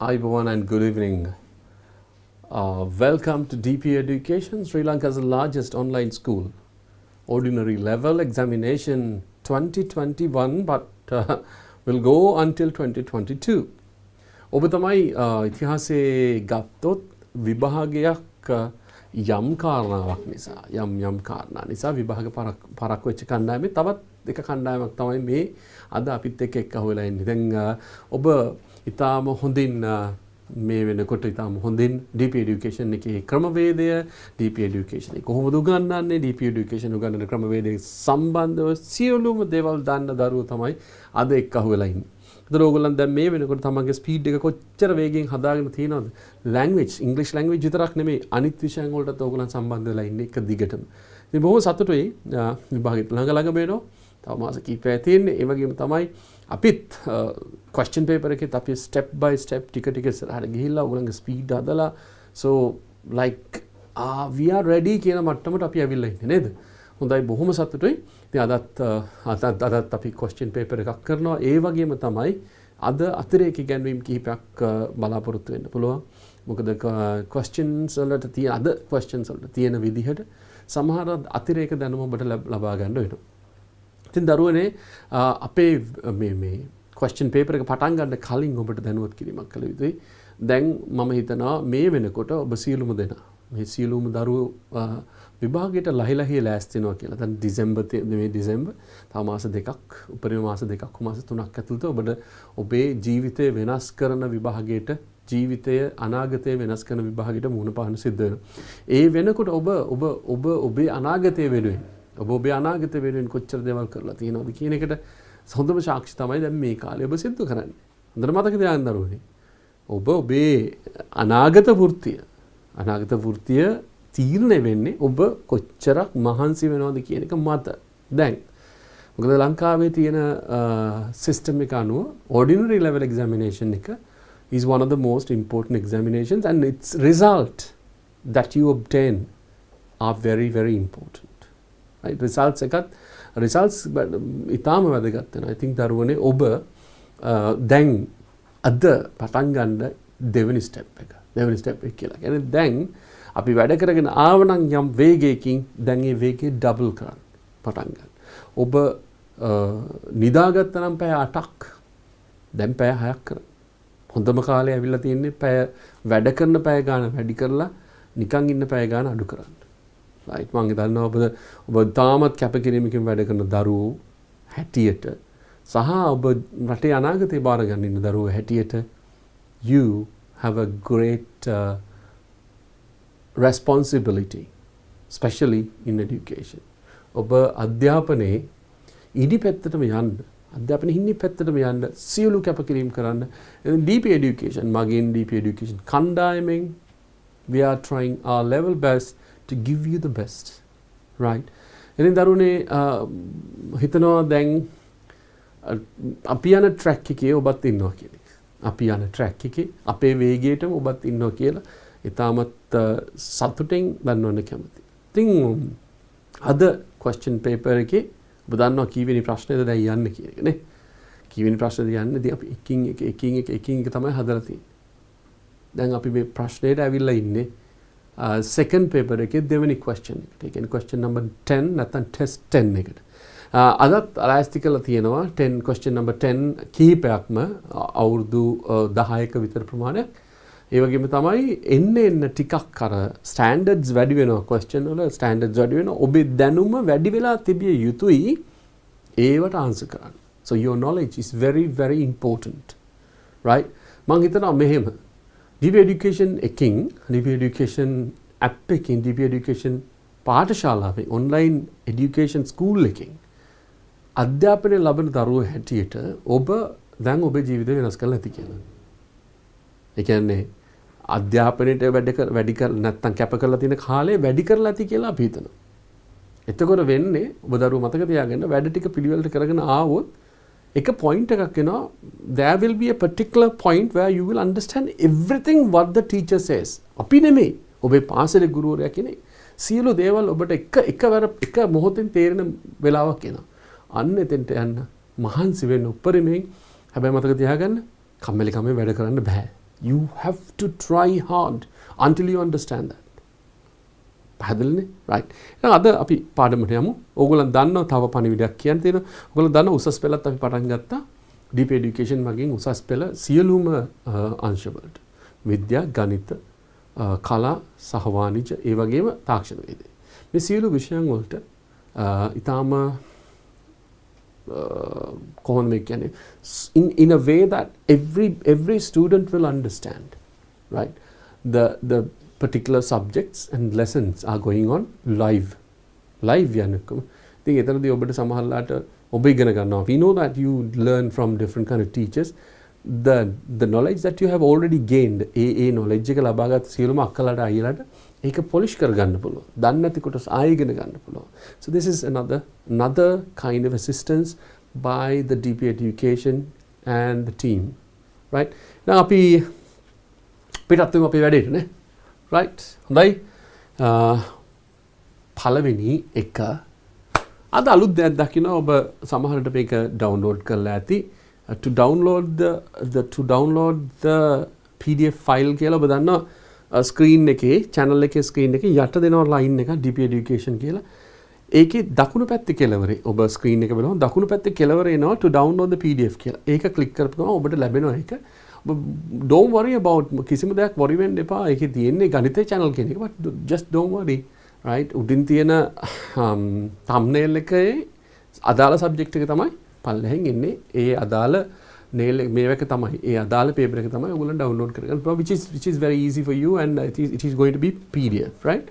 Hi everyone and good evening. Welcome to DP Education, Sri Lanka's largest online school. Ordinary level examination 2021 but will go until 2022. ඔබ තමයි ඉතිහාසයේ ගත්තොත් විභාගයක් යම් කාරණාවක් නිසා යම් කාරණා නිසා විභාග පරක් වෙච්ච කණ්ඩායමේ තවත් එක කණ්ඩායමක් තමයි මේ අද අපිත් එක්ක එක්කහුවෙලා ඉන්නේ. දැන් ඔබ ඊටාම හොඳින් මේ වෙනකොට ඊටාම හොඳින් DP education එකේ ක්‍රමවේදය DP education එක කොහොමද උගන්වන්නේ DP education උගන්වන ක්‍රමවේදයේ සම්බන්ධව සියලුම දේවල් දන්න දරුවෝ තමයි අද එක්කහුවෙලා ඉන්නේ. ඒතර ඕගොල්ලන් දැන් මේ වෙනකොට තමන්ගේ ස්පීඩ් එක කොච්චර වේගෙන් හදාගෙන තියෙනවද? ලැන්ග්වේජ් ඉංග්‍රීසි ලැන්ග්වේජ් විතරක් නෙමෙයි අනිත් විෂයන් වලටත් ඕගොල්ලන් සම්බන්ධ වෙලා ඉන්නේ එක දිගටම. ඉතින් බොහොම සතුටුයි විභාගෙත් ළඟ වෙනවා. තව මාස කිහිපයක් තියෙන්නේ. ඒ වගේම තමයි අපිත් question paper එකෙත් අපි step by step ටික ඉස්සරහට ගිහිල්ලා ඕගොල්ලන්ගේ ස්පීඩ් හදලා so like we are ready කියන මට්ටමට අපි ඇවිල්ලා ඉන්නේ නේද? හොඳයි බොහොම සතුටුයි. ඉතින් අදත් අපි question paper එකක් කරනවා. ඒ වගේම තමයි අද අතිරේක ඉගැන්වීම් කිහිපයක් බලාපොරොත්තු වෙන්න පුළුවන්. මොකද questions වලට තියෙන විදිහට සමහර අතිරේක දැනුම ඔබට ලබා ගන්න වෙනවා. ඉතින් දරුවනේ අපේ මේ question paper එක පටන් ගන්න කලින් ඔබට දැනුවත් කිරීමක් කළ යුතුයි. දැන් මම හිතනවා මේ වෙනකොට ඔබ සියලුම දෙනා මේ සියලුම දරුවෝ විභාගයට ලහිලහිය ලෑස්ති වෙනවා කියලා. දැන් ඩිසෙම්බර් තව මාස දෙකක් උපරිම මාස දෙකක් මාස තුනක් ඇතුළත ඔබට ඔබේ ජීවිතය වෙනස් කරන විභාගයට ජීවිතය අනාගතය වෙනස් කරන විභාගයට මුහුණ පාන්න සිද්ධ වෙනවා. ඒ වෙනකොට ඔබ ඔබේ අනාගතය වෙනුවෙන් ඔබේ අනාගතය වෙනුවෙන් කොච්චර දේවල් කරලා තියෙනවද කියන එකට හොඳම සාක්ෂි තමයි දැන් මේ කාලේ ඔබ සිද්ධ කරන්නේ. හොඳට මතක තියාගන්න දරුවනේ. ඔබ ඔබේ අනාගත වෘත්තිය තීරණය වෙන්නේ ඔබ කොච්චරක් මහන්සි වෙනවද කියන එක මත. දැන් මොකද ලංකාවේ තියෙන සිස්ටම් එක අනුව ordinary level examination එක is one of the most important examinations and its result that you obtain are very very important. Right? results ඉතාම වැදගත් වෙනවා. I think දරුවනේ ඔබ දැන් අද පටන් ගන්න දෙවෙනි ස්ටෙප් එක කියලා. කියන්නේ දැන් අපි වැඩ කරගෙන ආවනම් යම් වේගයකින් දැන් ඒ වේගය ඩබල් කරන්න පටන් ගන්න. ඔබ නිදාගත්තා නම් පැය 8ක් දැන් පැය 6ක් කරන්න. හොඳම කාලේ ඇවිල්ලා තියෙන්නේ පැය වැඩ කරන පැය ගාන වැඩි කරලා නිකන් ඉන්න පැය ගාන අඩු කරන්න. right මම දන්නවා ඔබ තාමත් කැපකිරීමකින් වැඩ කරන දරුවෝ හැටියට සහ ඔබ රටේ අනාගතේ බාර ගන්න ඉන්න දරුවෝ හැටියට you have a great responsibility especially in education. ඔබ අධ්‍යාපනයේ ඉදි පැත්තටම යන්න අධ්‍යාපනයේ හින්නි පැත්තටම යන්න සියලු කැපකිරීම කරන්න. DP education මගින් DP education කණ්ඩායමෙන් we are trying our level best to give you the best. right ඉතින් දරුවනේ හිතනවා දැන් අපි යන ට්‍රැක් එකේ ඔබත් ඉන්නවා කියන එක. අපි යන ට්‍රැක් එකේ අපේ වේගයටම ඔබත් ඉන්නවා කියලා ඉතාමත් සතුටින් දන්නවන්න කැමති. ඉතින් අද question paper එකේ ඔබ දන්නවා කීවෙනි ප්‍රශ්නේද දැන් යන්නේ කියන එක නේ. කීවෙනි ප්‍රශ්නේද යන්නේදී අපි එකින් එක තමයි හදලා තියෙන්නේ. දැන් අපි මේ ප්‍රශ්නේට ඇවිල්ලා ඉන්නේ second paper එකේ දෙවෙනි question එකට. ඒ කියන්නේ question number 10 නැත්නම් test 10 එකට. අදත් ලෑස්ති කරලා තියෙනවා 10 question number 10 කිහිපයක්ම අවුරුදු 10ක විතර ප්‍රමාණයක්. ඒ වගේම තමයි එන්න ටිකක් අර ස්ටෑන්ඩඩ්ස් වැඩි වෙනවා question වල ස්ටෑන්ඩඩ්ස් වැඩි වෙනවා. ඔබේ දැනුම වැඩි වෙලා තිබිය යුතුයි ඒවට ආන්සර් කරන්න. So your knowledge is very very important. right මම හිතනවා මෙහෙම DP education එකකින් DP education app එකකින් DP education පාඨශාලාවේ online education school එකකින් අධ්‍යාපනය ලබන දරුවෝ හැටියට ඔබ දැන් ඔබේ ජීවිතය වෙනස් කරලා ඇති කියලා. ඒ කියන්නේ අධ්‍යාපනයට වැඩි කර නැත්නම් කැප කරලා තියෙන කාලේ වැඩි කරලා ඇති කියලා අපි හිතනවා. එතකොට වෙන්නේ ඔබ දරුවෝ මතක තියාගන්න වැඩ ටික පිළිවෙලට කරගෙන ආවොත් එක point එකක් එනවා there will be a particular point where you will understand everything what the teacher says. අපි නෙමෙයි ඔබේ පාසලේ ගුරුවරයා කෙනෙක්. සියලු දේවල් ඔබට එක මොහොතෙන් තේරෙන වෙලාවක් එනවා. අන්න එතෙන්ට යන්න මහන්සි වෙන්න උපරිමයෙන්. හැබැයි මතක තියාගන්න කම්මැලිකමෙන් වැඩ කරන්න බෑ. You have to try hard until you understand that. පැහැදිලිනේ? right. එහෙනම් අද අපි පාඩමට යමු. ඕගොල්ලන් දන්නවා තව පණිවිඩයක් කියන්න තියෙනවා. ඕගොල්ලන් දන්නවා උසස් පෙළත් අපි පටන් ගත්තා. deep education මගින් උසස් පෙළ සියලුම අංශ වලට. විද්‍යා, ගණිත, කලා, සහ වාණිජ්‍ය, ඒ වගේම තාක්ෂණ වේදේ. මේ සියලු විෂයන් වලට ඊටාම කොහොමද මේ කියන්නේ in a way that every student will understand, right? The particular subjects and lessons are going on live යනකම ඉතින් එතනදී ඔබට සමහරලාට ඔබ ඉගෙන ගන්නවා. We know that you learn from different kind of teachers. The knowledge that you have already gained, A knowledge එක ලබාගත් සියලුම අක්කලාට අයියලාට ඒක polish කරගන්න පුළුවන්. දන්නේ නැති කොටස ආයෙ ඉගෙන ගන්න පුළුවන්. So this is another kind of assistance by the DP education and the team, right? Now අපි පිටත් වෙමු අපේ වැඩේට නේ. right. හොඳයි. පළවෙනි එක අද අලුත් දෙයක් දකින්න ඔබ සමහරට මේක download කරලා ඇති. To download the PDF file කියලා ඔබ දන්නවා screen එකේ channel එකේ screen එකේ යට දෙනවා line එක DP education කියලා. ඒකේ දකුණු පැත්තේ කෙළවරේ ඔබ screen එක බලනවා දකුණු පැත්තේ කෙළවරේ එනවා to download the PDF කියලා. ඒක click කරපුවම ඔබට ලැබෙනවා ඒක. Don't worry about කිසිම දෙයක් worry වෙන්න එපා. ඒකේ තියෙන්නේ ගණිතේ channel කියන එක. But just don't worry, right? උඩින් තියෙන thumbnail එකේ අදාළ subject එක තමයි පල්ලෙහෙන් එන්නේ. ඒ අදාළ nail මේවක තමයි. ඒ අදාළ paper එක තමයි ඔයගොල්ලෝ download කරගන්න පුළුවන්, which is very easy for you and it is going to be PDF, right?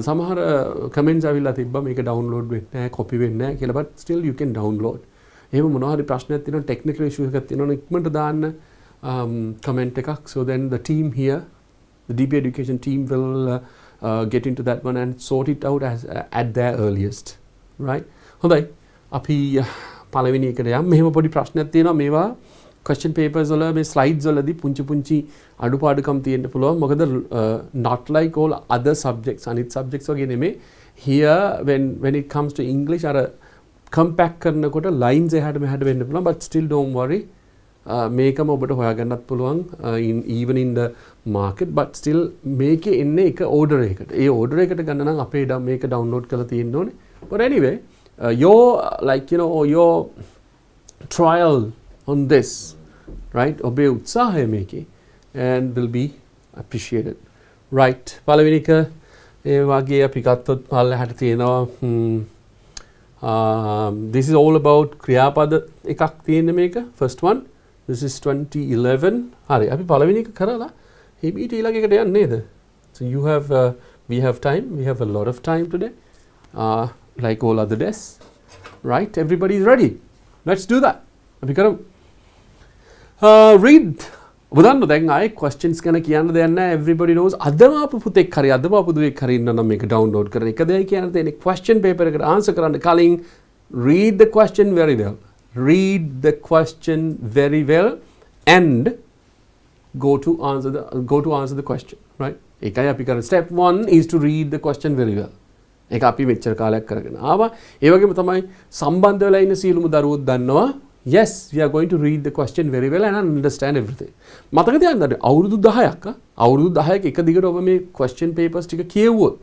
සමහර comments ආවිලා තිබ්බා මේක download වෙන්නේ නැහැ, copy වෙන්නේ නැහැ කියලා. But still you can download. එහෙම මොනවා හරි ප්‍රශ්නයක් තියෙනවා, technical issue එකක් තියෙනවා, ඉක්මනට දාන්න comment එකක්. So then the team here, the DP education team will get into that one and sort it out at their earliest, right? හොඳයි. අපි පළවෙනි එකට යමු. මෙහෙම පොඩි ප්‍රශ්නයක් තියෙනවා. මේවා question papers වල මේ slides වලදී පුංචි අඩුපාඩුකම් තියෙන්න පුළුවන්. මොකද not like all other subjects, අනිත් subjects වගේ නෙමෙයි. Here when it comes to English අර compact කරනකොට lines එහාට මෙහාට වෙන්න පුළුවන්. But still don't worry. මේකම ඔබට හොයාගන්නත් පුළුවන් even in the market. But still මේකේ එන්නේ එක order එකකට. ඒ order එකට ගන්න නම් අපේ මේක download කරලා තියෙන්න ඕනේ. But anyway, your your trial on this, right? ඔබේ උත්සාහය මේකේ and will be appreciated, right? පළවෙනි එක ඒ වගේ අපි ගත්තොත් පල්ලෙහාට තියෙනවා this is all about ක්‍රියාපද එකක් තියෙන්නේ මේක. First one, this is 2011. හරි අපි පළවෙනි එක කරලා ඊට ඊළඟ එකට යන්නේ නේද? So we have time, we have a lot of time today, like all other days, right? Everybody is ready. Let's do that. අපි කරමු. Read. උදාහරණ දැන් ආයේ questions ගැන කියන්න දෙයක් නැහැ. Everybody knows. අදම අපු පුතෙක් හරි අදම අපු දුවෙක් හරි ඉන්න නම් මේක download කරන එක දෙයි කියන්න තියෙන්නේ question paper එකට answer කරන්න කලින් read the question very well. Read the question very well and go to answer the question, right? ඒකයි අපි කරන්නේ. Step 1 is to read the question very well. ඒක අපි මෙච්චර කාලයක් කරගෙන ආවා. ඒ වගේම තමයි සම්බන්ධ වෙලා ඉන්න සියලුම දරුවෝ දන්නවා. Yes, we are going to read the question very well and understand everything. මතක තියාගන්න අවුරුදු 10ක් අවුරුදු 10ක එක දිගට ඔබ මේ question papers ටික කියවුවොත්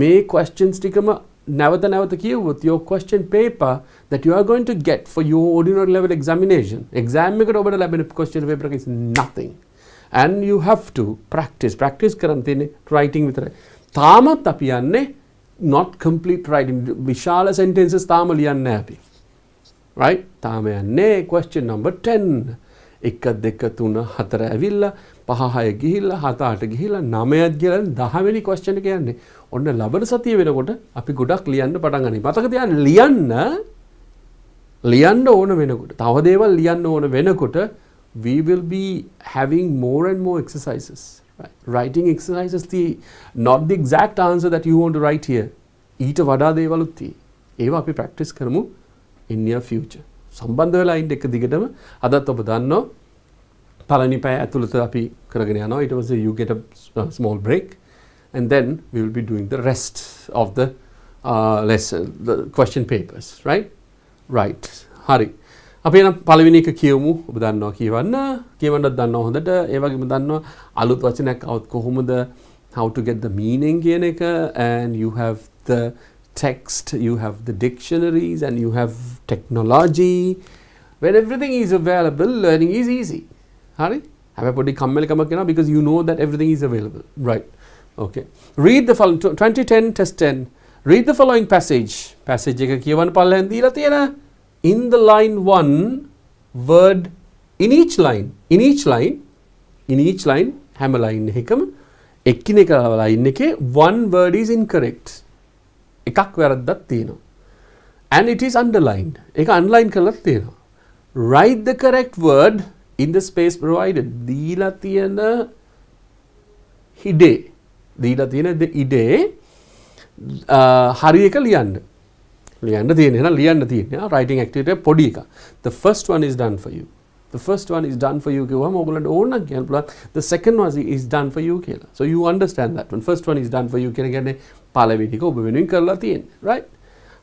මේ questions ටිකම නැවත කියවුවොත් your question paper that you are going to get for your ordinary level examination exam එකට ඔබට ලැබෙන question paper එක is nothing. And you have to practice කරන් තියෙන්නේ writing විතරයි. තාමත් අපි යන්නේ not complete writing. විශාල sentences තාම ලියන්නේ නැහැ අපි. Right? තාම යන්නේ question number 10. 1 2 3 4 ඇවිල්ලා 5 6 ගිහිල්ලා 7 8 ගිහිල්ලා 9ත් ගිහලා 10 වෙනි question එක යන්නේ. ඔන්න ලබන සතිය වෙනකොට අපි ගොඩක් ලියන්න පටන් ගන්නවා. මතක තියාගන්න ලියන්න ඕන වෙනකොට තව දේවල් ලියන්න ඕන වෙනකොට we will be having more and more exercises. Right? Writing exercises not the exact answer that you want to write here. ඊට වඩා දේවලුත් තියෙයි. ඒවා අපි practice කරමු in near future. සම්බන්ධ වෙලා ඉන්න එක දිගටම අදත් ඔබ දන්නවා පළවෙනි පැය ඇතුළත අපි කරගෙන යනවා. ඊට පස්සේ you get a small break and then we will be doing the rest of the lesson, the question papers, right? Right. හරි. අපි එනම් පළවෙනි එක කියමු. ඔබ දන්නවා කියවන්නත් දන්නවා හොඳට. ඒ වගේම දන්නවා අලුත් වචනයක් આવත් කොහොමද how to get the meaning කියන එක, and you have the text, you have the dictionaries, and you have technology. When everything is available, learning is easy. Hari? Have a podi kammelikamak enawa because you know that everything is available. Right. Okay. Read the following 2010 test 10. Read the following passage. Passage එක කියවන්න පල්ලෙන් දීලා තියෙනවා. In the line 1 word in each line හැම line එකම එක්කිනෙක line එකේ one word is incorrect. එකක් වැරද්දක් තියෙනවා. And it is underlined. ඒක underline කරලා තියෙනවා. Write the correct word in the space provided. දීලා තියෙන ඉඩේ හරි එක ලියන්න තියෙන writing activity පොඩි එක. The first one is done for you. කිව්වම ඔයගොල්ලන්ට ඕන නම් කියන්න පුළුවන් the second one is done for you කියලා. So you understand that one. First one is done for you කියන කියන්නේ පළවෙනි එක ඔබ වෙනුවෙන් කරලා තියෙන්නේ. Right?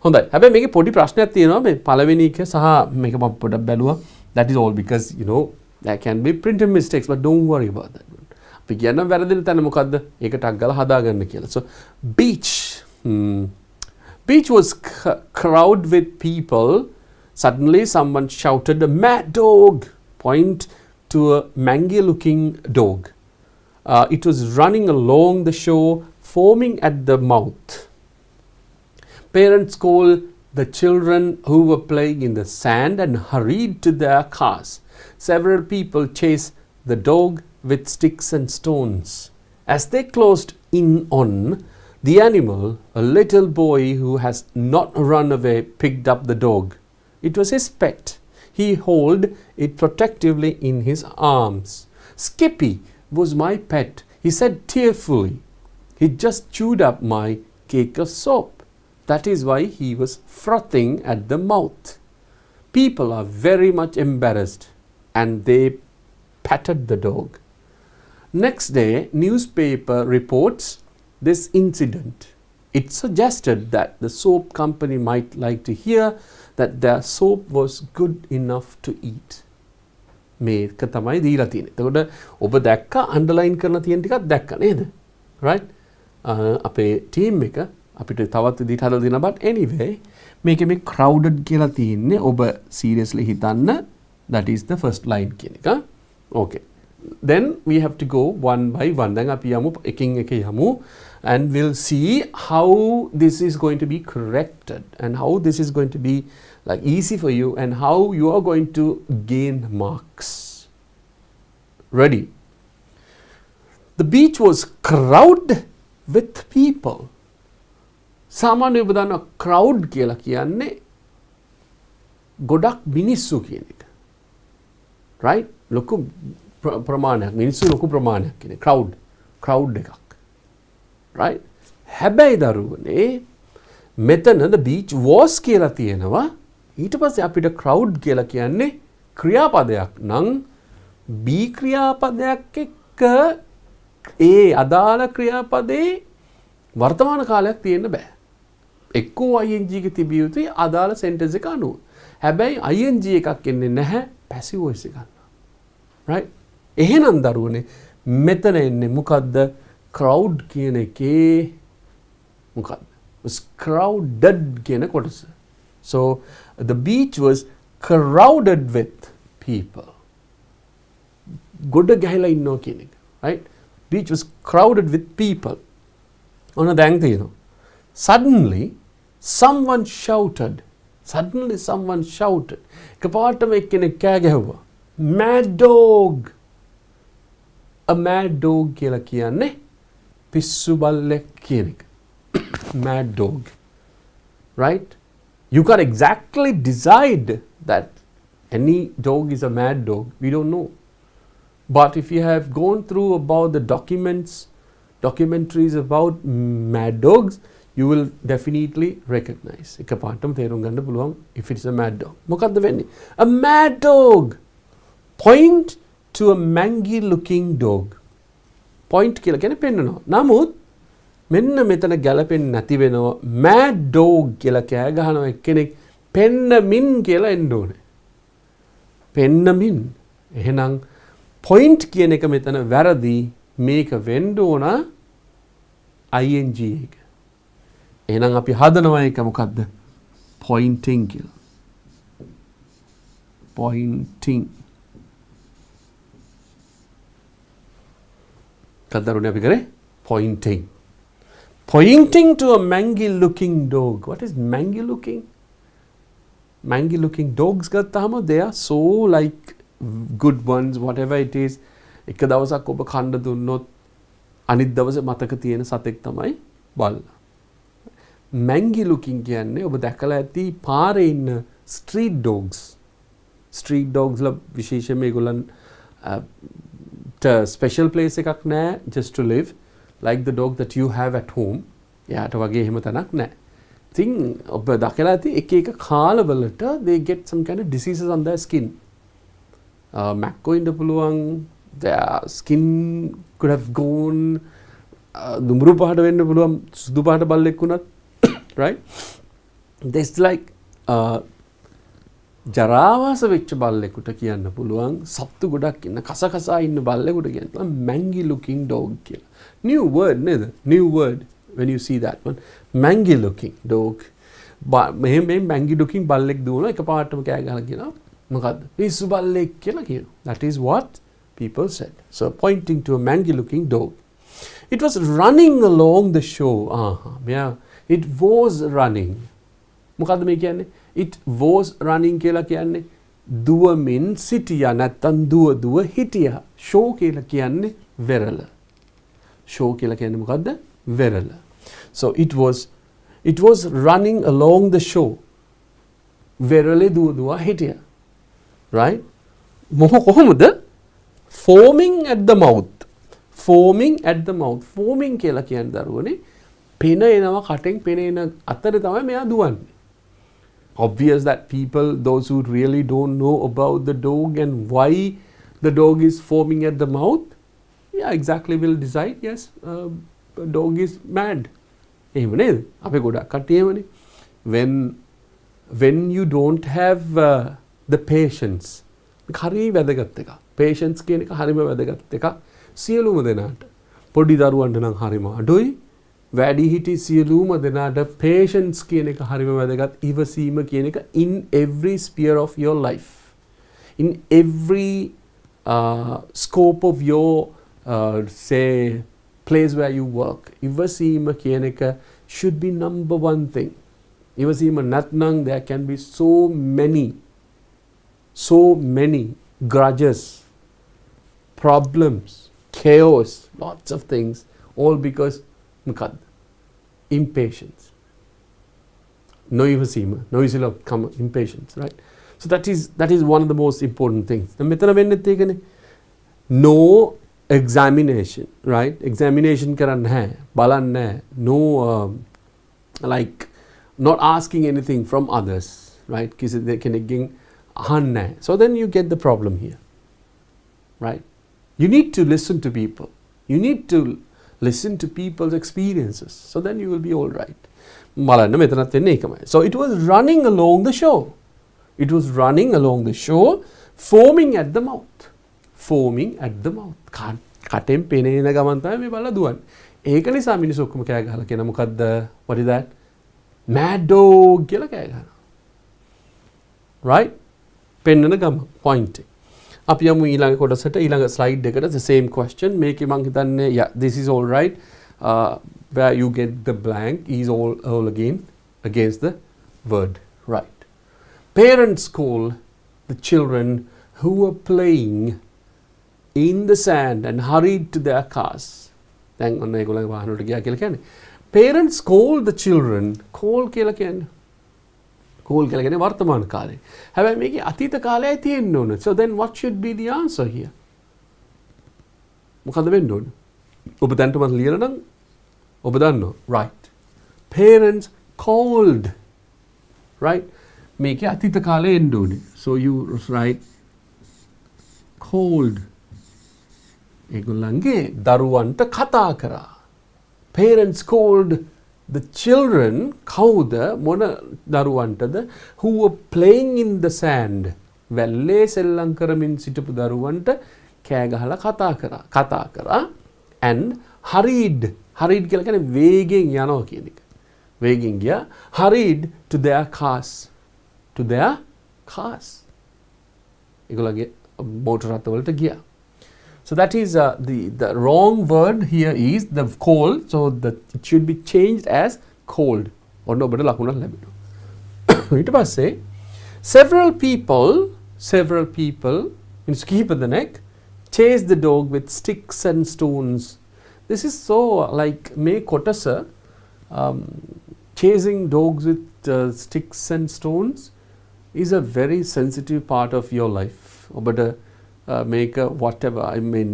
හොඳයි. හැබැයි මේකේ පොඩි ප්‍රශ්නයක් තියෙනවා මේ පළවෙනි එක සහ මේක මම පොඩ්ඩක් බැලුවා. That is all because you know there can be printing mistakes, but don't worry about that one. අපි කියනවා වැරදින තැන මොකද්ද? ඒක ටක් ගාලා හදාගන්න කියලා. So beach. Beach was crowded with people. Suddenly someone shouted, "A mad dog!" Point to a mangy-looking dog. It was running along the shore, foaming at the mouth. Parents called the children who were playing in the sand and hurried to their cars. Several people chased the dog with sticks and stones. As they closed in on the animal, a little boy who has not run away picked up the dog. It was his pet. He held it protectively in his arms. "Skippy was my pet," he said tearfully. "He just chewed up my cake of soap. That is why he was frothing at the mouth." People are very much embarrassed and they patted the dog. Next day, newspaper reports this incident. It suggested that the soap company might like to hear that their soap was good enough to eat. මේක තමයි දීලා තියෙන්නේ. එතකොට ඔබ දැක්ක underline කරන තියෙන ටිකක් දැක්ක නේද? right? අපේ ටීම් එක අපිට තවත් විදිහට හදලා දෙනවා. but anyway මේකේ මේ crowded කියලා තියෙන්නේ ඔබ seriously හිතන්න that is the first line කියන එක. okay. Then we have to go one by one. දැන් අපි යමු එකින් එක යමු and we'll see how this is going to be corrected and how this is going to be like easy for you and how you are going to gain marks. Ready? The beach was crowded with people. සාමාන්‍යයෙන් ඔබ දන්නවා crowd කියලා කියන්නේ ගොඩක් මිනිස්සු කියන එක. right? ලොකු ප්‍රමාණයක් මිනිස්සු ලොකු ප්‍රමාණයක් කියන්නේ crowd එකක්. right? හැබැයි දරුවනේ මෙතන the beach was කියලා තියෙනවා. ඊට පස්සේ අපිට crowd කියලා කියන්නේ ක්‍රියාපදයක් නම් B ක්‍රියාපදයක් එක්ක ඒ අදාළ ක්‍රියාපදේ වර්තමාන කාලයක් තියෙන්න බෑ. එක්කෝ ing එක තිබිය යුතුයි අදාළ sentence එක අනුව. හැබැයි ing එකක් එන්නේ නැහැ passive voice එක ගන්න. right? එහෙනම් දරුවනේ මෙතන එන්නේ මොකද්ද? crowd කියන එකේ මොකද්ද? was crowded කියන කොටස. So the beach was crowded with people. ගොඩ ගහලා ඉන්නවා කියන එක. right? Beach was crowded with people. ඔන්න දැන් තියෙනවා. Suddenly someone shouted. එකපාරටම එක්කෙනෙක් කෑ ගැහුවා. Mad dog. A mad dog කියලා කියන්නේ පිස්සු බල්ලෙක් කියන එක. Mad dog. right? You can't exactly decide that any dog is a mad dog. We don't know. But if you have gone through about the documentaries about mad dogs, you will definitely recognize. එකපාරටම තේරුම් ගන්න පුළුවන් if it's a mad dog. මොකද්ද වෙන්නේ? A mad dog. Point to a mangy looking dog. Point කියලා කියන්නේ පෙන්නනවා. නමුත් මෙන්න මෙතන ගැලපෙන්නේ නැති වෙනවා. mad dog කියලා කෑ ගහනවා එක්කෙනෙක් පෙන්නමින් කියලා එන්න ඕනේ. පෙන්නමින් එහෙනම් point කියන එක මෙතන වැරදි මේක වෙන්න ඕන ing එක. එහෙනම් අපි හදනවා එක මොකද්ද? pointing කියලා. pointing. කද්දරුනේ අපි කරේ pointing. Pointing to a mangy looking dog. What is mangy looking? Mangy looking dogs gattahama they are so like good ones whatever it is. එක දවසක් ඔබ කන්න දුන්නොත් අනිත් දවසේ මතක තියෙන සතෙක් තමයි බල්ලා. mangy looking කියන්නේ ඔබ දැකලා ඇති පාරේ ඉන්න street dogs. street dogs ලා විශේෂයෙන්ම ඒගොල්ලන් special place එකක් නැහැ just to live. like the dog that you have at home. එයාට වගේ එහෙම තැනක් නැහැ. ඉතින් ඔබ දැකලා ඇති එක එක කාලවලට they get some kind of diseases on their skin. මැක්කෝ ඉන්න පුළුවන්, their skin could have gone දුඹුරු පාට වෙන්න පුළුවන් සුදු පාට බල්ලෙක් වුණත් right. there's like ජරාවාස වෙච්ච බල්ලෙකුට කියන්න පුළුවන් සත්තු ගොඩක් ඉන්න කසකසා ඉන්න බල්ලෙකුට කියන්න පුළුවන් mangy looking dog කියලා. new word නේද? new word when you see that one. mangy looking dog. මේ mangy looking බල්ලෙක් දුවනවා එකපාරටම කෑ ගහලා කියනවා මොකද්ද? පිස්සු බල්ලෙක් කියලා කියනවා. that is what people said. so pointing to a mangy looking dog. it was running along the shore. yeah, it was running. මොකද්ද මේ කියන්නේ? it was running කියලා කියන්නේ දුවමින් සිටියා නැත්තම් දුව හිටියා. show කියලා කියන්නේ වෙරළ. show කියලා කියන්නේ මොකද්ද? වෙරළ. so it was running along the shore. වෙරළේ දුව හිටියා. right? කොහොමද? foaming at the mouth. foaming at the mouth. foaming කියලා කියන්නේ දරුවනේ පෙන එනවා කටෙන් පෙන එන අතරේ තමයි මෙයා දුවන්නේ. obvious that people, those who really don't know about the dog and why the dog is foaming at the mouth, yeah, exactly will decide, yes, the dog is mad. එහෙම නේද? අපේ ගොඩක් කට්ටිය එහෙමනේ. when you don't have the patience. හරි වැදගත් එකක්. patience කියන එක හරිම වැදගත් එකක්. සියලුම දෙනාට. පොඩි දරුවන්ට නම් හරිම අඩුයි. වැඩි හිටි සියලුම දෙනාට patience කියන එක හරිම වැදගත්. ඉවසීම කියන එක in every sphere of your life. in every scope of your say place where you work. ඉවසීම කියන එක should be number one thing. ඉවසීම නැත්නම් there can be so many grudges, problems, chaos, lots of things, all because impatience. No ඉවසීම, no ඉවසීම come impatience, right? so that is one of the most important things. මෙතන වෙන්නේ ඒකනේ. no examination, right? examination කරන්නේ නැහැ, බලන්නේ නැහැ. no like not asking anything from others, right? කිසි කෙනෙක්ගෙන් අහන්නේ නැහැ. so then you get the problem here, right? you need to listen to people. you need to listen to people's experiences. so then you will be all right. බලන්න මෙතනත් වෙන්නේ ඒකමයි. so it was running along the shore. it was running along the shore, foaming at the mouth. foaming at the mouth. කටෙන් පෙනෙන ගමන් තමයි මේ බල්ලා දුවන්නේ. ඒක නිසා මිනිස්සු ඔක්කොම කෑ ගහලා කියන මොකද්ද? what is that? mad dog කියලා කෑ ගහනවා. right? පෙන්නන ගම pointing. අපි යමු ඊළඟ කොටසට. ඊළඟ slide එකට the same question. මේකේ මං හිතන්නේ yeah, this is all right. where you get the blank is all again against the word, right? parents call the children who were playing in the sand and hurried to their cars. දැන් ඔන්න ඒගොල්ලන්ගේ වාහන වලට ගියා කියලා කියන්නේ. parents call the children. call කියලා කියන්නේ call කියලා කියන්නේ වර්තමාන කාලේ. හැබැයි මේකේ අතීත කාලයයි තියෙන්න ඕන. so then what should be the answer here? මොකද වෙන්න ඕන? ඔබ දැන්ට මම ලියලා නම් ඔබ දන්නවා. right. parents called. right? මේකේ අතීත කාලේ එන්න ඕනේ. so you write called. ඒගොල්ලන්ගේ දරුවන්ට කතා කරා. parents called the children කවුද මොන දරුවන්ටද who were playing in the sand. වැල්ලේ සෙල්ලම් කරමින් සිටපු දරුවන්ට කෑ ගහලා කතා කරා and hurried කියලා කියන්නේ වේගෙන් යනවා කියන එක. වේගෙන් ගියා hurried to their cars. ඒගොල්ලන්ගේ මෝටර රථ වලට ගියා. So that is the wrong word here is the cold. So it should be changed as cold. ඔන්න ඔබට ලකුණක් ලැබෙනවා. ඊට පස්සේ several people means keep at the neck chase the dog with sticks and stones. This is so like මේ කොටස chasing dogs with sticks and stones is a very sensitive part of your life. ඔබට make a whatever, I mean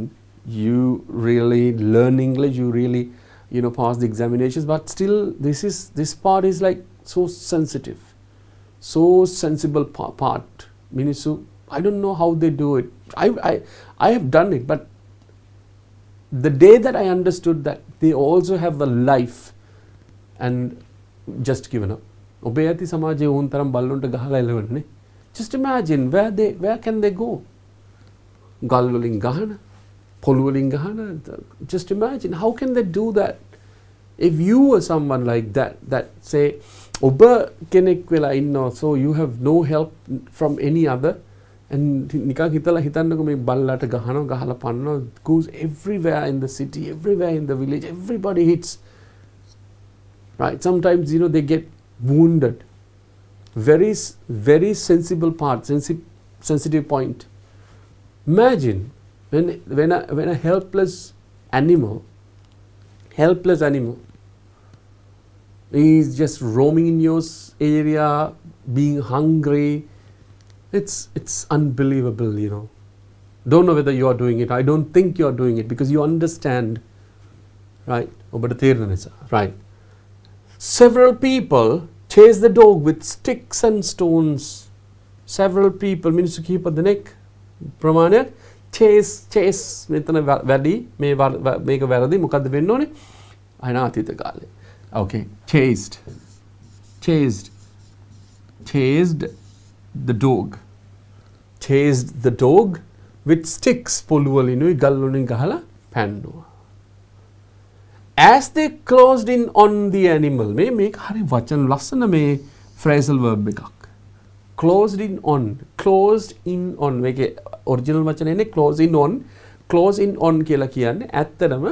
you really learn English, you really pass the examinations, but still this part is like so sensitive, so sensible part. Means I don't know how they do it. I have done it, but the day that I understood that they also have a life and just given up. ඔබේ ඇති සමාජයේ උන් තරම් බල්ලොන්ට ගහලා එලවන්නේ. Just imagine where can they go? ගල් වලින් ගහන, පොළු වලින් ගහන. Just imagine how can they do that? If you were someone like that say ඔබ කෙනෙක් වෙලා ඉන්නවා, so you have no help from any other, and නිකන් හිතන්නකෝ මේ බල්ලට ගහනවා, ගහලා පන්නනවා, goes everywhere in the city, everywhere in the village, everybody hits, right? Sometimes they get wounded. Very sensible part, sensitive point. Imagine when a helpless animal is just roaming in your area, being hungry. It's unbelievable, Don't know whether you are doing it. I don't think you are doing it because you understand, right? Right. Several people chase the dog with sticks and stones. Several people means to keep at the neck. ප්‍රමාණය chase මෙතන වැඩි මේක වැරදි. මොකද්ද වෙන්න ඕනේ? අයන අතීත කාලේ. Okay, chased the dog. Chased the dog with sticks. පොළු වලිනුයි ගල් වලින් ගහලා පැන්නුවා. As they closed in on the animal. මේක හරි වචන ලස්සන මේ phrasal verb එකක්. Closed in on මේකේ original වචනේ එන්නේ close in on කියලා කියන්නේ ඇත්තටම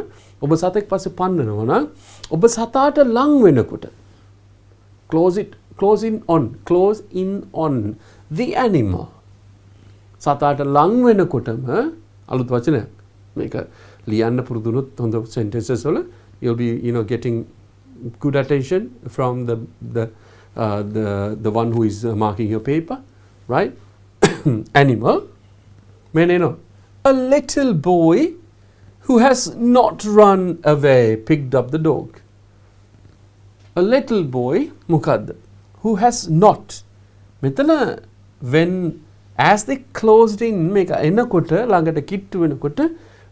ඔබ සතෙක් පස්සේ පන්නනවා නම් ඔබ සතාට ලං වෙනකොට close in on the animal. සතාට ලං වෙනකොටම අලුත් වචනයක්. මේක ලියන්න පුරුදු වුණොත් හොඳ sentences වල you'll be getting good attention from the one who is marking your paper, right? Animal. A little boy who has not run away picked up the dog. A little boy මොකද්ද? Who has not. මෙතන when as they closed in මේක එනකොට ළඟට කිට්ටු වෙනකොට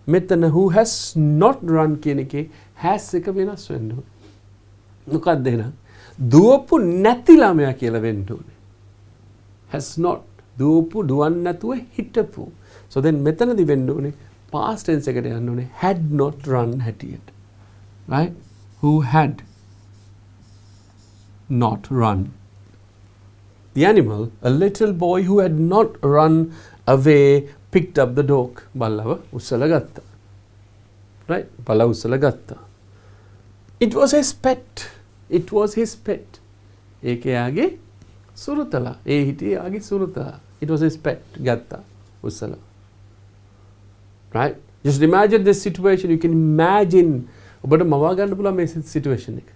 මෙතන who has not run කියන එකේ has එක වෙනස් වෙන්න ඕනේ. මොකක්ද එහෙනම්? දුවපු නැති ළමයා කියලා වෙන්න ඕනේ. has not. දුවන්නේ නැතුව හිටපු. So then මෙතනදි වෙන්න ඕනේ past tense එකට යන්න ඕනේ had not run හැටියට. Right? Who had not run. The animal, a little boy who had not run away, picked up the dog. බල්ලව උස්සලා ගත්තා. Right? බල්ලව උස්සලා ගත්තා. It was his pet. ඒකේ යාගේ සුරුතලා. ඒ හිටියේ යාගේ සුරුතලා. It was his pet. ගත්තා උස්සලා. Right? Just imagine this situation. You can imagine ඔබට මවා ගන්න පුළුවන් මේ situation එක.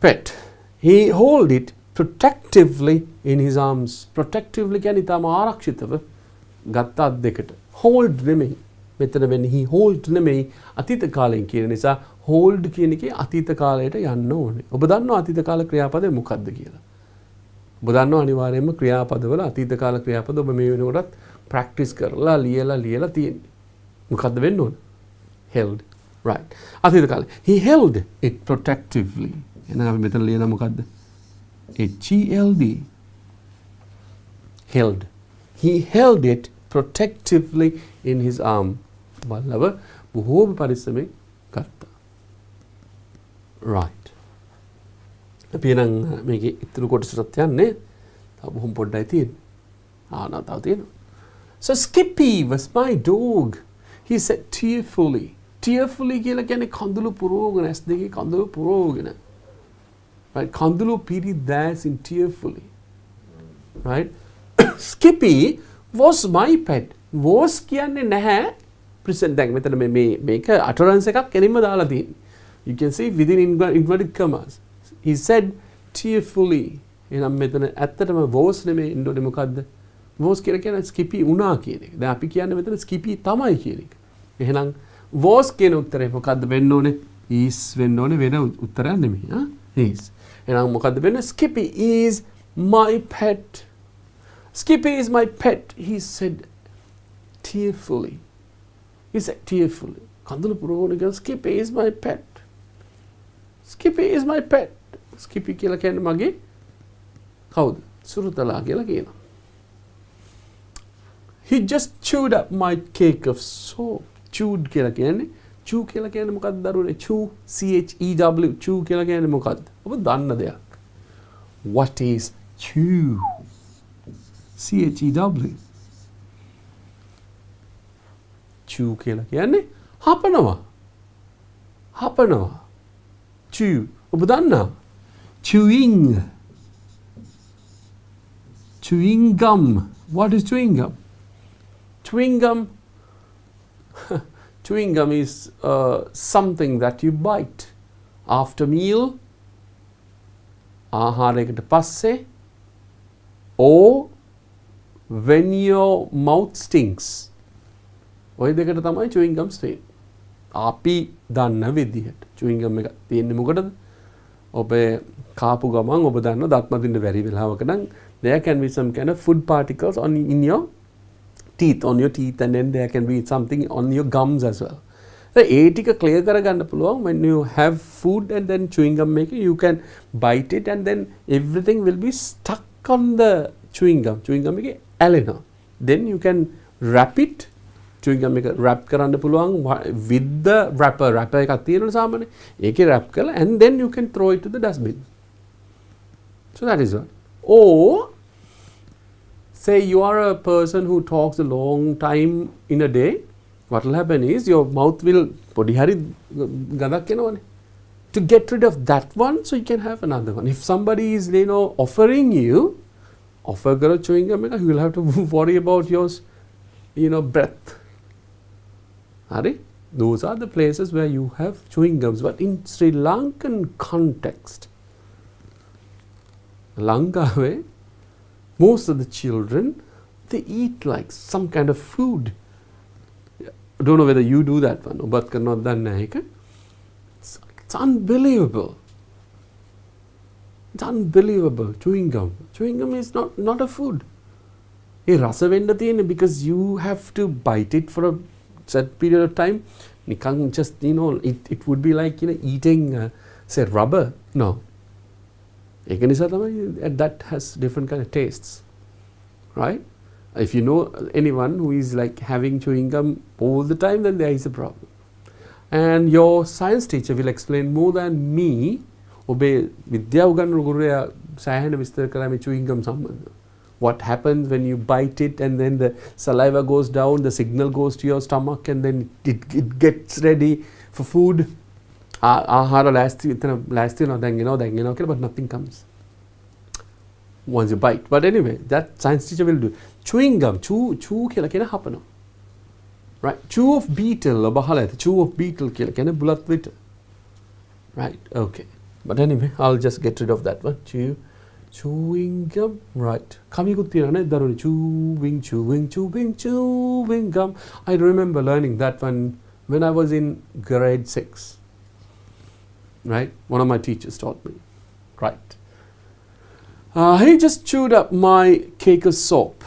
Pet. He held it protectively in his arms. Protectively කියන්නේ තාම ආරක්ෂිතව ගත්ත අත් දෙකට. Hold නෙමෙයි. මෙතන වෙන්නේ he hold නෙමෙයි අතීත කාලයෙන් කියන නිසා hold කියන එකේ අතීත කාලයට යන්න ඕනේ. ඔබ දන්නවා අතීත කාල ක්‍රියාපදය මොකක්ද කියලා. ඔබ දන්නවා අනිවාර්යයෙන්ම ක්‍රියාපදවල අතීත කාල ක්‍රියාපද ඔබ මේ වෙනකොටත් practice කරලා ලියලා තියෙන්නේ. මොකක්ද වෙන්න ඕනේ? Held. Right. අතීත කාලේ. He held it protectively. එහෙනම් අපි මෙතන ලියන මොකද්ද? HELD. held. He held it protectively in his arm. බල්ලව බොහෝම පරිස්සමෙන් ගත්තා. Right. අපි නම් මේකේ ඉතුරු කොටසට යන්නේ. තව බොහොම පොඩ්ඩයි තියෙන්නේ. තව තියෙනවා. So Skippy was my dog. He said tearfully. Tearfully කියලා කියන්නේ කඳුළු පුරෝගෙන ඇස් දෙකේ කඳුළු පුරෝගෙන. Right? කඳුළු පිරි දැස් in tearfully. Right? Skippy was my pet. Was කියන්නේ නැහැ. Present දැන් මෙතන මේක utterance එකක් කෙලින්ම දාලා තියෙන්නේ. You can see within inverted commas. He said tearfully. එහෙනම් මෙතන ඇත්තටම was නෙමෙයි ඉන්නෝනේ මොකද්ද? was කියලා කියන්නේ Skippy උනා කියන එක. දැන් අපි කියන්නේ මෙතන Skippy තමයි කියන එක. එහෙනම් was කියන උත්තරේ මොකද්ද වෙන්න ඕනේ? is වෙන්න ඕනේ වෙන උත්තරයක් නෙමෙයි. is. එහෙනම් මොකද්ද වෙන්නේ? Skippy is my pet. Skippy is my pet, he said tearfully. He said tearfully. කඳුළු පුරවන ගියා Skippy is my pet. Skippy is my pet. Skippy කියලා කියන්නේ මගේ කවුද? සුරුතලා කියලා කියනවා. He just chewed up my cake of soap. Chewed කියලා කියන්නේ chew කියලා කියන්නේ මොකක්ද දරුවනේ? Chew CHEW chew කියලා කියන්නේ මොකක්ද? ඔබ දන්න දෙයක්. What is chew? CHEW. Chew කියලා කියන්නේ හපනවා. හපනවා. Chew. ඔබ දන්නා? Chewing. Chewing gum. What is chewing gum? Chewing gum. Chewing gum is something that you bite after meal. ආහාරයකට පස්සේ or when your mouth stinks. ඔය දෙකට තමයි chewing gums තියෙන්නේ. අපි දන්න විදිහට chewing gum එක තියෙන්නේ මොකටද? ඔබ කාපු ගමන් ඔබ දන්න දත් මදින්න බැරි වෙලාවක නම් there can be some kind of food particles in your teeth, on your teeth, and then there can be something on your gums as well. So ඒ ටික clear කරගන්න පුළුවන් when you have food and then chewing gum maker you can bite it and then everything will be stuck on the chewing gum. Chewing gum එකේ ඇලෙනවා. Then you can wrap it. Chewing gum එක wrap කරන්න පුළුවන් with the wrapper. Wrapper එකක් තියෙනවා සාමාන්‍ය. ඒකේ wrap කරලා and then you can throw it to the dustbin. So that is one. Or say you are a person who talks a long time in a day. What will happen is your mouth will podi hari gadak enawane. To get rid of that one, so you can have another one. If somebody is offering you offer karo chewing gum එක, you will have to worry about your breath. Hari? Those are the places where you have chewing gums. But in Sri Lankan context, Lankawe, most of the children, they eat like some kind of food. I don't know whether you do that one. It's unbelievable. It's unbelievable. Chewing gum. Chewing gum is not a food. Rasa venda thiyenne because you have to bite it for a set period of time. Nikang just it would be like eating say rubber. No. That has different kind of tastes, right? If you know anyone who is like having chewing gum all the time, then there is a problem. And your science teacher will explain more than me. Obe vidya ugannu guruya sayana vistar kala me chewing gum sambandha. What happens when you bite it and then the saliva goes down, the signal goes to your stomach and then it gets ready for food. Ahara lasti no then but nothing comes once you bite. But anyway, that science teacher will do. Chewing gum, chew kila kena hapana. Right? Chew of beetle or bahala, chew of beetle kila kena bulat vit. Right? Okay. But anyway, I'll just get rid of that one. Chewing gum. Right. Kami kuttira ne daruni chewing gum. I remember learning that one when I was in grade 6. Right? One of my teachers taught me. Right. He just chewed up my cake of soap.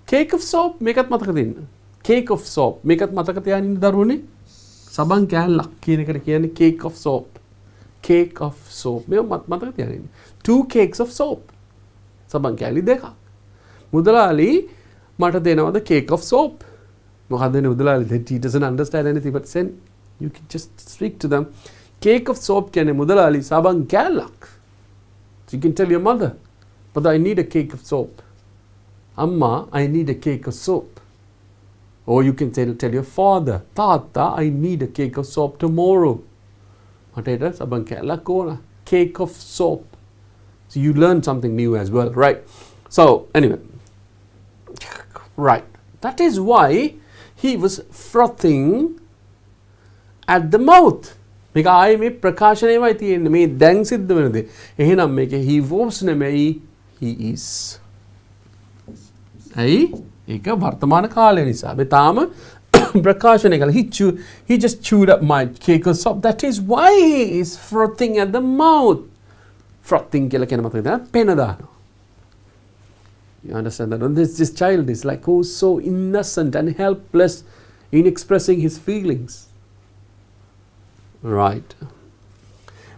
Cake of soap mekat mataka dinna. Cake of soap mekat mataka tiyanin daruni saban kෑල්ලක් කියන එකට කියන්නේ cake of soap. Cake of soap. මේ mataka tiyanin. 2 cakes of soap. සබන් කෑලි දෙකක්. මුදලාලි මට දෙනවද cake of soap? මොකක්ද දෙන්නේ මුදලාලි? He doesn't understand anything but then you can just speak to them. Cake of soap කියන්නේ මුදලාලි සබන් කෑල්ලක්. So you can tell your mother, but I need a cake of soap. Amma, I need a cake of soap. Or you can tell your father, Tata, I need a cake of soap tomorrow. Mateta saban kella kona. Cake of soap. So you learn something new as well, right? So anyway, right. That is why he was frothing at the mouth. මේක ආයේ මේ ප්‍රකාශනයමයි තියෙන්නේ. මේ දැන් සිද්ධ වෙන දේ. එහෙනම් මේක he was නෙමෙයි he is. ඇයි? ඒක වර්තමාන කාලය නිසා. අපි තාම ප්‍රකාශනය කළා. He just chewed up my cake of soap. That is why he is frothing at the mouth. Frothing කියලා කියන මතකද? පෙන දානවා. You understand that? And this child is like who's so innocent and helpless in expressing his feelings. Right.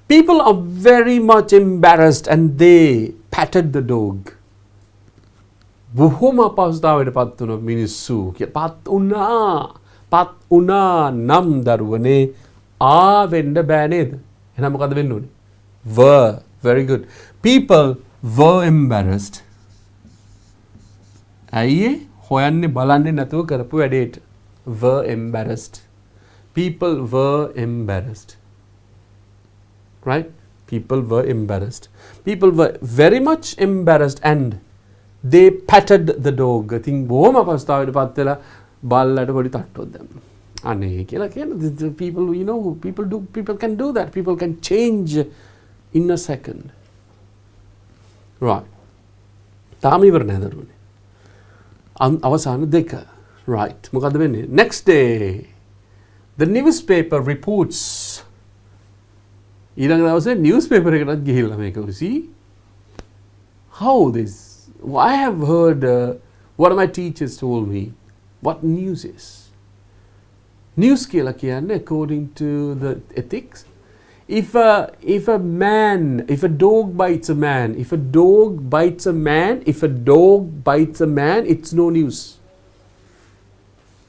People are very much embarrassed and they patted the dog. බොහොම අපහසුතාවයට පත් වුණ මිනිස්සු පත් වුණා නම් දරුවනේ වෙන්න බෑ නේද? එහෙනම් මොකද වෙන්න ඕනේ? Were. Very good. People were embarrassed. ඇයි හොයන්නේ බලන්නේ නැතුව කරපු වැඩේට? Were embarrassed. People were embarrassed. Right? People were embarrassed. People were very much embarrassed and they patted the dog. I think බොහොම අපහසුතාවයට පත් වෙලා බල්ලට පොඩි තට්ටුවක් දැම්මා. අනේ කියලා කියන the people, you know, people can do that. People can change in a second. Right. තාම ඉවර නෑ දරුවනේ. අවසාන දෙක. Right. මොකද්ද වෙන්නේ? Next day the newspaper reports. ඊළඟ දවසේ newspaper එකටත් ගිහිල්ලා මේක see how this. I have heard one of my teachers told me what news is. News කියලා කියන්නේ according to the ethics, if a dog bites a man, if a dog bites a man, it's no news.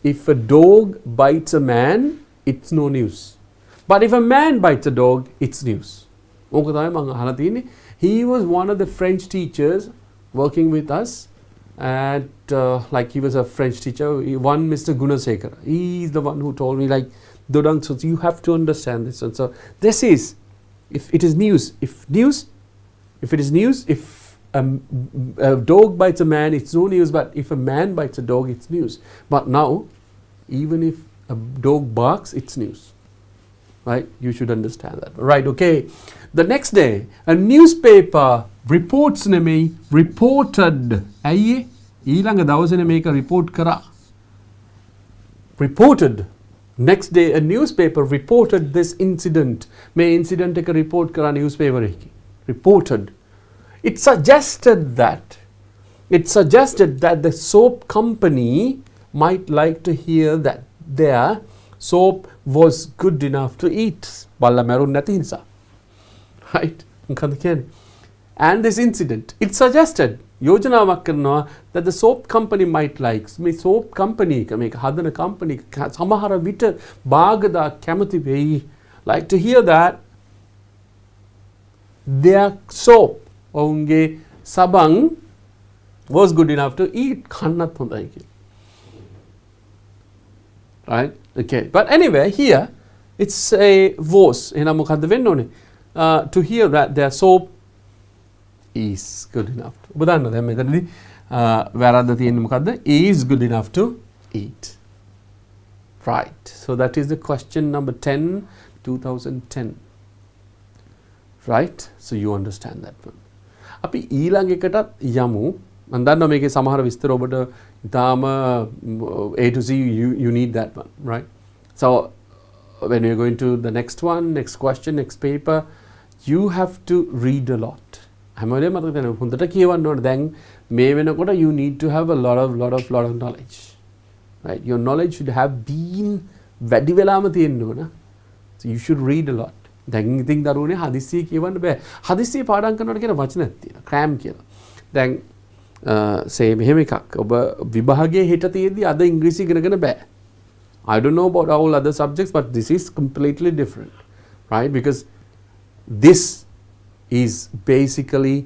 If a dog bites a man, it's no news. But if a man bites a dog, it's news. ඕක තමයි මම අහලා තියෙන්නේ. He was one of the French teachers working with us, and like he was a French teacher, one Mr. Gunasekar. He's the one who told me like, Dodang, so you have to understand this. And so this is, if it is news, if it is news, if a dog bites a man, it's no news. But if a man bites a dog, it's news. But now, even if a dog barks, it's news. Right? You should understand that. Right, okay. The next day, a newspaper reports reported. ඇයි ඊළඟ දවසේනේ මේක report කරා. Reported. Next day, a newspaper reported this incident. මේ incident එක report කරා newspaper එකේ. Reported. It suggested that the soap company might like to hear that their soap was good enough to eat. බල්ලා මැරුන්නේ නැති නිසා. Right? And this incident, it suggested, යෝජනාවක් කරනවා that the soap company might like. මේ soap company එක මේක හදන company සමහර විට බාගදා කැමති වෙයි like to hear that their soap ඔවුන්ගේ සබන් was good enough to eat. කන්නත් හොඳයි කියලා. Right? Okay. But anyway, here it's a was. එහෙනම් මොකද්ද වෙන්න ඕනේ? To hear that their soap is good enough. ඔබ දන්නවද දැන් මෙතනදී වැරද්ද තියෙන්නේ මොකද්ද? Is good enough to eat. Right. So that is the question number 10, 2010. Right? So you understand that one. අපි ඊළඟ එකටත් යමු. මම දන්නවා මේකේ සමහර විස්තර ඔබට ඊටාම A to Z you need that one, right? So when you're going to the next one, next question, next paper, you have to read a lot. හැමෝටම මතක තියාගන්න හොඳට කියවන්න ඕනේ. දැන් මේ වෙනකොට you need to have a lot of knowledge. Right? Your knowledge should have been වැඩි වෙලාම තියෙන්න ඕන. So you should read a lot. දැන් ඉතින් දරුවනේ හදිස්සිය කියවන්න බෑ. හදිස්සිය පාඩම් කරනකොට කියන වචනක් තියෙනවා. cram කියලා. දැන් say මෙහෙම එකක් ඔබ විභාගයේ හිට තියෙද්දි අද ඉංග්‍රීසි ඉගෙනගෙන බෑ. I don't know about all other subjects, but this is completely different, right? Because this is basically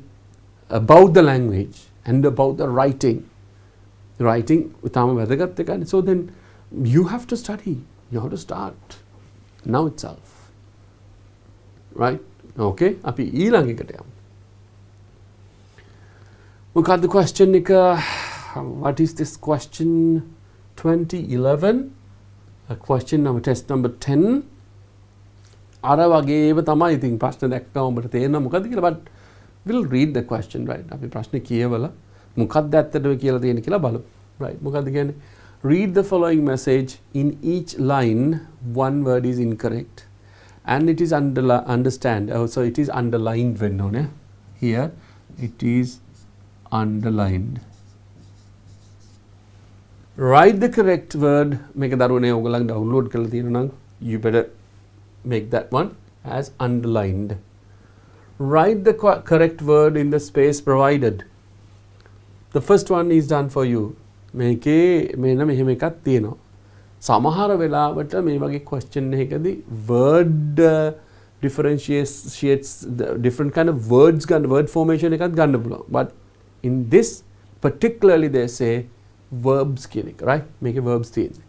about the language and about the writing. Writing, so then you have to study. You have to start now itself, right? Okay, අපි ඊළඟ එකට යමු. මොකක්ද question එක? What is this question? 2011 question number test number 10. අර වගේම තමයි ඉතින් ප්‍රශ්න දැක්කම ඔබට තේරෙනවා මොකද්ද කියලා, but we'll read the question, right? අපි ප්‍රශ්නේ කියවලා මොකක්ද ඇත්තටම කියලා තියෙන කියලා බලමු, right? මොකද්ද කියන්නේ? Read the following message. In each line one word is incorrect and it is understand. So it is underlined වෙන්න ඕනේ. Here it is underlined. Write the correct word. මේක දරුවනේ ඔයගොල්ලන් download කරලා තියෙනවා නම් you better make that one as underlined. Write the correct word in the space provided. The first one is done for you. මේකේ මෙන්න මෙහෙම එකක් තියෙනවා. සමහර වෙලාවට මේ වගේ question එකකදී word differentiates the different kind of words ගන්න word formation එකක් ගන්න පුළුවන්. But in this particularly they say verbs කියන එක, right? මේකේ verbs තියෙන්නේ.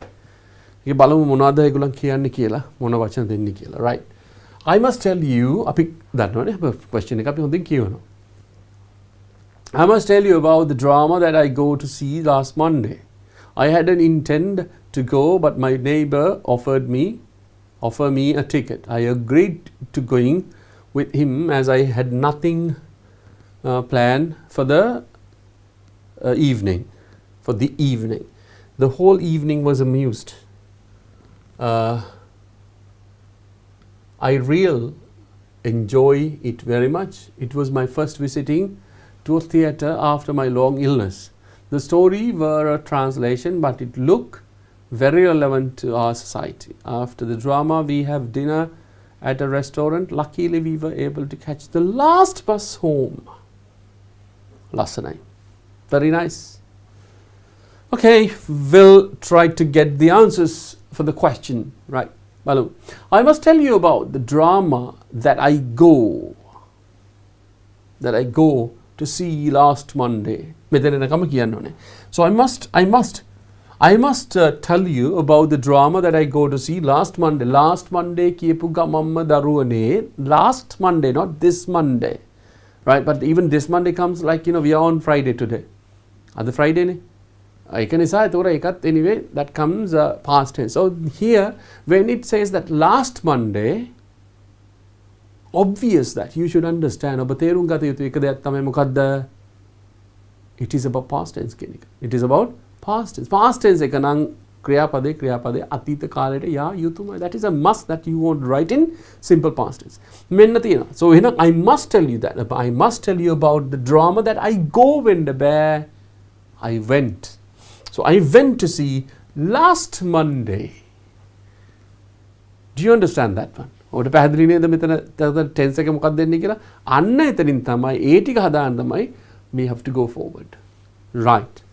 ඒක බලමු මොනවද ඒගොල්ලන් කියන්නේ කියලා, මොන වචන දෙන්නේ කියලා, right? I must tell you, අපි දන්නවනේ question එක අපි හොඳින් කියවනවා. I must tell you about the drama that I go to see last Monday. I hadn't intend to go, but my neighbor offered me a ticket. I agreed to going with him as I had nothing planned for the evening. For the evening, the whole evening was amused. I really enjoy it very much. It was my first visiting to a theatre after my long illness. The story were a translation, but it looked very relevant to our society. After the drama, we have dinner at a restaurant. Luckily, we were able to catch the last bus home. Last night. Very nice. Okay, we'll try to get the answers for the question, right? Balu, I must tell you about the drama that I go to see last Monday. So I must tell you about the drama that I go to see last Monday. Last Monday kiyapu gamamma daruwane. Last Monday, not this Monday, right? But even this Monday comes like, we are on Friday today. Are the Friday ne? Anyway, that comes past tense. So here, when it says that last Monday, obvious that you should understand. It is about past tense. It is about past tense. Past tense ekanang kriyapade atita kalete ya yutuma. That is a must that you won't write in simple past tense. So I must tell you that. I must tell you about the drama that I go when the bear. I went. So I went to see last Monday. Do you understand that one? ඔබට පැහැදිලි නේද මෙතන tense එක මොකක්ද දෙන්නේ කියලා? අන්න එතනින් තමයි ඒ ටික හදාන්න තමයි we have to go forward. Right.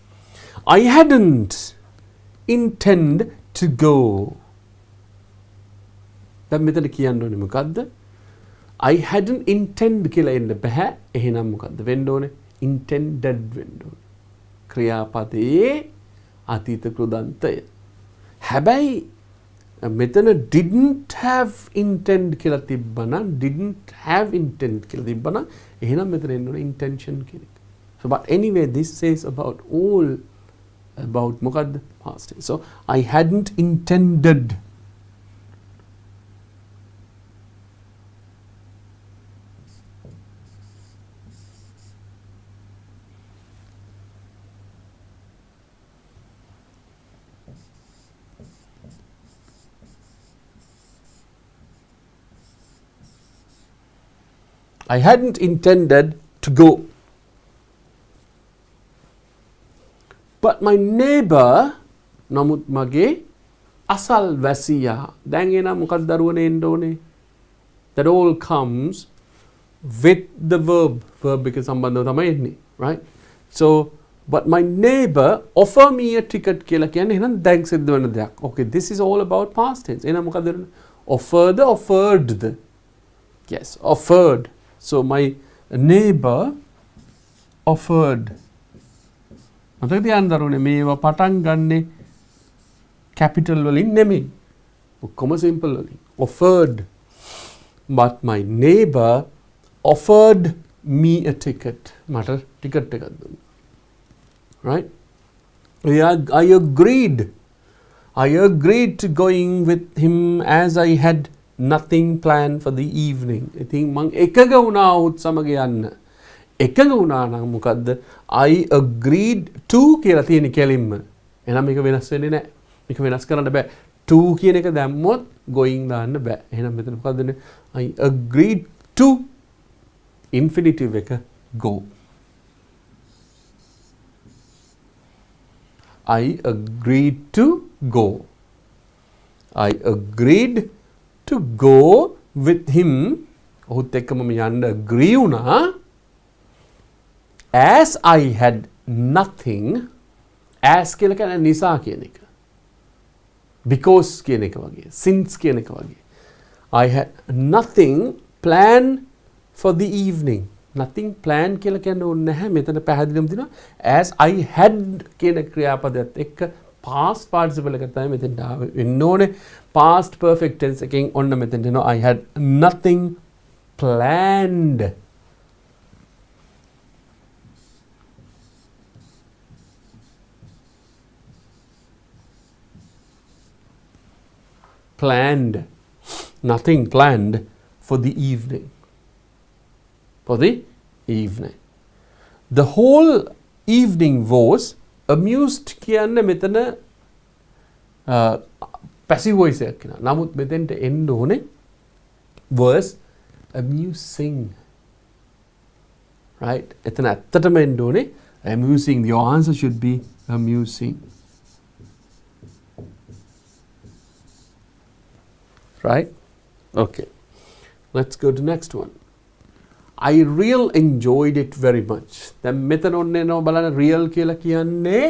I hadn't intend to go. දැන් මෙතන කියන්න ඕනේ මොකද්ද? I hadn't intend කියලා එන්න බෑ. එහෙනම් මොකද්ද වෙන්න ඕනේ? Intended වෙන්න ඕනේ. ක්‍රියාපදයේ අතීත කෘදන්තය. හැබැයි මෙතන didn't have intent කියලා තිබ්බනම් didn't have intent කියලා තිබ්බනම් එහෙනම් මෙතන එන්න ඕනේ intention කියන එක. So but anyway this says about all about මොකද්ද past tense. So I hadn't intended. I hadn't intended to go. But my neighbor, නමුත් මගේ අසල් වැසියා. දැන් එන මොකක්ද දරුවනේ එන්න ඕනේ? That all comes with the verb. Verb එක සම්බන්ධව තමයි එන්නේ, right? So but my neighbor offer me a ticket කියලා කියන්නේ එහෙනම් දැන් සිද්ධ වෙන දෙයක්. Okay, this is all about past tense. එහෙනම් මොකද offered offered. Yes, offered. So my neighbor offered. මතක තියාගන්න දරුවනේ මේවා පටන් ගන්නෙ capital වලින් නෙමෙයි. ඔක්කොම simple වලින්. Offered. But my neighbor offered me a ticket. මට ටිකට් එකක් දුන්නා. Right? I agreed. I agreed to going with him as I had nothing planned for the evening. ඉතින් මං එකග වුණා ඔහුත් සමග යන්න. එකග වුණා නම් මොකද්ද? I agreed to කියලා තියෙන කෙලින්ම. එහෙනම් මේක වෙනස් වෙන්නේ නැහැ. මේක වෙනස් කරන්න බෑ. to කියන එක දැම්මොත් going දාන්න බෑ. එහෙනම් මෙතන මොකද්ද? I agreed to infinitive එක go. I agreed to go. I agreed to go with him. ඔහුත් එක්කම යන්න agree වුණා. As I had nothing. As කියලා කියන්නේ නිසා කියන එක. Because කියන එක වගේ. Since කියන එක වගේ. I had nothing planned for the evening. Nothing planned කියලා කියන්න ඕනේ නැහැ. මෙතන පැහැදිලිවම තියෙනවා as I had කියන ක්‍රියාපදයට එක්ක past participle එක තමයි මෙතෙන්ට වෙන්න ඕනේ. Past perfect tense එකෙන් ඔන්න මෙතෙන්ට එනවා I had nothing planned. Planned. Nothing planned for the evening. For the evening. The whole evening was amused කියන්න මෙතන passive voice එකක් කියනවා. නමුත් මෙතෙන්ට එන්න ඕනේ was amusing. Right? එතන ඇත්තටම එන්න ඕනේ amusing. Your answer should be amusing. Right? Okay. Let's go to next one. I really enjoyed it very much. දැන් මෙතන ඔන්න එනවා බලන්න real කියලා කියන්නේ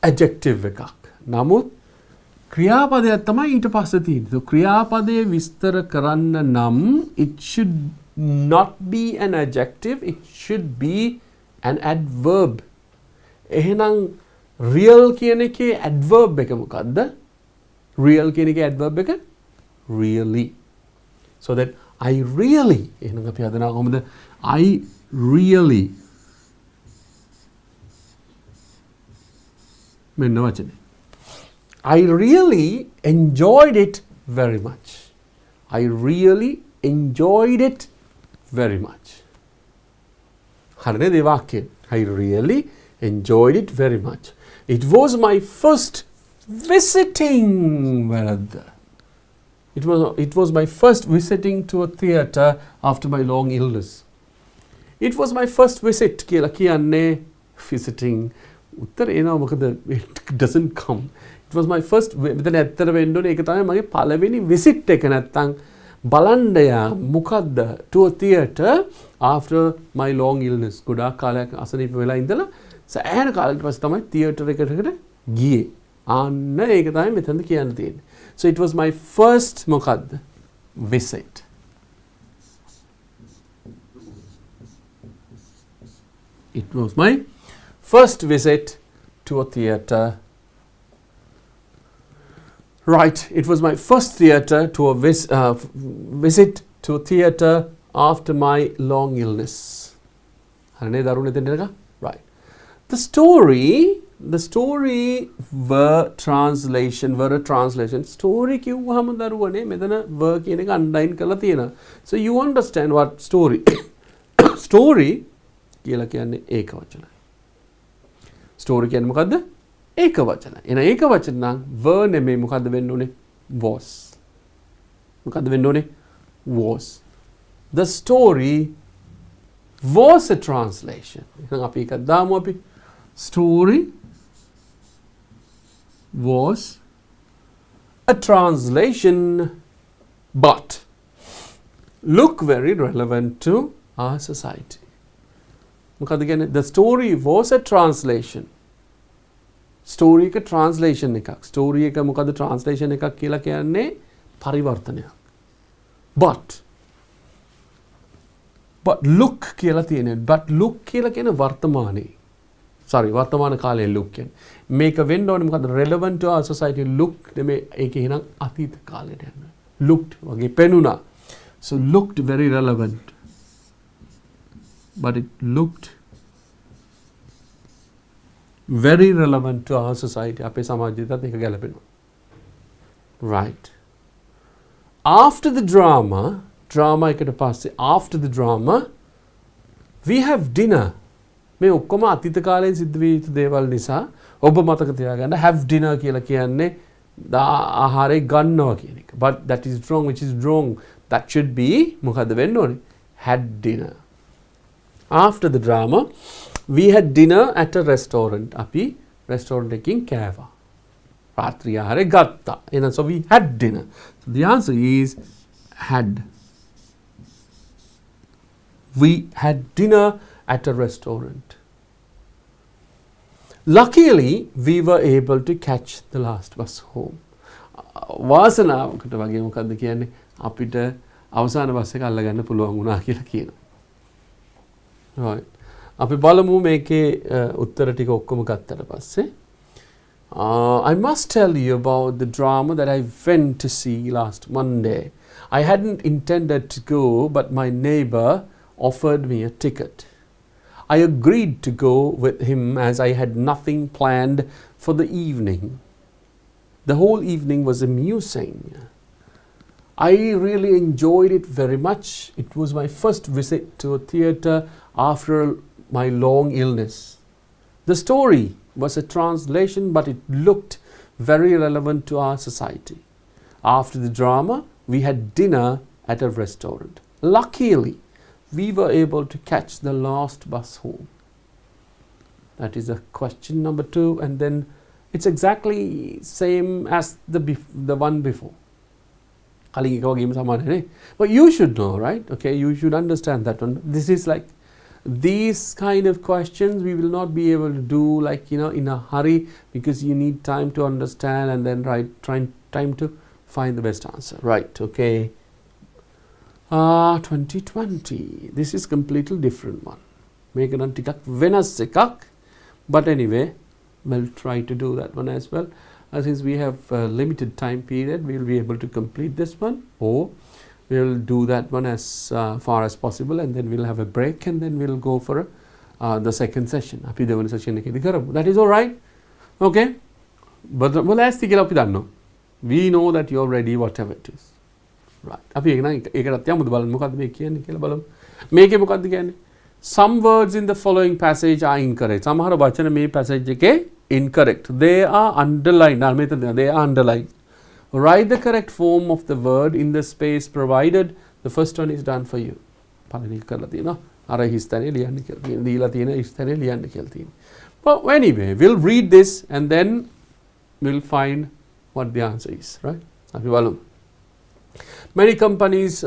adjective එකක්. නමුත් ක්‍රියාපදයක් තමයි ඊට පස්සේ තියෙන්නේ. So ක්‍රියාපදයේ විස්තර කරන්න නම් it should not be an adjective, it should be an adverb. එහෙනම් real කියන එකේ adverb එක මොකද්ද? Real කියන එකේ adverb එක really. So that I really එහෙනම් අපි හදනවා කොහොමද? I really මෙන්න වචනේ. I really enjoyed it very much. I really enjoyed it very much. හරිනේ ඒ වාක්‍යය. I really enjoyed it very much. It was my first visiting වැරද්ද. It was my first visiting to a theatre after my long illness. It was my first visit කියලා කියන්නේ visiting. උත්තර එනවා මොකද it doesn't come. It was my first මෙතන ඇත්තට වෙන්න ඕනේ ඒක තමයි මගේ පළවෙනි visit එක නැත්තම් බලන්න යා මොකද්ද to a theatre after my long illness. ගොඩාක් කාලයක් අසනීප වෙලා ඉඳලා සෑහෙන කාලයකට පස්සේ තමයි theatre එකකට ගියේ. අන්න ඒක තමයි මෙතනද කියන්න තියෙන්නේ. So it was my first මොකද්ද visit. It was my first visit to a theatre. Right, it was my first theatre to a visit to a theatre after my long illness. හරිනේ දරුවනේ දෙන්න එක? Right. The story were a translation. Story කිව්වහම දරුවනේ මෙතන were කියන එක underline කරලා තියෙනවා. So you understand what story. Story කියලා කියන්නේ ඒක වචනයි. Story කියන්නේ මොකද්ද? ඒක වචනයි. එහෙනම් ඒක වචන නම් were නෙමෙයි මොකද්ද වෙන්න ඕනේ? Was. මොකද්ද වෙන්න ඕනේ? Was. The story was a translation. එහෙනම් අපි එක දාමු අපි story was a translation but look very relevant to our society. මොකද කියන්නේ the story was a translation. story එක translation එකක්. story එක මොකද translation එකක් කියලා කියන්නේ පරිවර්තනයක්. but look කියලා තියෙනවා. but look කියලා කියන වර්තමානයේ. sorry වර්තමාන කාලයේ look කියන්නේ. මේක වෙන්න ඕනේ මොකද relevant to our society. look නෙමෙයි ඒක එහෙනම් අතීත කාලයට යනවා. looked වගේ පෙනුණා. so looked very relevant. but it looked very relevant to our society. අපේ සමාජයටත් ඒක ගැලපෙනවා. right. after the drama එකට පස්සේ after the drama we have dinner. මේ ඔක්කොම අතීත කාලයේ සිද්ධ වී යුතු දේවල් නිසා ඔබ මතක තියාගන්න have dinner කියලා කියන්නේ ආහාරය ගන්නවා කියන එක. but that is wrong, which is wrong. that should be මොකද වෙන්න ඕනේ? had dinner. after the drama we had dinner at a restaurant. අපි restaurant එකකින් කෑවා. රාත්‍රී ආහාරය ගත්තා. එහෙනම් so we had dinner. so the answer is had. we had dinner at a restaurant. luckily we were able to catch the last bus home. වාසනාවකට වගේ මොකද්ද කියන්නේ අපිට අවසාන බස් එක අල්ලගන්න පුළුවන් වුණා කියලා කියනවා. right. අපි බලමු මේකේ උත්තර ටික ඔක්කොම ගත්තට පස්සේ I must tell you about the drama that I went to see last Monday. I hadn't intended to go, but my neighbor offered me a ticket. I agreed to go with him as I had nothing planned for the evening. The whole evening was amusing. I really enjoyed it very much. It was my first visit to a theatre after my long illness. The story was a translation, but it looked very relevant to our society. After the drama, we had dinner at a restaurant. Luckily, we were able to catch the last bus home. That is a question number 2, and then it's exactly same as the one before. But you should know, right? Okay, you should understand that one. This is like these kind of questions we will not be able to do like in a hurry, because you need time to understand and then time to find the best answer. Right. Okay. 2020. This is completely different one. Make an ටිකක් වෙනස් එකක්. But anyway, we'll try to do that one as well. Since we have a limited time period, we'll be able to complete this one, or we'll do that one as far as possible, and then we'll have a break, and then we'll go for the second session. අපි දෙවන session එකේදී කරමු. That is all right? Okay? But ලෑස්ති කියලා අපි දන්නවා. We know that you're ready whatever it is. Right. අපි ඒකටත් යමුද බලන්න මොකද්ද මේ කියන්නේ කියලා බලමු. මේකේ මොකද්ද කියන්නේ? Some words in the following passage are incorrect. සමහර වචන මේ passage එකේ incorrect. They are underlined. They are underlined. Write the correct form of the word in the space provided. The first one is done for you. පළවෙනි එක කරලා තියෙනවා. අර හිස්තැනේ ලියන්න කියලා තියෙනවා. දීලා තියෙන හිස්තැනේ ලියන්න කියලා තියෙනවා. But anyway, we'll read this and then we'll find what the answer is, right? අපි බලමු. Many companies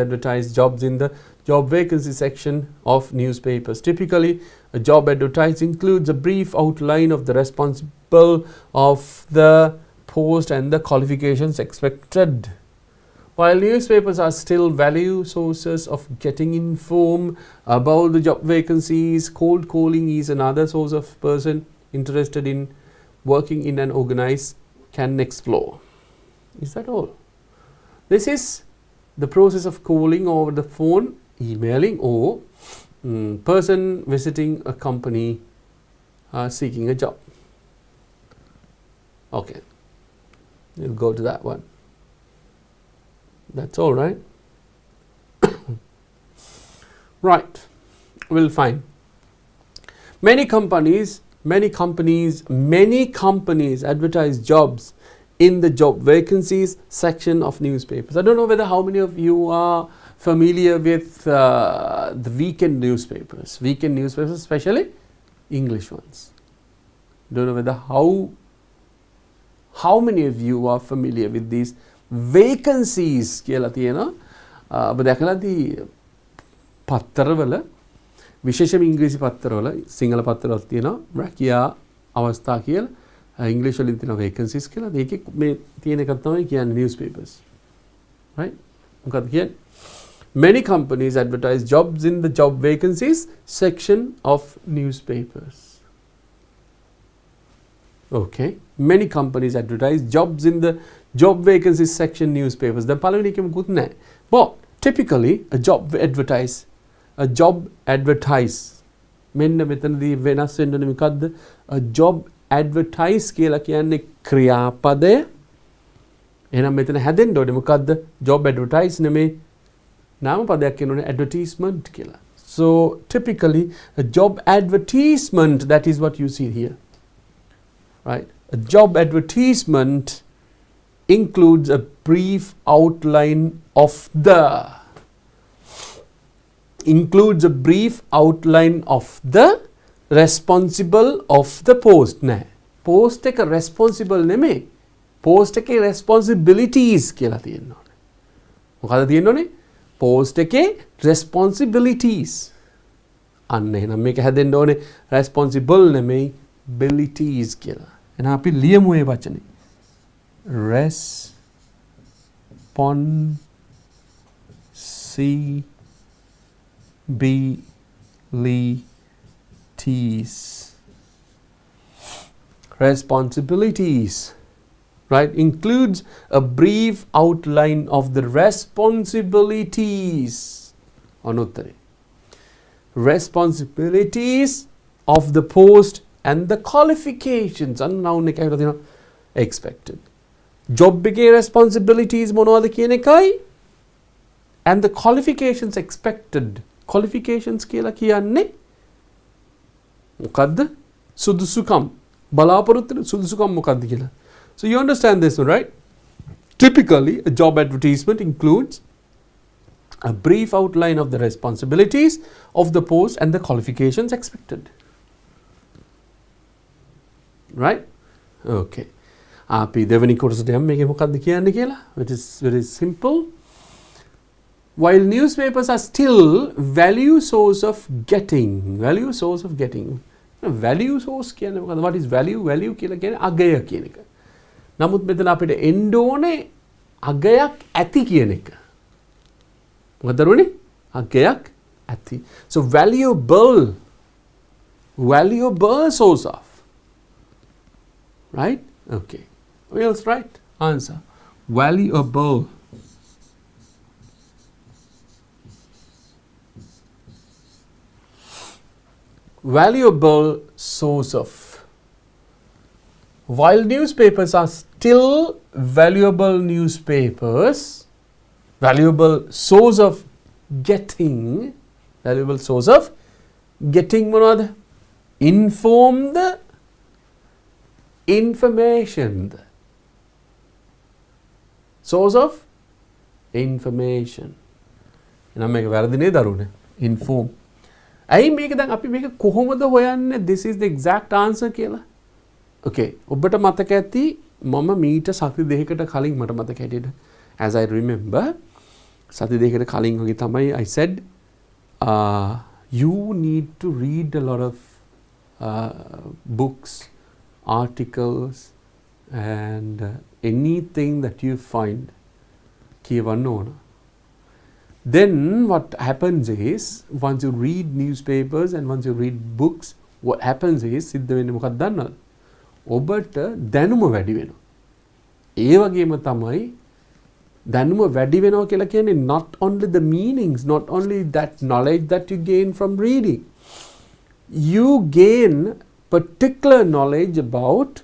advertise jobs in the job vacancy section of newspapers. Typically, a job advertised includes a brief outline of the responsible of the post and the qualifications expected. While newspapers are still value sources of getting informed about the job vacancies, cold calling is another source of person interested in working in an organized can explore. Is that all? This is the process of calling over the phone, emailing, or person visiting a company seeking a job. Okay, we'll go to that one. That's all right. Right, we'll find. Many companies advertise jobs in the job vacancies section of newspapers. I don't know whether how many of you are familiar with the weekend newspapers, especially English ones. Don't know whether how many of you are familiar with these vacancies කියලා තියෙනවා. ඔබ දැකලාදී පත්තරවල විශේෂම ඉංග්‍රීසි පත්තරවල සිංහල පත්තරවල තියෙනවා රැකියා අවස්ථා කියලා ඉංග්‍රීසි වලින් තියෙනවා vacancies කියලා. ඒකේ මේ තියෙන එකක් තමයි කියන්නේ newspapers. Right? මොකක්ද කියන්නේ? Many companies advertise jobs in the job vacancies section of newspapers. Okay. Many companies advertise jobs in the job vacancies section newspapers. දැන් පළවෙනි එකේ මුකුත් නැහැ. But typically a job advertise මෙන්න මෙතනදී වෙනස් වෙන්න ඕනේ මොකද්ද? A job advertise කියලා කියන්නේ ක්‍රියාපදය. එහෙනම් මෙතන හැදෙන්න ඕනේ මොකද්ද? job advertise නෙමෙයි නාමපදයක් කියනෝනේ advertisement කියලා. So typically a job advertisement, that is what you see here. Right? A job advertisement includes a brief outline of the responsible of the post. නෑ post එක responsible නෙමෙයි post එකේ responsibilities කියලා තියෙනවා. මොකද තියෙන්නේ? post එකේ responsibilities. අන්න එහෙනම් මේක හැදෙන්න ඕනේ responsible නෙමෙයි abilities කියලා. එහෙනම් අපි ලියමු මේ වචනේ. Responsibilities, right, includes a brief outline of the responsibilities. Anuttare. Responsibilities of the post and the qualifications. Noun එක හිතලා තියෙනවා expected. Job එකේ responsibilities මොනවද කියන එකයි and the qualifications expected. Qualifications කියලා කියන්නේ මොකද්ද? සුදුසුකම්. බලාපොරොත්තු සුදුසුකම් මොකද්ද කියලා. So you understand this one, right? Typically a job advertisement includes a brief outline of the responsibilities of the post and the qualifications expected. Right? Okay. අපි දෙවෙනි කොටසට යමු. මේකේ මොකද්ද කියන්නේ කියලා. It is very simple. While newspapers are still value source of getting. Value source කියන්නේ මොකද්ද? What is value? Value කියලා කියන්නේ අගය කියන එක. නමුත් මෙතන අපිට එන්න ඕනේ අගයක් ඇති කියන එක. මොකද දරුවනේ? අගයක් ඇති. So valuable source of. Right? Okay. What else right? Answer. Valuable. Valuable source of. While newspapers are still valuable source of getting මොනවද? Informed information. Source of information. එනම් මේක වැරදි නේද දරුවනේ? Inform. ඇයි මේක දැන් අපි මේක කොහොමද හොයන්නේ? This is the exact answer කියලා. Okay. ඔබට මතක ඇති මම මීට සති දෙකකට කලින් මට මතක හිටියද as I remember සති දෙකකට කලින් වගේ තමයි I said you need to read a lot of books, articles and anything that you find කියවන්න ඕන. Then what happens is once you read newspapers and once you read books, what happens is සිද්ධ වෙන්නේ මොකක්ද දන්නවද? ඔබට දැනුම වැඩි වෙනවා. ඒ වගේම තමයි දැනුම වැඩි වෙනවා කියලා කියන්නේ not only the meanings, not only that knowledge that you gain from reading. You gain particular knowledge about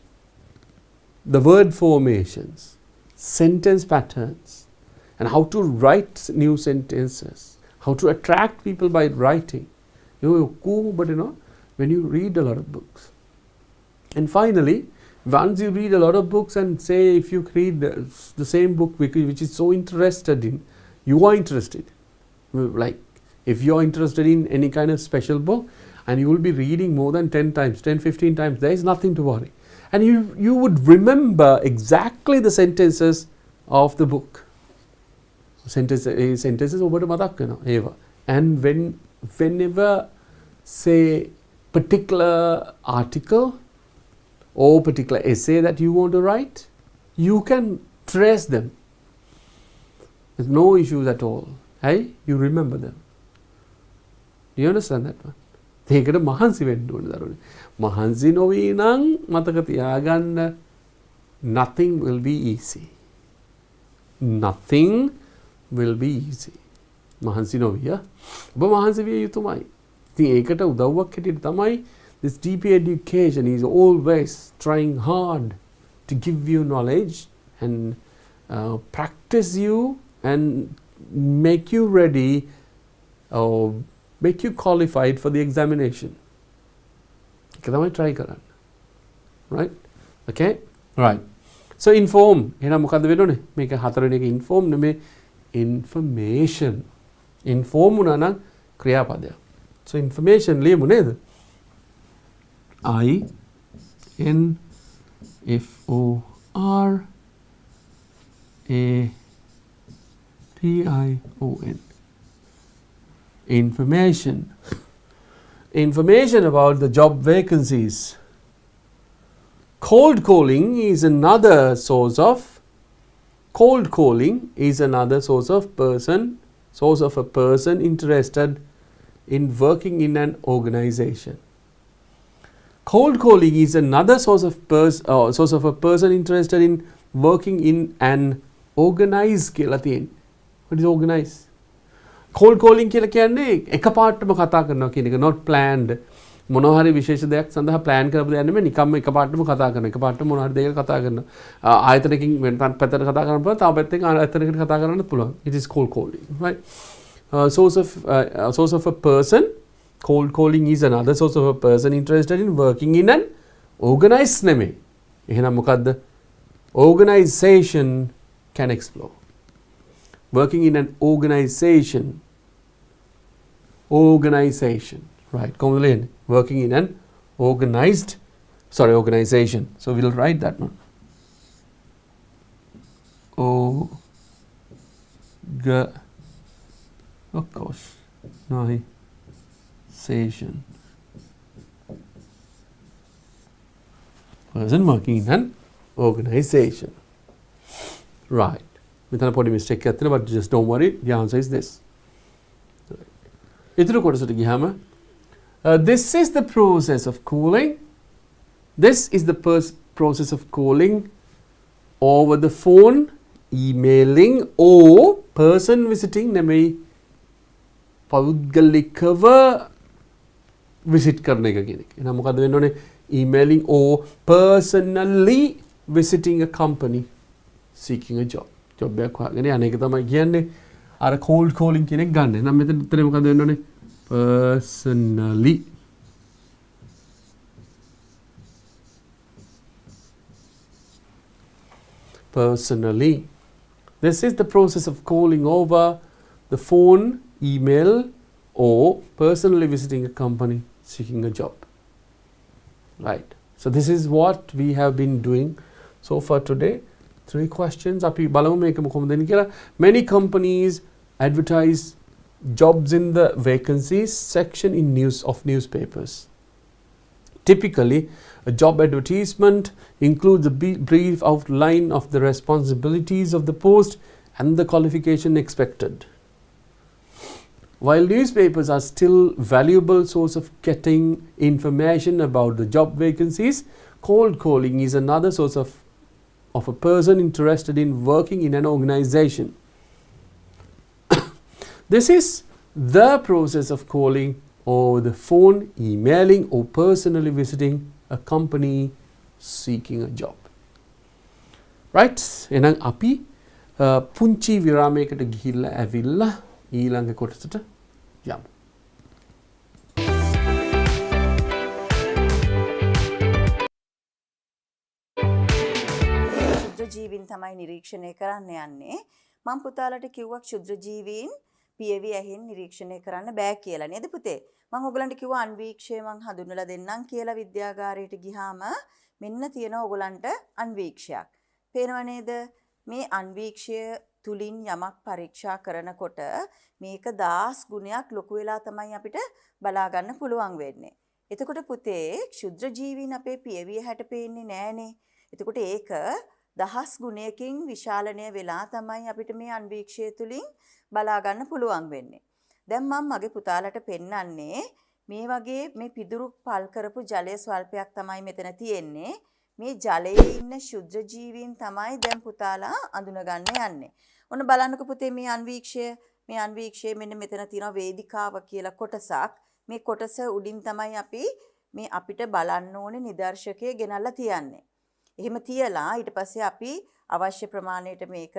the word formations, sentence patterns, and how to write new sentences, how to attract people by writing. But when you read a lot of books. And finally, once you read a lot of books and say if you read the same book which is so interested in, you are interested. Like if you are interested in any kind of special book and you will be reading more than 10 times, 10, 15 times, there is nothing to worry. And you would remember exactly the sentences of the book. Sentences ඔබට මතක් වෙනවා ඒවා. And whenever, say, particular article or particular essay that you want to write, you can trace them. There's no issues at all. Hey, you remember them. Do you understand that one? ඒකට මහන්සි වෙන්න ඕනේ දරුවනේ. මහන්සි නොවී නම් මතක තියාගන්න, nothing will be easy. Nothing will be easy. මහන්සි නොවිය. ඔබ මහන්සි විය යුතුමයි. ඉතින් ඒකට උදව්වක් හැටියට තමයි this DP education is always trying hard to give you knowledge and practice you and make you ready or make you qualified for the examination. ඒක තමයි try කරන්න. Right? Okay? Right. So inform. එහෙනම් මොකද්ද වෙන්න ඕනේ? මේක හතරවෙනි එක inform නෙමෙයි, information. Inform වුණා නම් ක්‍රියාපදයක්. So information ලියමු නේද? INFORATION. Information. Information about the job vacancies. Cold calling is another source of a person interested in working in an organization. Cold calling is another source of a person interested in working in an organized කියලා තියෙන්නේ. What is organized? Cold calling කියලා කියන්නේ එකපාරටම කතා කරනවා කියන එක, not planned. මොනවා හරි විශේෂ දෙයක් සඳහා plan කරපු දෙයක් නෙමෙයි, නිකම්ම එකපාරටම කතා කරනවා. එකපාරටම මොනවා හරි දෙයකට කතා කරනවා. ආයතනකින් වෙන පැත්තකට කතා කරන්න පුළුවන්, තව පැත්තකින් ආයතනයකට කතා කරන්නත් පුළුවන්. It is cold calling, right? Source of a person. Cold calling is another source of a person interested in working in an organized නෙමෙයි. එහෙනම් මොකද්ද? Organization can explore. Working in an organization. Right, working in an organization. So we'll write that one. Organization. Person working in an organization. Right. මෙතන පොඩි mistake එකක් තියෙනවා, but just don't worry, the answer is this. ඉතුරු කොටසට ගියාම this is the process of calling. This is the process of calling over the phone, emailing or person visiting නෙමෙයි, පෞද්ගලිකව visit කරන එක කියන එක. එහෙනම් මොකද්ද වෙන්න ඕනේ? Emailing or personally visiting a company seeking a job. job එකක් හොයාගෙන යන එක තමයි කියන්නේ අර cold calling කියන එක ගන්න. නම් මෙතන උත්තරේ මොකද වෙන්න ඕනේ? Personally. This is the process of calling over the phone, email or personally visiting a company seeking a job. Right. So this is what we have been doing so far today. 3 questions. Many companies advertise jobs in the vacancies section in newspapers. Typically, a job advertisement includes a brief outline of the responsibilities of the post and the qualification expected. While newspapers are still valuable source of getting information about the job vacancies, cold calling is another source of a person interested in working in an organization. This is the process of calling over the phone, emailing or personally visiting a company seeking a job. Right? එහෙනම් අපි පුංචි විරාමයකට ගිහිල්ලා ඇවිල්ලා ඊළඟ කොටසට යමු. ජීවීන් තමයි නිරීක්ෂණය කරන්න යන්නේ. මම පුතාලට කිව්වා ක්ෂුද්‍ර ජීවීන් පියවි ඇහින් නිරීක්ෂණය කරන්න බෑ කියලා නේද පුතේ? මම ඔයගලන්ට කිව්වා අන්වීක්ෂය මම හඳුන්වලා දෙන්නම් කියලා විද්‍යාගාරයට ගියාම මෙන්න තියෙනවා ඔයගලන්ට අන්වීක්ෂයක්. පේනව නේද? මේ අන්වීක්ෂය තුලින් යමක් පරීක්ෂා කරනකොට මේක 1000 ගුණයක් ලොකු වෙලා තමයි අපිට බලා ගන්න පුළුවන් වෙන්නේ. එතකොට පුතේ ක්ෂුද්‍ර ජීවීන් අපේ පියවිය හැට පේන්නේ නෑනේ. එතකොට ඒක 1000 ගුණයකින් විශාලණය වෙලා තමයි අපිට මේ අන්වීක්ෂය තුලින් බලා ගන්න පුළුවන් වෙන්නේ. දැන් මම මගේ පුතාලට පෙන්නන්නේ මේ වගේ මේ පිදුරු පල් කරපු ජලය ස්වල්පයක් තමයි මෙතන තියෙන්නේ. මේ ජලයේ ඉන්න ශුද්ධ ජීවීන් තමයි දැන් පුතාලා අඳුනගන්න යන්නේ. ඔන්න බලන්නකො පුතේ මේ අන්වීක්ෂය මෙන්න මෙතන තියෙනවා වේදිකාව කියලා කොටසක්. මේ කොටස උඩින් තමයි අපි මේ අපිට බලන්න ඕනේ නිදර්ශකයේ ගෙනල්ලා තියන්නේ. එහෙම තියලා ඊට පස්සේ අපි අවශ්‍ය ප්‍රමාණයට මේක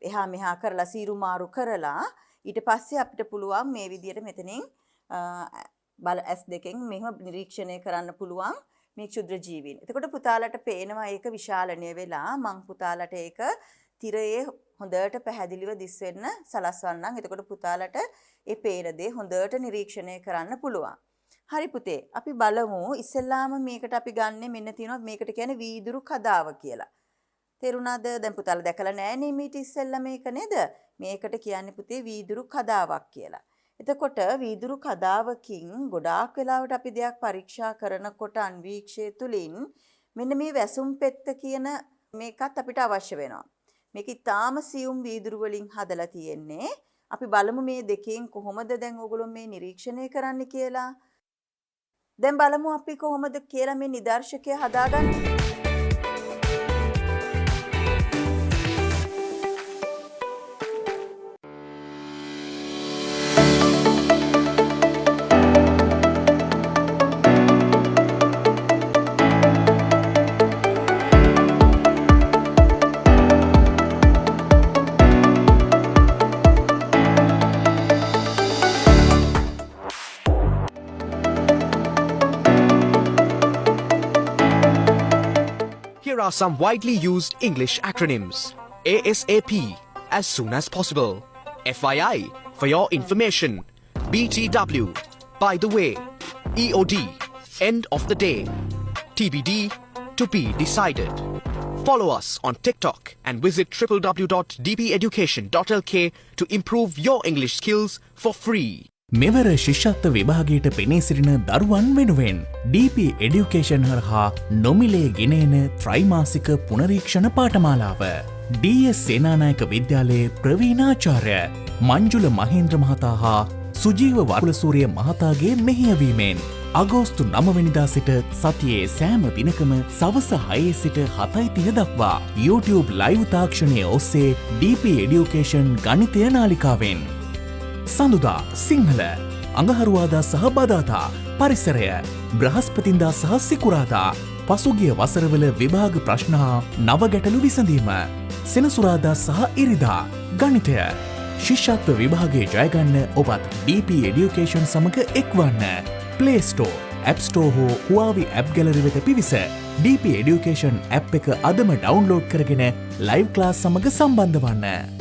එහා මෙහා කරලා සීරු මාරු කරලා ඊට පස්සේ අපිට පුළුවන් මේ විදියට මෙතනින් බල S2කින් මෙහෙම නිරීක්ෂණය කරන්න පුළුවන් මේ ක්ෂුද්‍ර ජීවීන්. එතකොට පුතාලට පේනවා ඒක විශාලණය වෙලා මං පුතාලට ඒක තිරයේ හොඳට පැහැදිලිව දිස් වෙන්න සලස්වන්නම්. එතකොට පුතාලට ඒ පේන දේ හොඳට නිරීක්ෂණය කරන්න පුළුවන්. හරි පුතේ අපි බලමු ඉස්සෙල්ලාම මේකට අපි ගන්නෙ මෙන්න තියෙනවා මේකට කියන්නේ වීදුරු කදාව කියලා. තේරුණාද? දැන් පුතාලා දැකලා නෑනේ මීට ඉස්සෙල්ලා මේක නේද? මේකට කියන්නේ පුතේ වීදුරු කදාවක් කියලා. එතකොට වීදුරු කදාවකින් ගොඩාක් වෙලාවට අපි දෙයක් පරීක්ෂා කරනකොට අන්වීක්ෂය තුලින් මෙන්න මේ වැසුම් පෙත්ත කියන මේකත් අපිට අවශ්‍ය වෙනවා. මේක ඊටාම සියුම් වීදුරු වලින් හදලා තියෙන්නේ. අපි බලමු මේ දෙකෙන් කොහොමද දැන් ඔයගොල්ලෝ මේ නිරීක්ෂණය කරන්න කියලා. දැන් බලමු අපි කොහොමද කියලා මේ නිදර්ශකය හදාගන්නේ. Here are some widely used English acronyms. ASAP, as soon as possible. FYI, for your information. BTW, by the way. EOD, end of the day. TBD, to be decided. Follow us on TikTok and visit www.dpeducation.lk to improve your English skills for free. මෙවර ශිෂ්‍යත්ව විභාගයට පෙනී සිටින දරුවන් වෙනුවෙන් DP Education හරහා නොමිලේ ගෙනෙන ත්‍රයිමාසික පුනරීක්ෂණ පාඨමාලාව DS Senanayake විද්‍යාලයේ ප්‍රවීණාචාර්ය මංජුල මහේන්ද්‍ර මහතා හා සුජීව වරුලසූරිය මහතාගේ මෙහෙයවීමෙන් අගෝස්තු 9 වෙනිදා සිට සතියේ සෑම දිනකම සවස 6 සිට 7:30 දක්වා YouTube live තාක්ෂණය ඔස්සේ DP Education ගණිතය නාලිකාවෙන් සඳුදා සිංහල අඟහරුවාදා සහ බදාදා පරිසරය බ්‍රහස්පතින්දා සහ සිකුරාදා පසුගිය වසරවල විභාග ප්‍රශ්න හා නව ගැටලු විසඳීම සෙනසුරාදා සහ ඉරිදා ගණිතය ශිෂ්‍යත්ව විභාගයේ ජයගන්න ඔබත් DP Education සමග එක්වන්න Play Store, App Store හෝ Huawei App Gallery වෙත පිවිස DP Education app එක අදම ඩවුන්ලෝඩ් කරගෙන live class සමග සම්බන්ධ වන්න.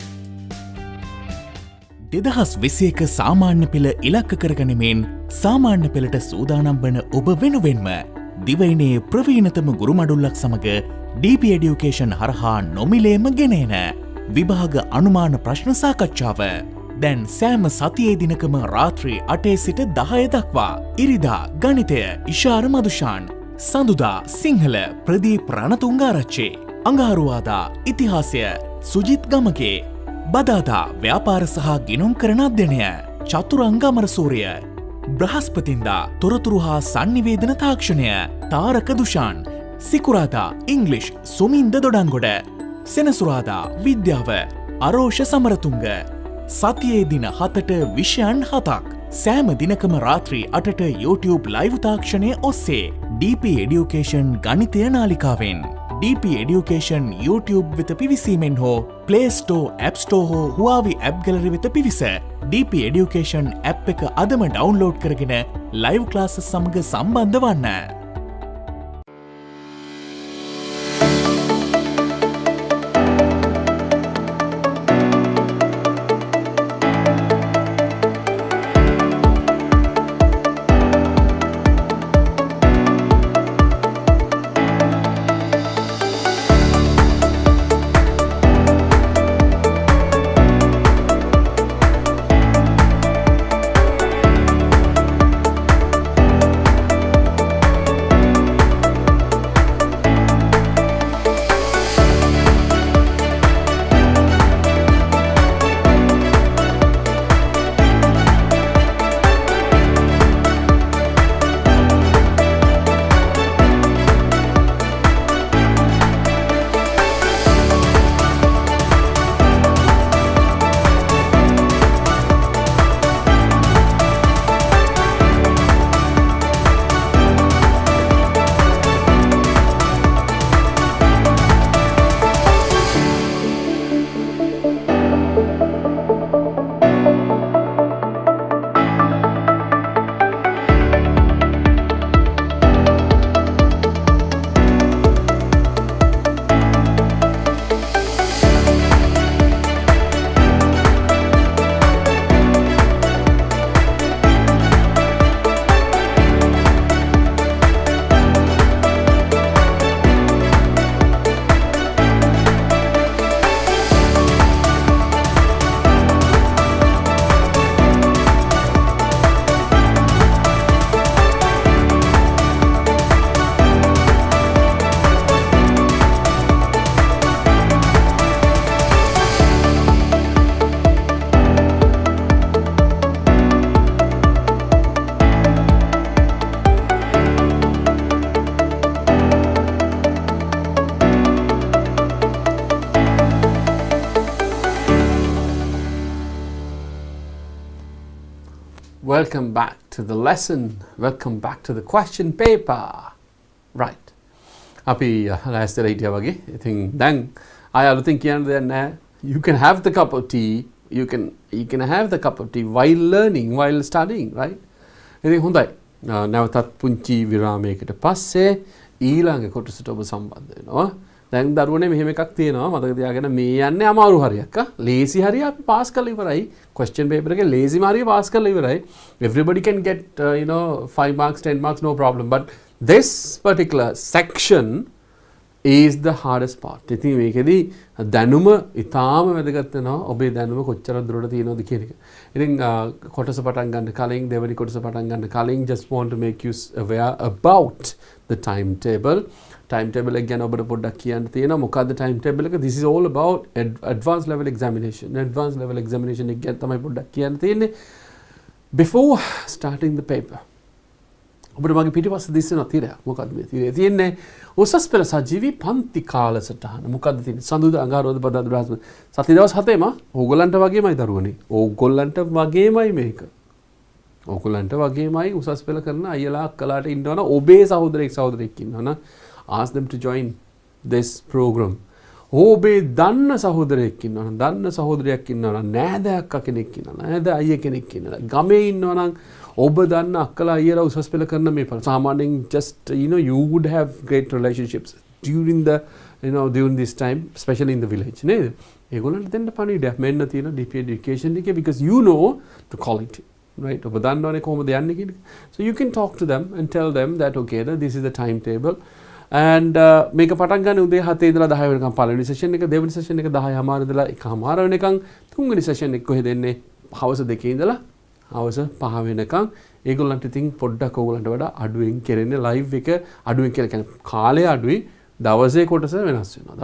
2021 සාමාන්‍ය පෙළ ඉලක්ක කරගනිමින් සාමාන්‍ය පෙළට සූදානම් වන ඔබ වෙනුවෙන්ම දිවයිනේ ප්‍රවීණතම ගුරු මඩුල්ලක් සමග DP Education හරහා නොමිලේම ගෙනෙන විභාග අනුමාන ප්‍රශ්න සාකච්ඡාව දැන් සෑම සතියේ දිනකම රාත්‍රී 8 සිට 10 දක්වා ඉරිදා ගණිතය ඉෂාර මදුෂාන් සඳුදා සිංහල ප්‍රදීප් රණතුංගාරච්චි අඟහරුවාදා ඉතිහාසය සුජිත් ගමගේ බදාදා ව්‍යාපාර සහ ගිණුම් කරන අධ්‍යයනය චතුරංග අමරසූරිය බ්‍රහස්පතින්දා තොරතුරු හා සංනිවේදන තාක්ෂණය තාරක දුෂාන් සිකුරාදා ඉංග්ලිෂ් සුමින්ද දොඩංගොඩ සෙනසුරාදා විද්‍යාව අරෝෂ සමරතුංග සතියේ දින 7ට විෂයන් 7ක් සෑම දිනකම රාත්‍රී 8ට YouTube live තාක්ෂණය ඔස්සේ DP Education ගණිතය නාලිකාවෙන් DP Education YouTube වෙත පිවිසීමෙන් හෝ Play Store, App Store හෝ Huawei App Gallery වෙත පිවිස DP Education app එක අදම ඩවුන්ලෝඩ් කරගෙන live classes සමග සම්බන්ධ වන්න. welcome back to the lesson. Welcome back to the question paper. Right. අපි ලෑස්තිලා හිටියා වගේ. ඉතින් දැන් ආය අලුතින් කියන්න දෙයක් නැහැ. You can have the cup of tea. You can have the cup of tea while learning, while studying, right? ඉතින් හොඳයි. නැවතත් පුංචි විරාමයකට පස්සේ ඊළඟ කොටසට ඔබ සම්බන්ධ වෙනවා. දැන් දරුවනේ මෙහෙම එකක් තියෙනවා. මතක තියාගන්න මේ යන්නේ අමාරු හරියක්. ලේසි හරිය අපි පාස් කරලා ඉවරයි. question paper එකේ ලේසි මාරිය පාස් කරලා ඉවරයි. Everybody can get 5 marks, 10 marks, no problem. But this particular section is the hardest part. ඉතින් මේකෙදි දැනුම ඉතාම වැදගත් වෙනවා. ඔබේ දැනුම කොච්චර දුරට තියෙනවද කියන එක. ඉතින් කොටස පටන් ගන්න කලින් දෙවෙනි කොටස පටන් ගන්න කලින් just want to make you aware about the timetable. Timetable එක ගැන ඔබට පොඩ්ඩක් කියන්න තියෙනවා. මොකද්ද timetable එක? This is all about advanced level examination. Advanced level examination එක ගැන තමයි පොඩ්ඩක් කියන්න තියෙන්නේ. Before starting the paper. ඔබට මගේ පිටිපස්සේ දිස්සන තිරයක්. මොකද්ද මේ තිරේ තියෙන්නේ? උසස් පෙළ සජීවී පන්ති කාලසටහන. මොකද්ද තියෙන්නේ? සඳුදා අඟහරුවාදා බදාදා බ්‍රහස්පති. සති දවස් 7ම ඕගොල්ලන්ට වගේමයි දරුවනේ. ඕගොල්ලන්ට වගේමයි මේක. ඕගොල්ලන්ට වගේමයි උසස් පෙළ කරන අයියලා අක්කලාට ඉන්නවනම් ඔබේ සහෝදරයෙක් ඉන්නවනම් ask them to join this program. ඔබේ දන්න සහෝදරයෙක් ඉන්නවනම් දන්න සහෝදරයෙක් ඉන්නවනම් නෑදෑයක්ක කෙනෙක් ඉන්නවනම් නෑදෑ අයියා කෙනෙක් ඉන්නවනම් ගමේ ඉන්නවනම් ඔබ දන්න අක්කලා අයියලා උසස් පෙළ කරන මේ සාමාන්‍යයෙන් just you would have great relationships during the during this time, especially in the village නේද? ඒගොල්ලන්ට දෙන්න පණිවිඩයක් මෙන්න තියෙන DP education එකේ because you know the quality. Right? ඔබ දන්නවනේ කොහොමද යන්නේ කියන එක. So you can talk to them and tell them that okay, this is the timetable. And මේක පටන් ගන්න උදේ 7 ඉඳලා 10 වෙනකම් පළවෙනි සෙෂන් එක, දෙවෙනි සෙෂන් එක 10:00 ඉඳලා 1:00 වෙනකම්, තුන්වෙනි සෙෂන් එක කොහෙද එන්නේ? හවස 2 ඉඳලා හවස 5 වෙනකම්. ඒගොල්ලන්ට ඉතින් පොඩ්ඩක් ඕගොල්ලන්ට වඩා අඩුවෙන් කරන්නේ ලයිව් එක අඩුවෙන් කියලා කියන්නේ කාලය අඩුයි. දවසේ කොටස වෙනස් වෙනවා.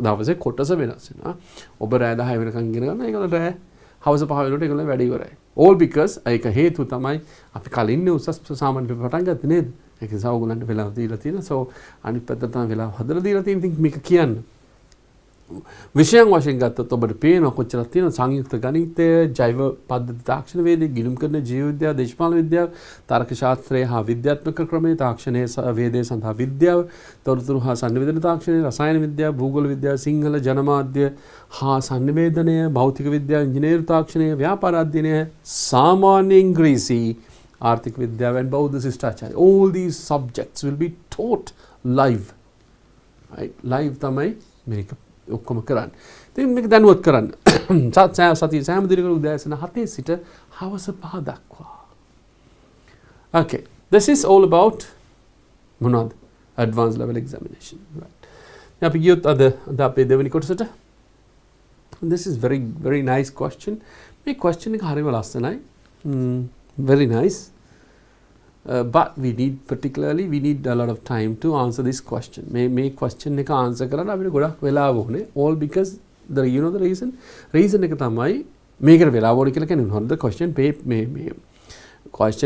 දවසේ කොටස වෙනස් වෙනවා. ඔබ රෑ 10 වෙනකම් ඉගෙන ගන්න. ඒගොල්ලන්ට රෑ හවස 5 වෙනකොට ඒගොල්ලෝ වැඩ ඉවරයි. All because ඒක හේතුව තමයි අපි කලින් උසස් සාමාන්‍ය පෙළ පටන් ගත්තේ නේද? ඒක නිසා ඕගොල්ලන්ට වෙලාව දීලා තියෙනවා. So අනිත් පැත්තට තමයි වෙලාව හදලා දීලා තියෙන. ඉතින් මේක කියන්න. විෂයන් වශයෙන් ගත්තොත් ඔබට පේනවා කොච්චරක් තියෙනවද? සංයුක්ත ගණිතය, ජෛව පද්ධති තාක්ෂණ වේදය, ගිණුම් කරන ජීව විද්‍යාව, දේශපාලන විද්‍යාව, තර්ක ශාස්ත්‍රය හා විද්‍යාත්මක ක්‍රමයේ තාක්ෂණයේ වේදය සඳහා විද්‍යාව, තොරතුරු හා sannivedana තාක්ෂණය, රසායන විද්‍යාව, භූගෝල විද්‍යාව, සිංහල ජනමාධ්‍ය හා sannivedanaya, භෞතික විද්‍යාව, ඉංජිනේරු තාක්ෂණය, ව්‍යාපාර අධ්‍යයනය, සාමාන්‍ය ඉංග්‍රීසි, ආර්ථික විද්‍යාව and බෞද්ධ ශිෂ්ටාචාරය. All these subjects will be taught live. Right? Live තමයි මේක ඔක්කොම කරන්න. ඉතින් මේක දැනුවත් කරන්න. සතිය සෑම දිනකම උදෑසන 7 සිට හවස 5 දක්වා. Okay. This is all about මොනවද? Advanced level examination. Right. අපි ගියොත් අද අපේ දෙවෙනි කොටසට. This is very nice question. මේ question එක හරිම ලස්සනයි. Very nice. But we need a lot of time to answer this question. මේ question එක answer කරන්න අපිට ගොඩක් වෙලාව ඕනේ. All because the reason එක තමයි මේකට වෙලාව ඕනේ කියලා කියන්නේ මොනවද? question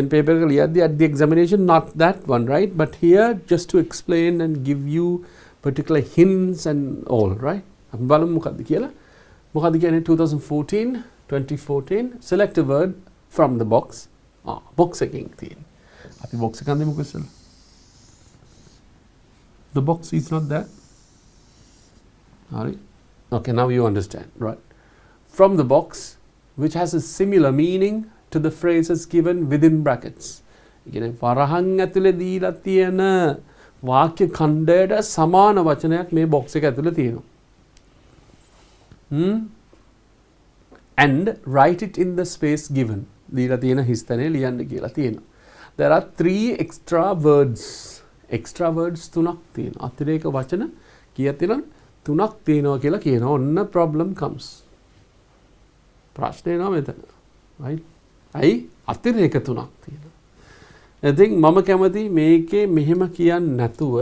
paper එක ලියද්දී at the examination, not that one, right? But here just to explain and give you particular hints and all, right? අපි බලමු මොකද්ද කියලා. මොකද්ද කියන්නේ 2014 select a word from the box. box එකකින් තියෙන. අපි box එක අඳිමුකෝ ඉස්සෙල්ලා. The box is not there. Alright. Okay, now you understand, right? From the box, which has a similar meaning to the phrases given within brackets. කියන්නේ වරහන් ඇතුලේ දීලා තියෙන වාක්‍ය ඛණ්ඩයට සමාන වචනයක් මේ box එක ඇතුලේ තියෙනවා. And write it in the space given. දීලා තියෙන හිස්තැනේ ලියන්න කියලා තියෙනවා. There are 3 extra words. Extra words 3ක් තියෙනවා. අතිරේක වචන කීයක් තියෙනවද? 3ක් තියෙනවා කියලා කියනවා. ඔන්න problem comes. ප්‍රශ්නේ එනවා මෙතන. Right? අයි අතිරේක 3ක් තියෙනවා. ඉතින් මම කැමති මේකේ මෙහෙම කියන්නේ නැතුව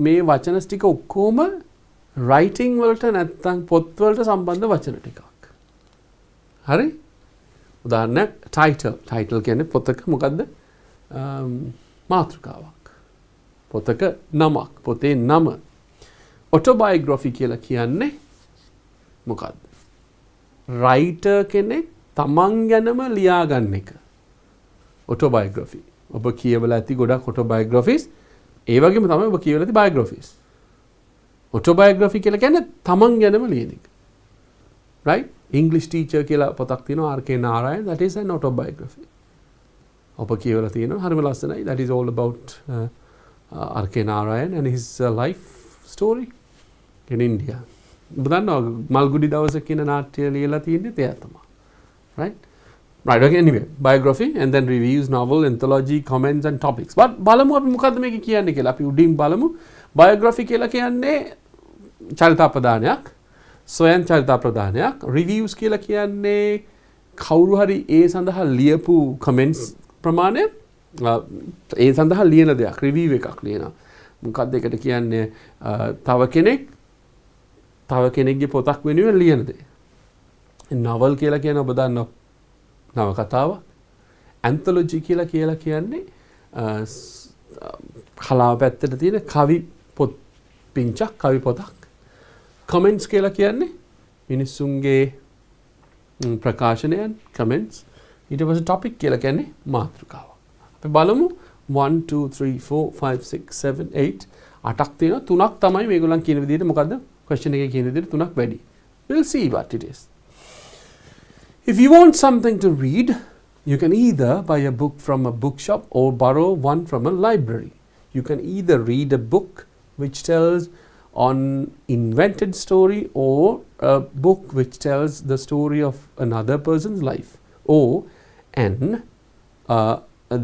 මේ වචන ටික ඔක්කොම writing වලට නැත්තම් පොත් වලට සම්බන්ධ වචන ටිකක්. හරි? උදාහරණයක් title කියන්නේ පොතක මොකද්ද? මාතෘකාවක්. පොතක නමක්. පොතේ නම. autobiography කියලා කියන්නේ මොකද්ද? රයිටර් කෙනෙක් තමන් ගැනම ලියා ගන්න එක. ඔටෝබයෝග්‍රැෆි. ඔබ කියවලා ඇති ගොඩක් ඔටෝබයෝග්‍රැෆිස්. ඒ වගේම තමයි ඔබ කියවලා ඇති බයෝග්‍රැෆිස්. ඔටෝබයෝග්‍රැෆි කියලා කියන්නේ තමන් ගැනම ලියන එක. right? English teacher කියලා පොතක් තියෙනවා RK Narayan, that is an autobiography. ඔබ කියවලා තියෙනවා හරිම ලස්සනයි. That is all about RK Narayan and his life story in India. ඔබ දන්නවා මල්ගුඩි දවසක කියන නාට්‍ය ලියලා තියෙන්නේ එයා තමයි. right? Right, okay, anyway, biography and then reviews, novel, anthology, comments and topics. But බලමු අපි මොකද්ද මේක කියන්නේ කියලා. අපි උඩින් බලමු. biography කියලා කියන්නේ චරිතාපදානයක්. සොයන් චරිතාපදානයක්. reviews කියලා කියන්නේ කවුරු හරි ඒ සඳහා ලියපු comments ප්‍රමාණය ඒ සඳහා ලියන දෙයක්. review එකක් ලියනවා. මොකක්ද ඒකට කියන්නේ තව කෙනෙක්ගේ පොතක් වෙනුවෙන් ලියන දේ. novel කියලා කියන ඔබ දන්නවා නවකතාවක්. ඇන්තොලොජි කියලා කියන්නේ කලාව පැත්තට තියෙන කවි පොත් පිංචක් කවි පොතක්. කමෙන්ට්ස් කියලා කියන්නේ මිනිස්සුන්ගේ ප්‍රකාශනයන් කමෙන්ට්ස්. ඊට පස්සේ ටොපික් කියලා කියන්නේ මාතෘකාව. අපි බලමු 1 2 3 4 5 6 7 8 අටක් තියෙනවා. තුනක් තමයි මේගොල්ලන් කියන විදිහට මොකද්ද question එකේ කියන විදිහට තුනක් වැඩි. We'll see what it is. If you want something to read, you can either buy a book from a bookshop or borrow one from a library. You can either read a book which tells an invented story or a book which tells the story of another person's life or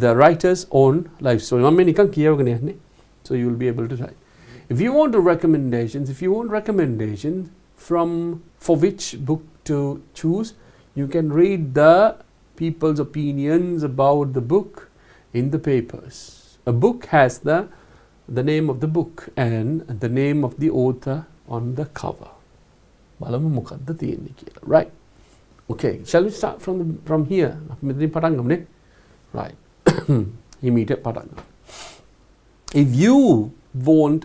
the writer's own life story. So you will be able to write. If you want recommendations for which book to choose, you can read the people's opinions about the book in the papers. A book has the name of the book and the name of the author on the cover. බලමු මොකක්ද තියෙන්නේ කියලා. Right. Okay, shall we start from here? අපි මෙතනින් පටන් ගමුනේ. Right. Immediate පටන් ගමු. If you want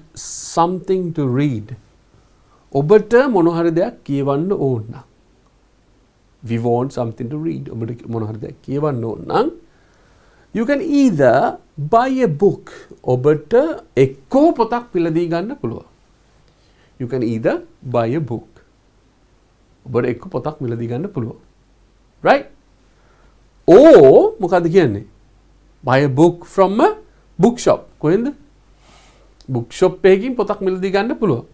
something to read, ඔබට මොන හරි දෙයක් කියවන්න ඕන නම් we want something to read. You can either buy a book. You can either buy a book. Right? Or buy a book from a bookshop. Bookshop එකකින් පොතක් මිලදී ගන්න පුළුවන්.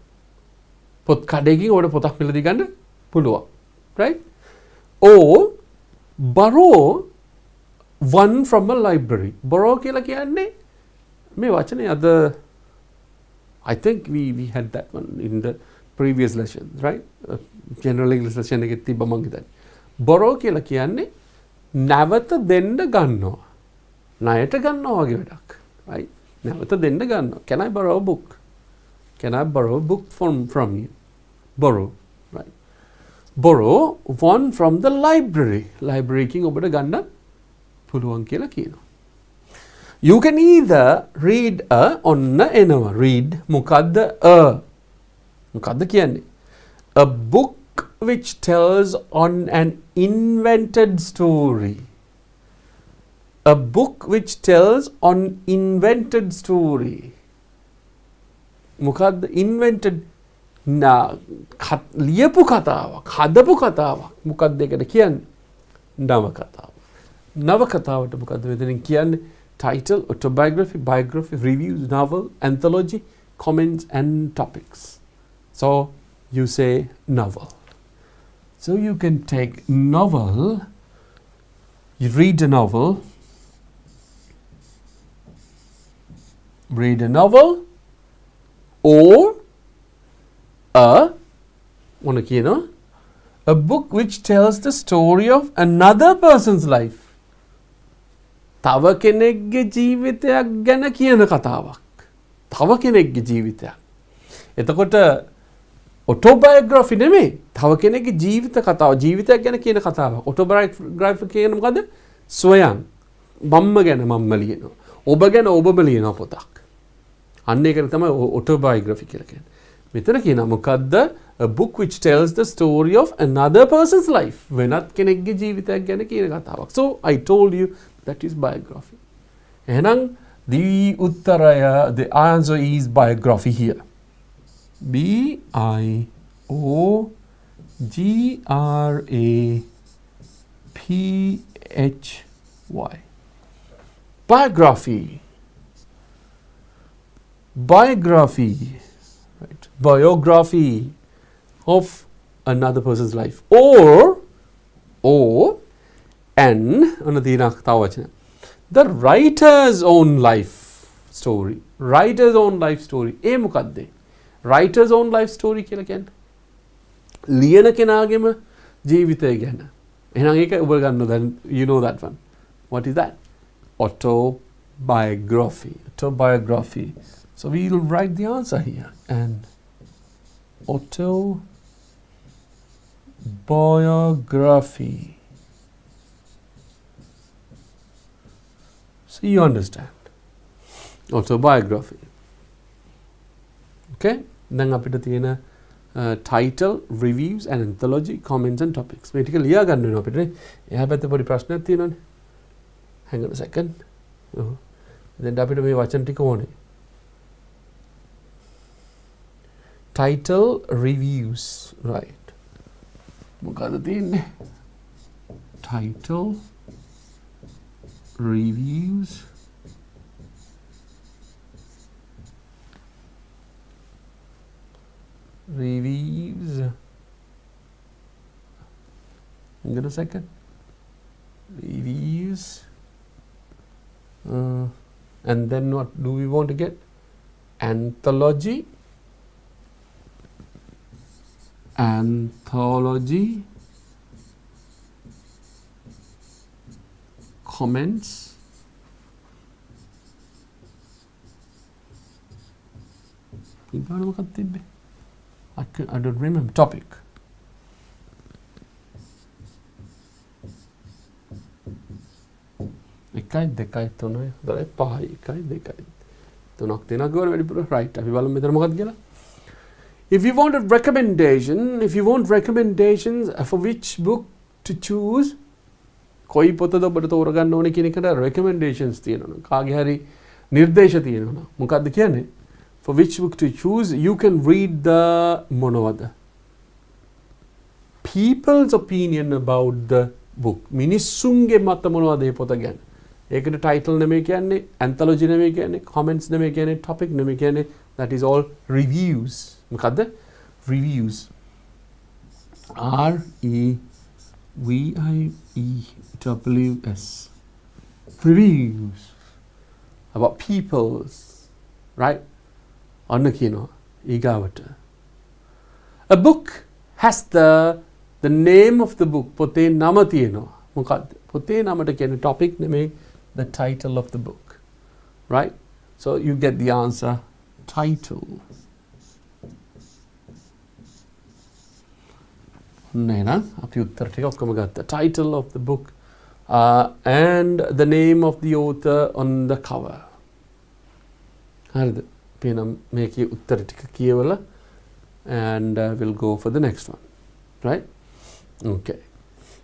පොත් කඩේකින් ඔබට පොතක් මිලදී ගන්න පුළුවන්. Right? Or borrow one from a library. Borrow කියලා කියන්නේ මේ වචනේ අද I think we had that one in the previous lessons, right? General English lesson එකේ තිබ්බ මං හිතන්නේ. Borrow කියලා කියන්නේ නැවත දෙන්න ගන්නවා. ණයට ගන්නවා වගේ වැඩක්. Right? නැවත දෙන්න ගන්නවා. Can I borrow a book? Can I borrow a book from you? Borrow. Right? Borrow one from the library. Library එකකින් ඔබට ගන්න පුළුවන් කියලා කියනවා. You can either read ඔන්න එනවා. Read මොකද්ද මොකද්ද කියන්නේ? A book which tells on an invented story. A book which tells on invented story. මොකද්ද invented ලියපු කතාවක් හදපු කතාවක් මොකක්ද ඒකට කියන්නේ නවකතාව. නවකතාවට මොකද්ද මෙතනින් කියන්නේ? Title, autobiography, biography, reviews, novel, anthology, comments and topics. So you say novel. So you can take novel, you read a novel, or a book which tells the story of another person's life. තව කෙනෙක්ගේ ජීවිතයක් ගැන කියන කතාවක්. තව කෙනෙක්ගේ ජීවිතයක්. එතකොට ඔටෝබයෝග්‍රැෆි නෙමෙයි. තව කෙනෙක්ගේ ජීවිත කතාව, ජීවිතයක් ගැන කියන කතාවක්. ඔටෝබයෝග්‍රැෆි කියන්නේ මොකද්ද? සොයන්. මම්ම ගැන මම්ම ලියනවා. ඔබ ගැන ඔබම ලියන පොතක්. අන්න ඒකට තමයි ඔටෝබයෝග්‍රැෆි කියලා කියන්නේ. මෙතන කියනවා මොකද්ද? a book which tells the story of another person's life. වෙනත් කෙනෙක්ගේ ජීවිතයක් ගැන කියන කතාවක්. So I told you that is biography. එහෙනම් the uttaraya, the answer is biography here. B-I-O-G-R-A-P-H-Y. Biography. Biography. Right. Biography of another person's life. Or the writer's own life story. Writer's own life story. ඒ මොකක්ද? Writer's own life story කියලා කියන්නේ ලියන කෙනාගේම ජීවිතය ගැන. එහෙනම් ඒක ඔබ ගන්නවද? You know that one. What is that? Autobiography. Autobiography. So we will write the answer here. And autobiography. So you understand. Autobiography. Okay? Then අපිට තියෙන title, reviews and anthology, comments and topics. මේ ටික ලියා ගන්න වෙනවා අපිට. එහා පැත්තේ පොඩි ප්‍රශ්නයක් තියෙනවානේ. Hang on a second. Then අපිට මේ වචන ටික ඕනේ. Title, reviews. Right. මොකද තියෙන්නේ? Title, reviews, hang on a second, reviews, and then what do we want to get? Anthology, comments, I don't remember. Topic. එකයි දෙකයි තුනයි හතරයි පහයි එකයි දෙකයි තුනක් දෙනක් ගොඩ වැඩිපුර right අපි බලමු මෙතන මොකක්ද කියලා. If you want a recommendation, if you want recommendations for which book to choose, කොයි පොතද ඔබට තෝරගන්න ඕනේ කියන එකට recommendations තියෙනවා. කාගේ හරි නිර්දේශ තියෙනවා. මොකක්ද කියන්නේ? For which book to choose, you can read the මොනවද? People's opinion about the book. මිනිස්සුන්ගේ මත මොනවද මේ පොත ගැන? ඒකට title නෙමෙයි කියන්නේ, anthology නෙමෙයි කියන්නේ, comments නෙමෙයි කියන්නේ, topic නෙමෙයි කියන්නේ. That is all reviews. මොකද්ද? Reviews. R-E-V-I-E-W-S. Reviews. About people's. Right? ඔන්න කියනවා ඊගාවට. A book has the name of the book. පොතේ නම තියෙනවා. මොකද්ද? පොතේ නමට කියන්නේ topic නෙමෙයි, the title of the book. Right? So you get the answer. Title. නේනම් අපි උත්තර ටික ඔක්කොම ගත්තා. Title of the book and the name of the author on the cover. හරිද? Penam මේකේ උත්තර ටික කියවලා and we'll go for the next one. Right? Okay.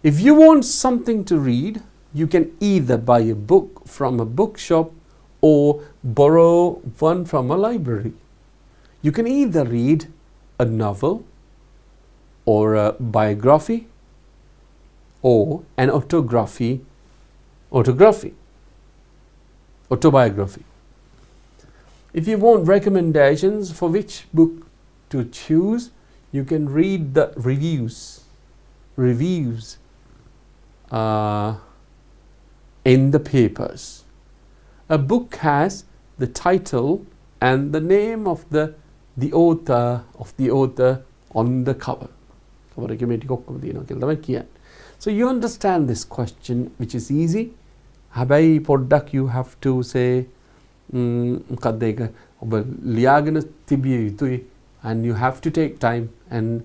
If you want something to read, you can either buy a book from a bookshop or borrow one from a library. You can either read a novel or a biography or an autobiography. If you want recommendations for which book to choose, you can read the reviews in the papers. A book has the title and the name of the author on the cover. So you understand this question, which is easy. Habai poddak you have to say මොකක්ද ඒක ඔබ ලියාගෙන තිබිය යුතුයි, and you have to take time and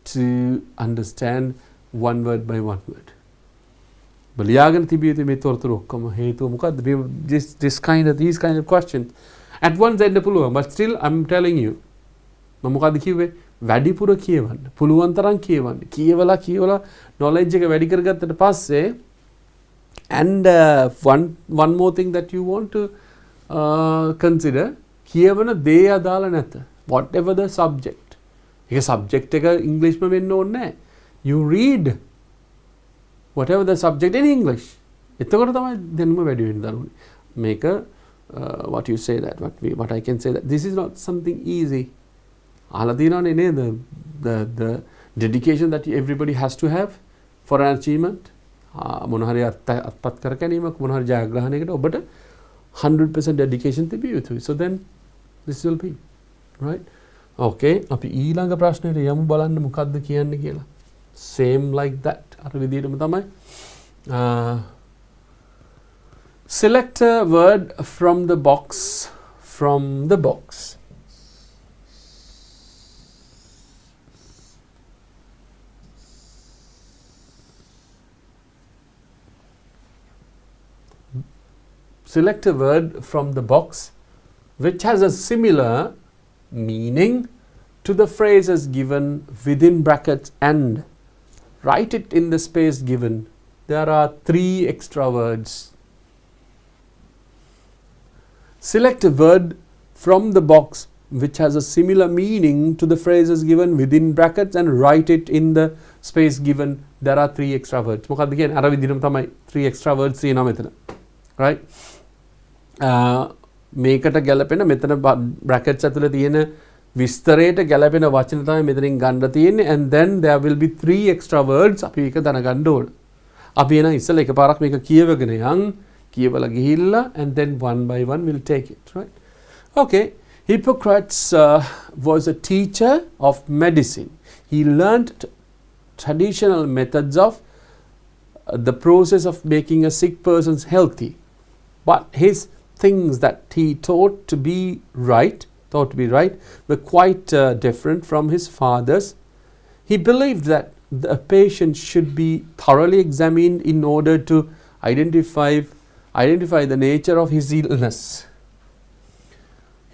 to understand one word by one word. ඔබ ලියාගෙන තිබිය යුතුයි මේ තොරතුරු ඔක්කොම. හේතුව මොකද්ද? these kind of questions at once එන්න පුළුවන්, but still I'm telling you මම මොකද්ද කිව්වේ? වැඩිපුර කියවන්න. පුළුවන් තරම් කියවන්න. කියවලා knowledge එක වැඩි කරගත්තට පස්සේ and one more thing that you want to consider කියවන දේ අදාළ නැත. whatever the subject. ඒක subject එක ඉංග්‍රීසිම වෙන්න ඕනේ නැහැ. you read whatever the subject in English. එතකොට තමයි දැනුම වැඩි වෙන්න දරුවනේ. මේක what you say that what I can say that this is not something easy. අහලා තියෙනවනේ නේද the dedication that everybody has to have for an achievement. මොන හරි අත්පත් කර ගැනීමක් මොන හරි ජයග්‍රහණයකට ඔබට 100% dedication තිබිය යුතුයි. So then this will be right. Okay, අපි ඊළඟ ප්‍රශ්නෙට යමු බලන්න මොකද්ද කියන්නේ කියලා. Same like that. අර විදිහටම තමයි. Select a word from the box. Select a word from the box which has a similar meaning to the phrases given within brackets and write it in the space given. There are 3 extra words. Select a word from the box which has a similar meaning to the phrases given within brackets and write it in the space given. There are 3 extra words. මොකක්ද කියන්නේ? අර විදිහටම තමයි 3 extra words තියෙනවා මෙතන. Right? මේකට ගැලපෙන මෙතන brackets ඇතුලේ තියෙන විස්තරයට ගැලපෙන වචන තමයි මෙතනින් ගන්න තියෙන්නේ and then there will be 3 extra words අපි ඒක දැනගන්න ඕන. අපි එන ඉස්සෙල්ලා එකපාරක් මේක කියවගෙන යන් කියවලා ගිහිල්ලා and then one by one we'll take it, right? Okay, Hippocrates was a teacher of medicine. He learnt traditional methods of the process of making a sick person healthy, but his things that he thought to be right were quite different from his father's. He believed that the patient should be thoroughly examined in order to identify the nature of his illness.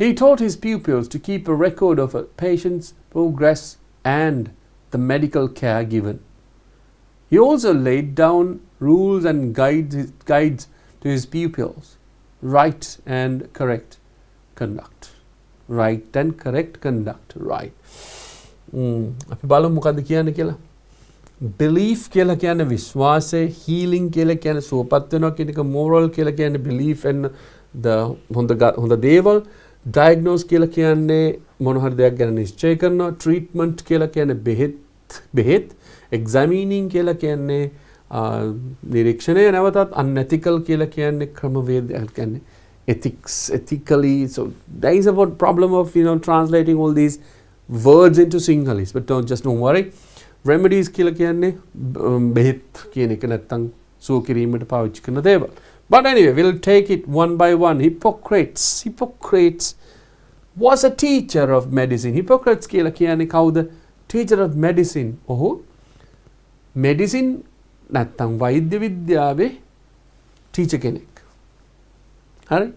He taught his pupils to keep a record of a patient's progress and the medical care given. He also laid down rules and guides to his pupils. Right and correct conduct. Right. අපි බලමු මොකද්ද කියන්නේ කියලා. Belief කියලා කියන්නේ විශ්වාසය, healing කියලා කියන්නේ සුවපත් වෙනවා කියන එක, moral කියලා කියන්නේ belief in the හොඳ දේවල්, diagnose කියලා කියන්නේ මොන හරි දෙයක් ගැන නිශ්චය කරනවා, treatment කියලා කියන්නේ බෙහෙත්, examining කියලා කියන්නේ නිරීක්ෂණය නැවතත්, unethical කියලා කියන්නේ ක්‍රමවේදයක් කියන්නේ ethically. So there is a problem of translating all these words into Sinhalese, but don't worry. Remedies කියලා කියන්නේ බෙහෙත් කියන එක නැත්තම් සුව කිරීමට පාවිච්චි කරන දේවල්. But anyway, we'll take it one by one. Hippocrates was a teacher of medicine. Hippocrates කියලා කියන්නේ කවුද? Teacher of medicine. ඔහු medicine නැත්තම් වෛද්‍ය විද්‍යාවේ teacher කෙනෙක්. හරි?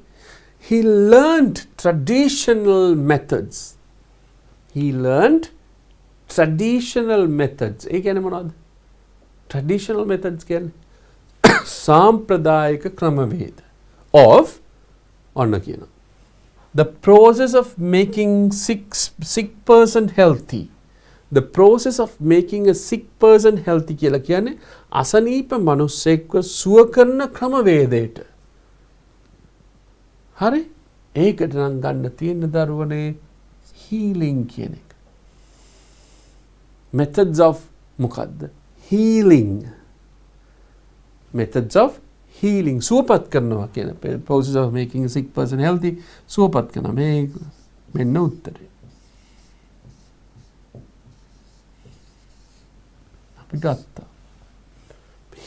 He learned traditional methods. ඒ කියන්නේ මොනවද? Traditional methods කියන්නේ සාම්ප්‍රදායික ක්‍රමවේද of ඔන්න කියනවා. The process of making sick person healthy. The process of making a sick person healthy කියලා කියන්නේ අසනීප මිනිස්සෙක්ව සුව කරන ක්‍රමවේදයට. හරි? ඒකට නම් ගන්න තියෙන දරුවනේ healing කියන එක. Methods of මොකද්ද? Healing. Methods of healing. සුවපත් කරනවා කියන process of making a sick person healthy. සුවපත් කරනවා. මෙන්න උත්තරේ. අපි ගත්තා.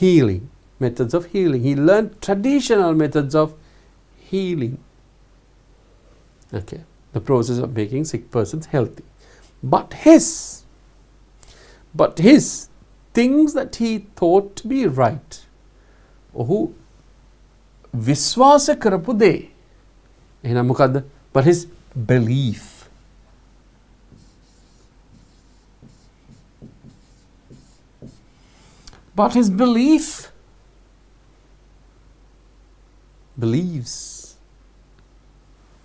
Healing. Methods of healing. He learned traditional methods of healing. Okay. The process of making sick persons healthy. But his things that he thought to be right. ඔහු විශ්වාස කරපු දේ. එහෙනම් මොකද්ද? But his belief. But his beliefs,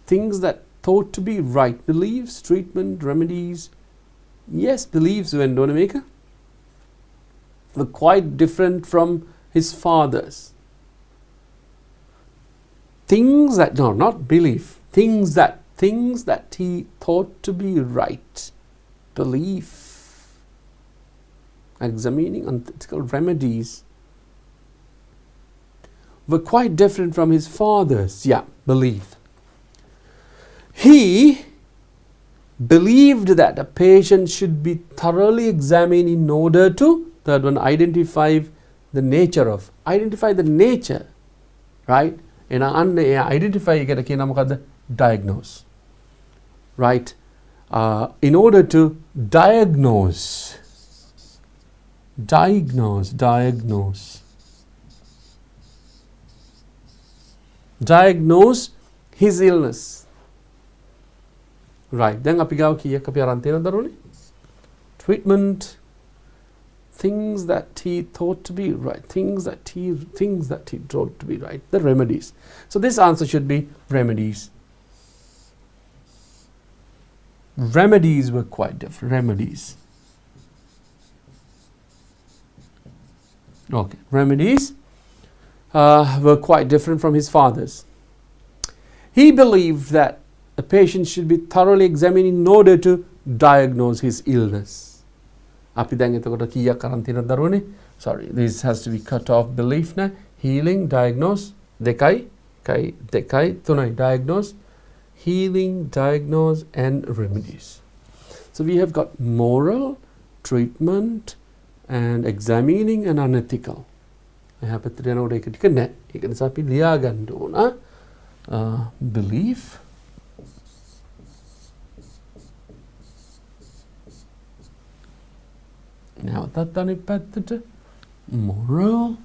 things that thought to be right, beliefs, treatment, remedies, yes, beliefs when Donamaker were quite different from his father's. Things that, no, not belief, things that he thought to be right, belief, examining unethical remedies, were quite different from his father's, belief. He believed that a patient should be thoroughly examined in order to, third one, identify the nature, right? And identify diagnose, right? In order to diagnose his illness. Right. Then අපි ගාව කීයක් අපි අරන් තියෙනවද දරුවනේ? Treatment, things that he thought to be right, things that he thought to be right, the remedies. So this answer should be remedies. Remedies were quite different. Remedies. Okay. Remedies were quite different from his father's. He believed that a patient should be thoroughly examined in order to diagnose his illness. Sorry, this has to be cut off. Belief na, healing, diagnose, dekai, tunai, diagnose, healing, diagnose, and remedies. So we have got moral, treatment, and examining, and unethical. Belief, now that done it better, moral,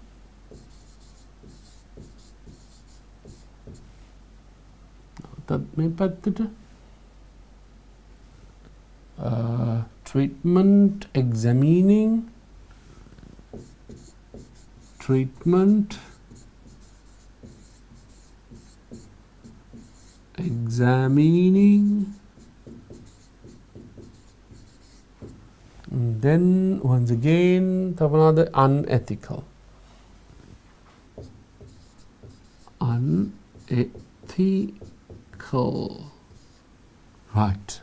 that may better, treatment, examining, treatment, examining, and then once again another unethical. Right.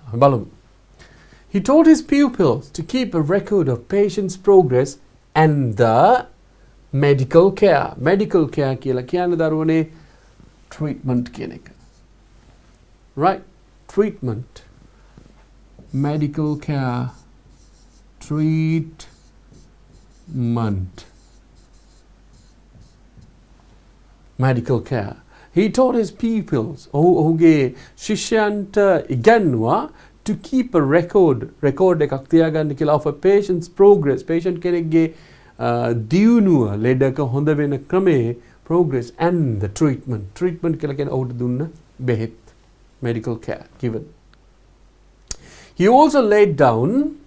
He taught his pupils to keep a record of patients' progress and the medical care. Medical care කියලා කියන්නේ දරුවනේ treatment කියන එක. Right? Treatment. Medical care. Treatment. Medical care. He taught his pupils, ඔහුගේ ශිෂ්‍යයන්ට ඉගැන්වුවා to keep a record එකක් තියාගන්න කියලා of a patient's progress. Patient කෙනෙක්ගේ දියුණුව ලෙඩක හොඳ වෙන ක්‍රමේ progress and the treatment. Treatment කියලා කියන්නේ ඔහුට දුන්න බෙහෙත්. Medical care given. He also laid down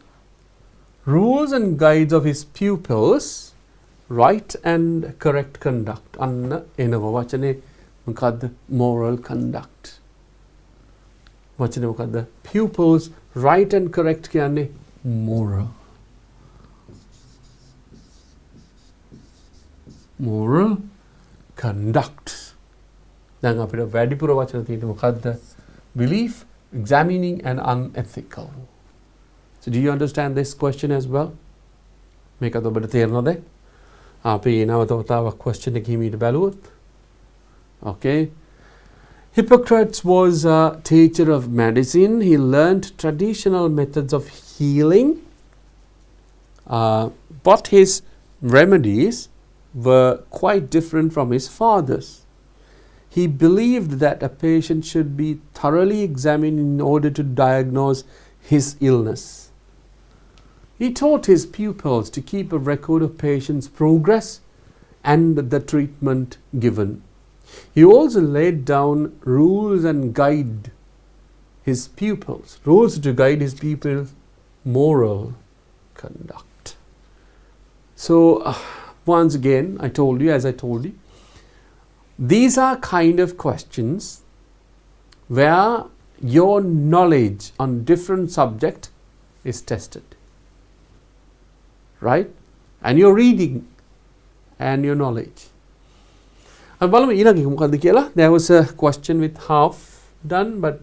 rules and guides of his pupils, right and correct conduct. Anna එනවා වචනේ මොකද්ද? Moral conduct. වචනේ මොකද්ද? Pupils, right and correct කියන්නේ moral. Moral conduct. දැන් අපිට වැඩිපුර වචන තියෙන්නේ මොකද්ද? Belief, examining, and unethical. So do you understand this question as well? මේකත් ඔබට තේරෙනවද? අපි නැවතවතාවක් question එක හිමීට බැලුවොත්. Okay. Hippocrates was a teacher of medicine. He learned traditional methods of healing, but his remedies were quite different from his father's. He believed that a patient should be thoroughly examined in order to diagnose his illness. He taught his pupils to keep a record of patients' progress and the treatment given. He also laid down rules and guide his pupils, rules to guide his pupils' moral conduct. So, once again, I told you, as I told you, these are kind of questions where your knowledge on different subject is tested, right? And your reading and your knowledge. There was a question with half done, but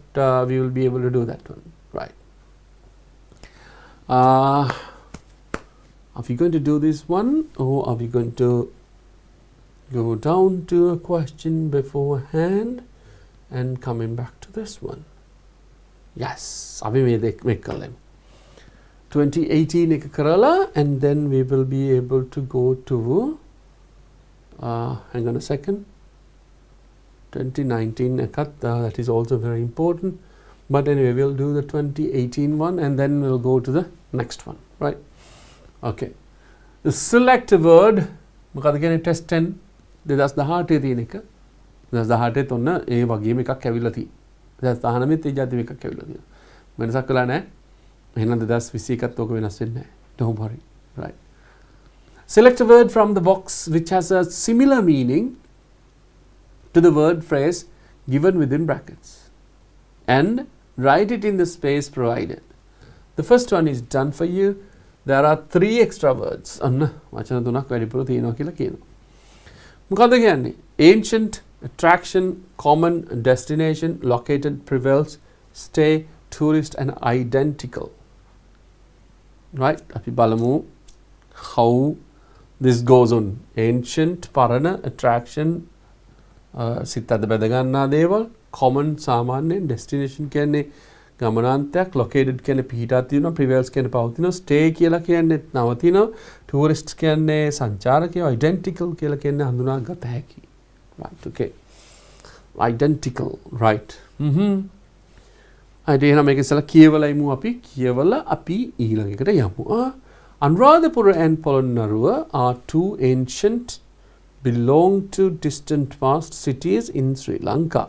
we will be able to do that one, right? Are we going to do this one, or are we going to go down to a question beforehand and coming back to this one? Yes, අපි මේ දෙක කළෙමු. 2018 එක කරලා, and then we will be able to go to hang on a second, 2019 එකත් that is also very important, but anyway we'll do the 2018 one and then we'll go to the next one, right? Okay, the select a word මොකද කියන්නේ test 10 2018 තියෙන එක 2018 ඔන්න ඒ වගේම එකක් ඇවිල්ලා තියෙනවා 2019 ඒ જાතිම එකක් ඇවිල්ලා තියෙනවා වෙනසක් කළා නැහැ එහෙනම් 2021ත් ඕක වෙනස් වෙන්නේ නැහැ, don't worry, right? Select a word from the box which has a similar meaning to the word phrase given within brackets and write it in the space provided. The first one is done for you. There are 3 extra words. අන්න වචන 3ක් වැඩිපුර තියෙනවා කියලා කියනවා. මොකද කියන්නේ? Ancient, attraction, common, destination, located, prevails, stay, tourist and identical. Right? අපි බලමු how this goes on. Ancient, පරණ, attraction, සිත් අද බැඳ ගන්නා දේවල්, common සාමාන්‍යයෙන්, destination කියන්නේ ගමනාන්තයක්, located කියන්නේ පිහිටා තියෙනවා, prevails කියන්නේ පවතිනවා, stay කියලා කියන්නේ නවතිනවා, tourist කියන්නේ සංචාරකයෝ, identical කියලා කියන්නේ හඳුනා ගත හැකි. Right, okay. Identical, right. හරි එහෙනම් මේක ඉස්සලා කියවලා ඉමු අපි. කියවලා අපි ඊළඟ එකට යමු. Anuradhapura and Polonnaruwa are 2 ancient belong to distant past cities in Sri Lanka.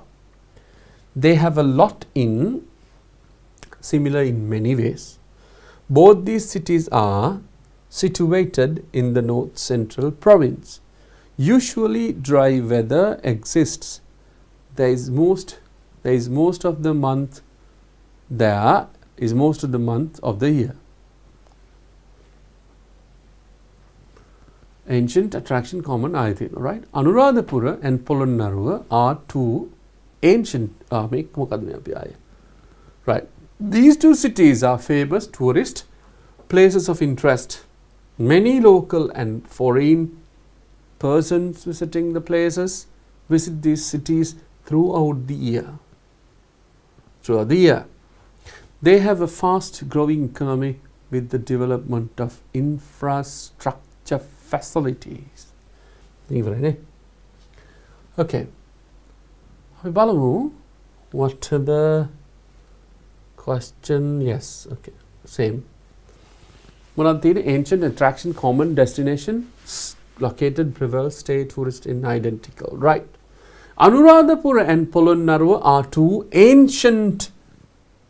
They have a lot in similar in many ways. Both these cities are situated in the north central province. Usually dry weather exists. There is most of the month of the year. Ancient, attraction, common, right? Anuradhapura and Polonnaruwa are 2 ancient right. These 2 cities are famous tourist places of interest. Many local and foreign persons visiting the places visit these cities throughout the year. They have a fast growing economy with the development of infrastructure facilities. Okay. What are the question? Yes, okay, same. Ancient, attraction, common, destination, located, prevail, stay, tourist in identical, right? Anuradhapura and Polonnaruwa are 2 ancient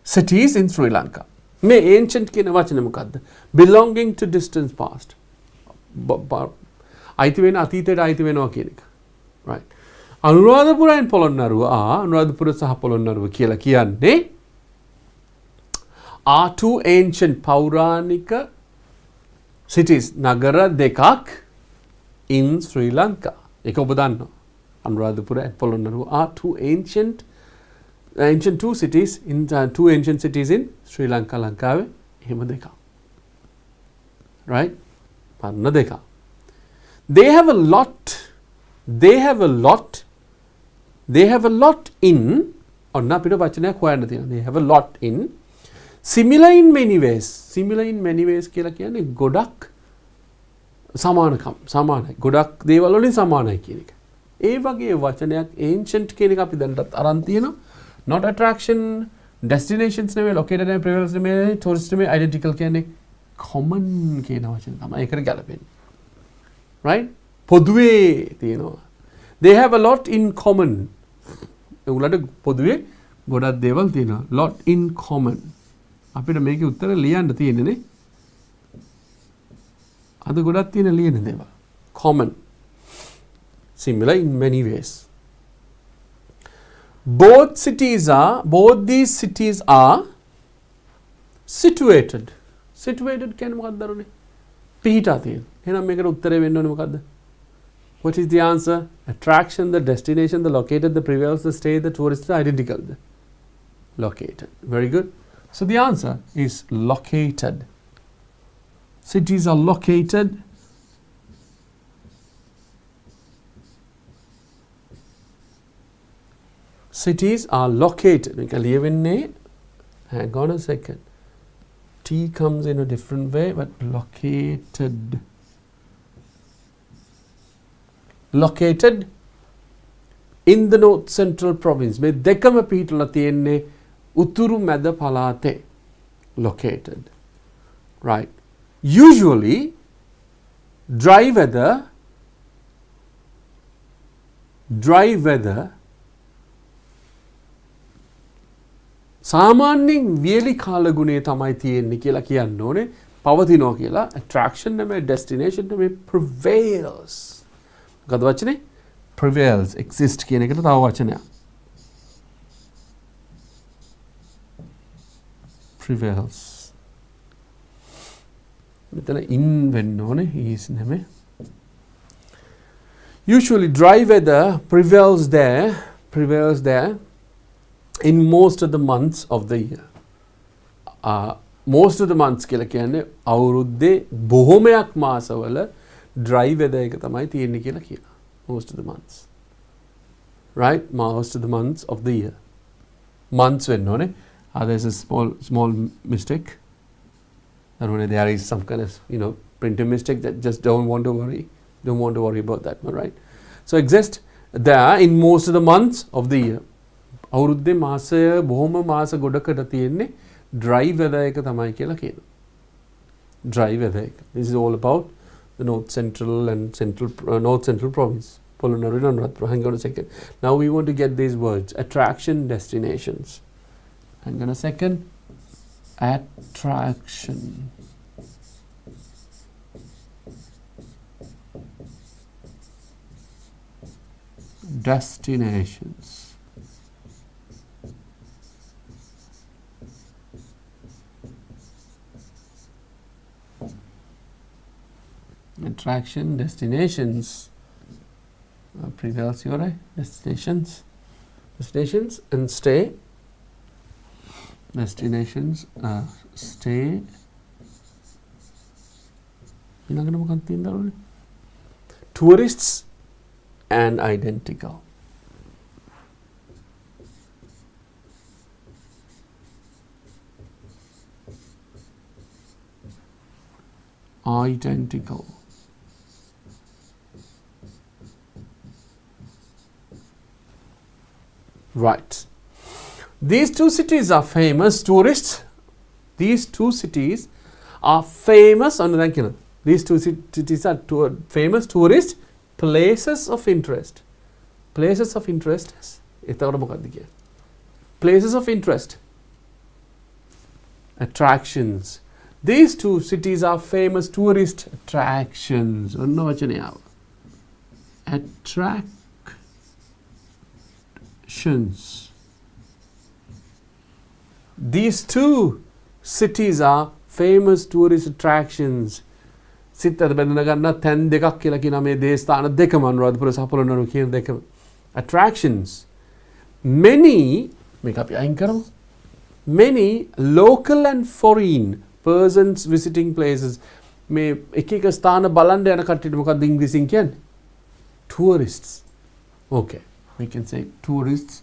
cities in Sri Lanka. May ancient කියන වචනේ මොකද්ද? Belonging to distant past. අයිති වෙන අතීතයට අයිති වෙනවා කියන එක. Right. Anuradhapura and Polonnaruwa are Anuradhapura සහ Polonnaruwa කියලා කියන්නේ are 2 ancient පෞරාණික cities නගර දෙකක් in Sri Lanka. ඒක ඔබ දන්නවා. Anuradhapura and Polonnaruwa are 2 ancient cities in 2 ancient cities in Sri Lanka. ලංකාවේ එහෙම දෙකක්. Right? පරණ දෙකක්. They have a lot in ඔන්න අපිට වචනයක් හොයන්න තියෙනවා. They have a lot in similar in many ways. Similar in many ways කියලා කියන්නේ ගොඩක් සමානයි. ගොඩක් දේවල් වලින් සමානයි කියන එක. ඒ වගේ වචනයක් ancient කියන එක අපි දැනටත් අරන් තියෙනවා. Not attraction, destinations නෙමෙයි, located and prevails නෙමෙයි, tourist නෙමෙයි, identical කියන්නේ common කියන වචන තමයි ඒකට ගැලපෙන්නේ. Right? පොදුවේ තියෙනවා. They have a lot in common. ඒගොල්ලන්ට පොදුවේ ගොඩක් දේවල් තියෙනවා. Lot in common. අපිට මේකේ උත්තර ලියන්න තියෙන්නේ නේ. අද ගොඩක් තියෙන ලියන දේවල්. common, similar in many ways. Both these cities are situated. Situated කියන්නේ මොකක්ද දරුනේ? පිහිටා තියෙන. එහෙනම් මේකට උත්තරේ වෙන්න ඕනේ මොකක්ද? What is the answer? Attraction, the destination, the located, the prevails, the stay, the tourist, the identical. Located. Very good. So the answer is located. Cities are located. Cities are located. Hang on a second. T comes in a different way, but located. Located in the North Central Province. මේ දෙකම පිහිටලා තියෙන්නේ උතුරු මැද පළාතේ. Located. Right. Usually dry weather සාමාන්‍යයෙන් වියලි කාලගුණේ තමයි තියෙන්නේ කියලා කියන්න ඕනේ. පවතිනවා කියලා. Attraction නෙමෙයි, destination නෙමෙයි, prevails. මොකද වචනේ? Prevails. Exist කියන එකට තව වචනයක්. Prevails. මෙතන in වෙන්න ඕනේ. is නෙමෙයි. Usually dry weather prevails there in most of the months of the year. Most of the months කියලා කියන්නේ අවුරුද්දේ බොහොමයක් මාසවල dry weather එක තමයි තියෙන්නේ කියලා කියනවා. Most of the months. Right? Most of the months of the year. Months වෙන්න ඕනේ. There's a small mistake. There is some kind of, printing mistake that just don't want to worry about that one, right? So exist there in most of the months of the year. අවුරුද්දේ මාසය බොහොම මාස ගොඩකට තියෙන්නේ dry weather එක තමයි කියලා කියනවා. Dry weather එක. This is all about the North Central Province. Hang on a second. Now we want to get these words. Attraction, destinations. Hang on a second. Attraction. Destinations. Attraction, destinations. Prevails, you're right. Destinations and stay. Destinations, stay. Tourists and identical. Identical. Right. These two cities are famous tourists. These two cities are famous. These two cities are famous tourist places of interest. Places of interest. Places of interest. Attractions. These two cities are famous tourist attractions. Attractions. These two cities are famous tourist attractions. සිතට බඳින ගන්න තැන් දෙකක් කියලා කියන මේ දේශස්ථාන දෙකම අනුරාධපුර සහ පොළොන්නරුව කියන දෙකම. Attractions. Many මේක අපි අයින් කරමු. Many local and foreign persons visiting places. මේ එක එක ස්ථාන බලන්න යන කට්ටියට මොකක්ද ඉංග්‍රීසියෙන් කියන්නේ? Tourists. Okay. We can say tourists.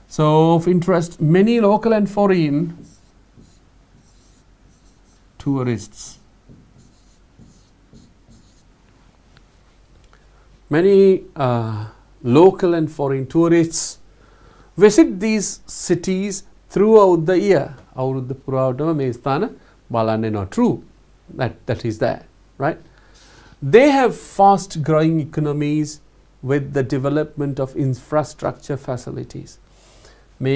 So of interest, many local and foreign tourists. Many local and foreign tourists visit these cities throughout the year. අවුරුද්ද පුරාවටම මේ ස්ථාන බලන්න එනවා. True. That is there, right? They have fast growing economies with the development of infrastructure facilities. මේ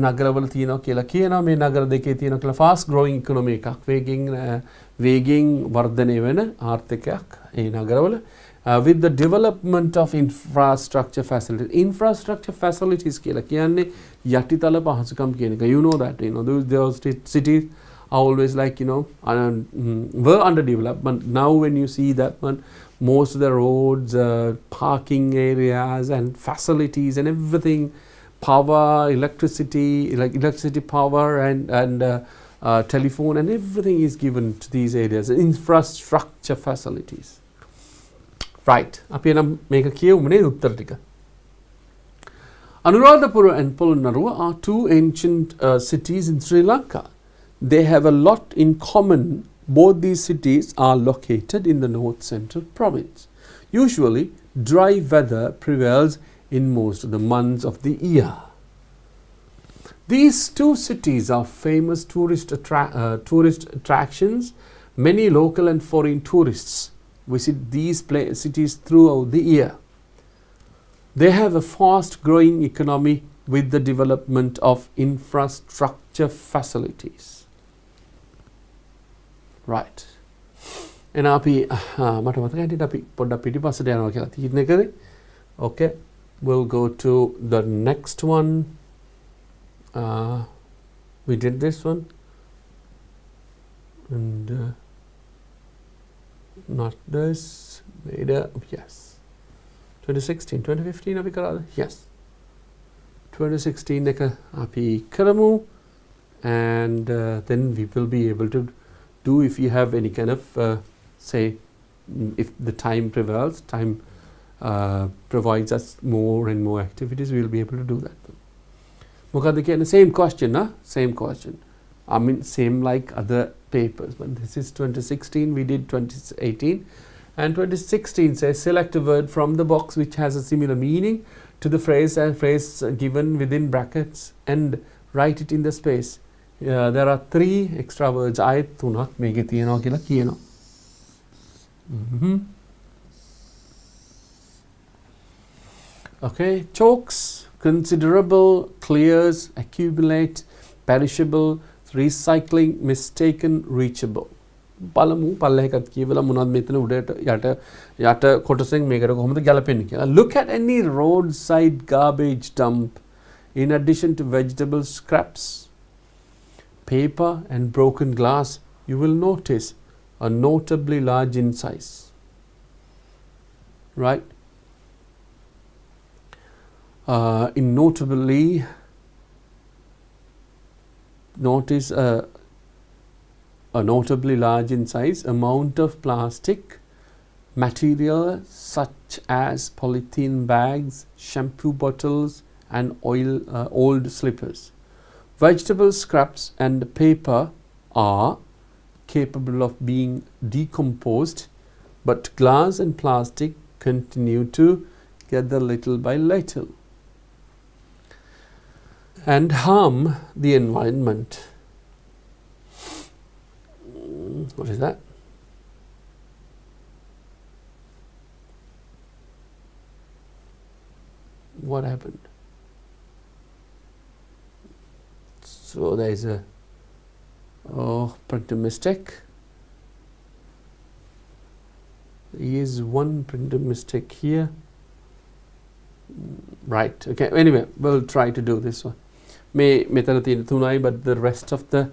නගරවල තියෙනවා කියලා කියනවා. මේ නගර දෙකේ තියෙනවා කියලා fast growing economy එකක්. වේගෙන් වර්ධනය වෙන ආර්ථිකයක් ඒ නගරවල. with the development of infrastructure facilities කියලා කියන්නේ යටිතල පහසුකම් කියන එක. You know that, those cities are always like, were under development. Now when you see that one, most of the roads, parking areas and facilities and everything, power, electricity power and telephone and everything is given to these areas, infrastructure facilities. Right. අපි එනම් මේක කියවුමනේ උත්තර ටික. Anuradhapura and Polonnaruwa are two ancient cities in Sri Lanka. They have a lot in common. Both these cities are located in the North Central province. Usually, dry weather prevails in most of the months of the year. These two cities are famous tourist attractions. Many local and foreign tourists visit these cities throughout the year. They have a fast growing economy with the development of infrastructure facilities. Right. එන අපි මට මතකයි හිටියට අපි පොඩ්ඩක් පිටිපස්සට යනවා කියලා තීරණය කරේ. Okay, we'll go to the next one. We did this one and not this. Later, yes. 2016, 2015 අපි කරාද? Yes. 2016 එක අපි කරමු and then we will be able to do, if you have any kind of say, if the time prevails, time provides us more and more activities, we will be able to do that. මොකද කියන්නේ same question, same question. I mean same like other papers, but this is 2016, we did 2018 and 2016 says select a word from the box which has a similar meaning to the phrase given within brackets and write it in the space. There are 3 extra words. ආයෙත් 3ක් මේකේ තියෙනවා කියලා කියනවා. Okay, chalks, considerable, clears, accumulate, perishable, recycling, mistaken, reachable. බලමු පල්ලෙහාකට කියවලා මොනවද මෙතන උඩට යට කොටසෙන් මේකට කොහොමද ගැලපෙන්නේ කියලා. Look at any roadside garbage dump in addition to vegetable scraps, paper and broken glass, you will notice a notably large in size. Right? In notably, notice a notably large in size amount of plastic material such as polythene bags, shampoo bottles and old slippers. Vegetable scraps and paper are capable of being decomposed, but glass and plastic continue to gather little by little and harm the environment. What is that? What happened? So there is a printer mistake. There is one printer mistake here. Right. Okay. Anyway, we'll try to do this one. මෙතන තියෙන 3යි, but the rest of the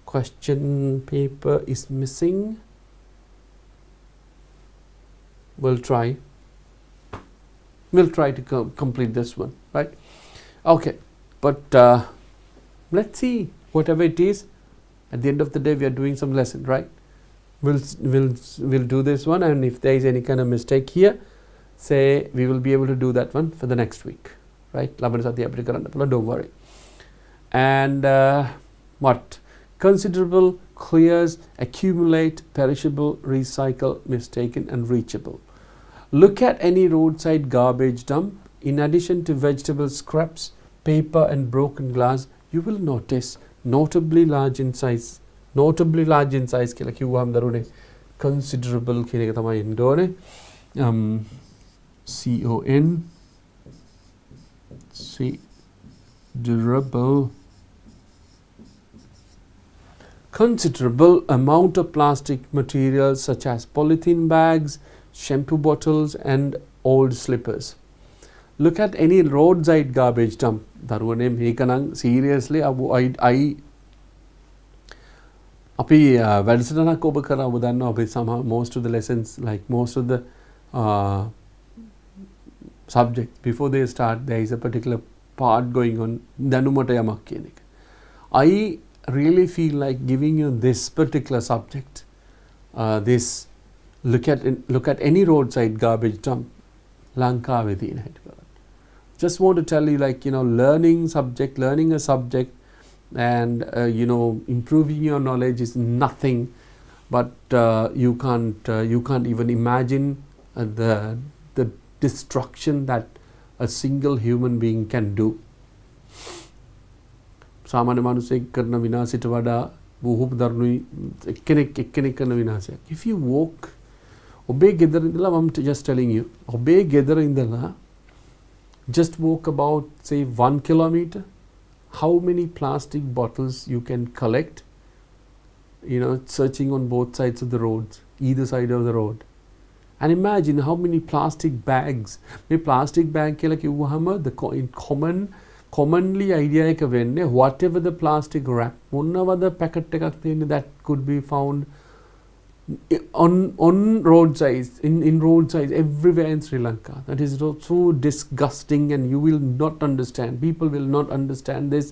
question paper is missing. We'll try to complete this one, right? Okay, but let's see, whatever it is, at the end of the day we are doing some lesson, right? We'll do this one, and if there is any kind of mistake here, say we will be able to do that one for the next week, right? Don't worry. And what? Considerable, clears, accumulate, perishable, recycle, mistaken and reachable. Look at any roadside garbage dump. In addition to vegetable scraps, paper and broken glass, you will notice notably large in size. Notably large in size කියලා කිව්වම දරුනේ considerable කියන එක තමයි එන්න ඕනේ. Considerable amount of plastic materials such as polythene bags, shampoo bottles and old slippers. Look at any roadside garbage dump. Daruwane mekanang seriously I අපි වැඩසටහනක් ඔබ කරා ඔබ දන්නවා අපි somehow most of the lessons like most of the subject before they start there is a particular part going on දැනුමට යමක් කියන එක. I really feel like giving you this particular subject this look at any roadside garbage dump ලංකාවේ තියෙන හැටි බලන්න. Just want to tell you like learning a subject and improving your knowledge is nothing but you can't even imagine the destruction that a single human being can do. සාමාන්‍ය මිනිසෙක් කරන විනාශයට වඩා බොහෝ දරුණුයි එක්කෙනෙක් කරන විනාශයක්. If you walk ඔබේ ගෙදර ඉඳලා I'm just telling you ඔබේ ගෙදර ඉඳලා just walk about say 1 kilometer, how many plastic bottles you can collect, searching on both sides of the roads, either side of the road. And imagine how many plastic bags. මේ plastic bag කියලා කිව්වහම the commonly idea එක වෙන්නේ whatever the plastic wrap මොනවද packet එකක් තියෙන්නේ that could be found on roadsides in roadsides everywhere in Sri Lanka. That is so disgusting and you will not understand, people will not understand this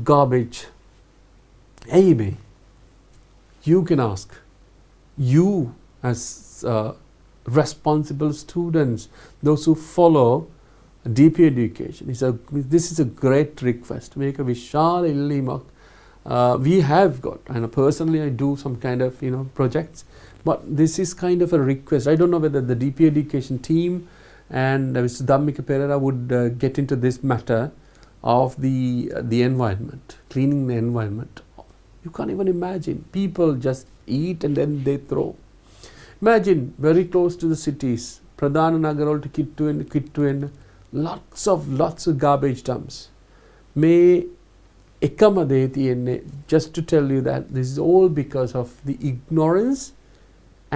garbage. Anyway, you can ask, you as responsible students, those who follow DP education, this is a great request. Make a vishal illimak. We have got, and personally I do some kind of projects, but this is kind of a request. I don't know whether the DP education team and Mr. Dhammika Perera would get into this matter of the environment, cleaning the environment. You can't even imagine. People just eat and then they throw. Imagine very close to the cities, Pradhana Nagarol to Kittu, lots of garbage dumps. May එකම දේ තියෙන්නේ just to tell you that this is all because of the ignorance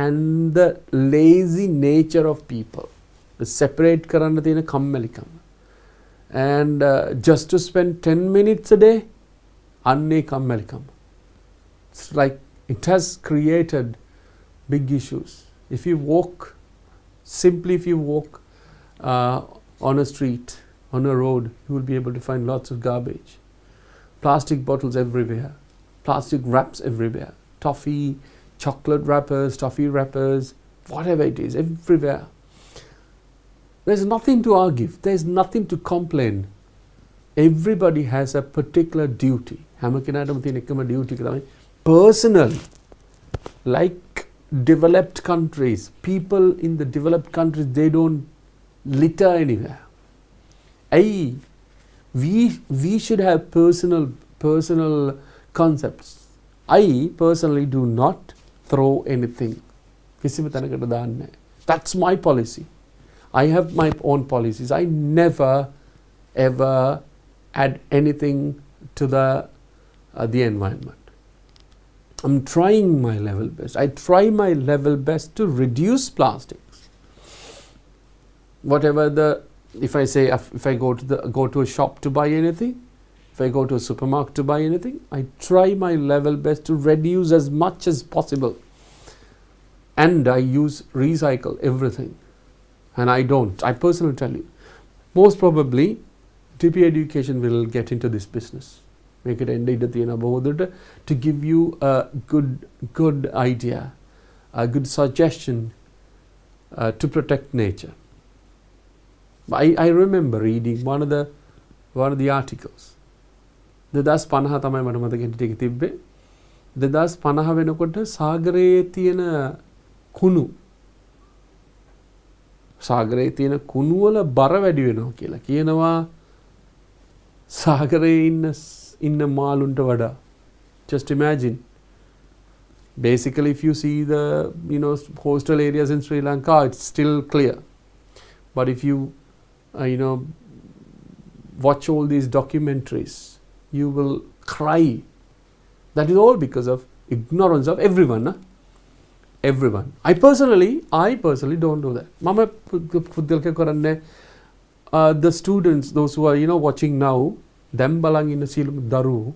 and the lazy nature of people. The separate කරන්න තියෙන කම්මැලිකම. And just to spend 10 minutes a day, අන්නේ කම්මැලිකම. It's like it has created big issues. If you walk on a street, on a road, you will be able to find lots of garbage. Plastic bottles everywhere, plastic wraps everywhere, toffee, chocolate wrappers, toffee wrappers, whatever it is, everywhere. There's nothing to argue, there's nothing to complain. Everybody has a particular duty. හැම කෙනාටම තියෙන එකම duty එක තමයි personally, like developed countries, people in the developed countries, they don't litter anywhere. We should have personal concepts. I personally do not throw anything. That's my policy. I have my own policies. I never ever add anything to the environment. I'm trying my level best. I try my level best to reduce plastics. Whatever if I go to a shop to buy anything, if I go to a supermarket to buy anything, I try my level best to reduce as much as possible. And I recycle everything. And I personally tell you, most probably DP education will get into this business. Make it ended to give you a good idea, a good suggestion to protect nature. I remember reading one of the articles. 2050 තමයි මට මතක හිටියේ තිබ්බේ. 2050 වෙනකොට සාගරයේ තියෙන කුණු වල බර වැඩි වෙනවා කියලා කියනවා. සාගරයේ ඉන්න මාළුන්ට වඩා. Just imagine. Basically, if you see the coastal areas in Sri Lanka, it's still clear. But if you watch all these documentaries, you will cry. That is all because of ignorance of everyone. everyone. I personally don't do that. Mama පුද්ගලික කරන්නේ the students, those who are watching now, them බලන් ඉන්න සියලුම දරුවෝ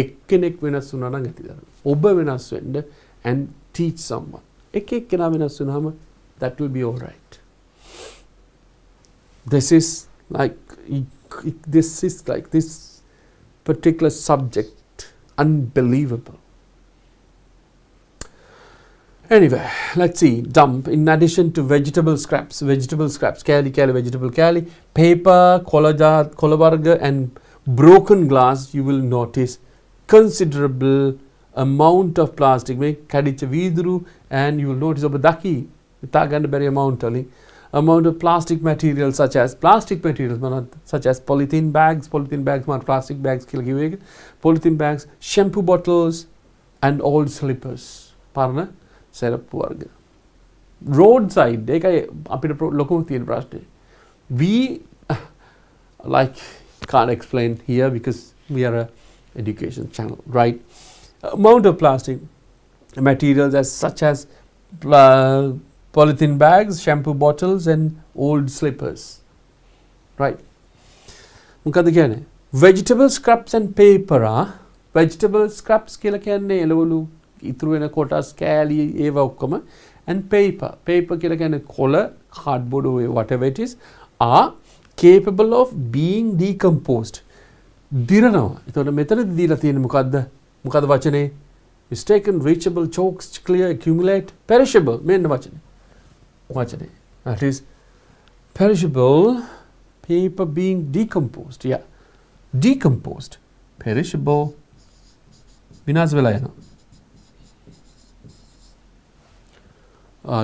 එක්කෙනෙක් වෙනස් වුණා නම් ඇති දරුවෝ. ඔබ වෙනස් වෙන්න and teach someone. එක්කෙනා වෙනස් වුණාම that will be all right. This is like this particular subject unbelievable. Anyway, let's see. Dump. In addition to vegetable scraps, kali, vegetable kali, paper, kolavarga and broken glass, you will notice considerable amount of plastic. Make kadicha vidru, and you will notice over daki itaganda very amount of plastic materials such as polythene bags, plastic bags, polythene bags, shampoo bottles, and old slippers. Parna. සරප්පු වර්ග road side ඒකයි අපිට ලොකුම තියෙන ප්‍රශ්නේ. We like can't explain here because we are a education channel, right? Amount of plastic materials such as polythene bags, shampoo bottles, and old slippers, right? මොකද කියන්නේ vegetable scraps and paper vegetable scraps කියලා කියන්නේ එළවලු ඉතුරු වෙන කොටස් කෑලි ඒව ඔක්කොම and paper කියලා කියන්නේ කොළ cardboard or whatever it is are capable of being decomposed. දිරනවා. එතකොට මෙතනදී දීලා තියෙන්නේ මොකද්ද වචනේ? mistaken, reachable, chokes, clear, accumulate, perishable. මෙන්න වචනේ. That is perishable, paper being decomposed. Yeah. Decomposed, perishable, විනාශ වෙලා යනවා.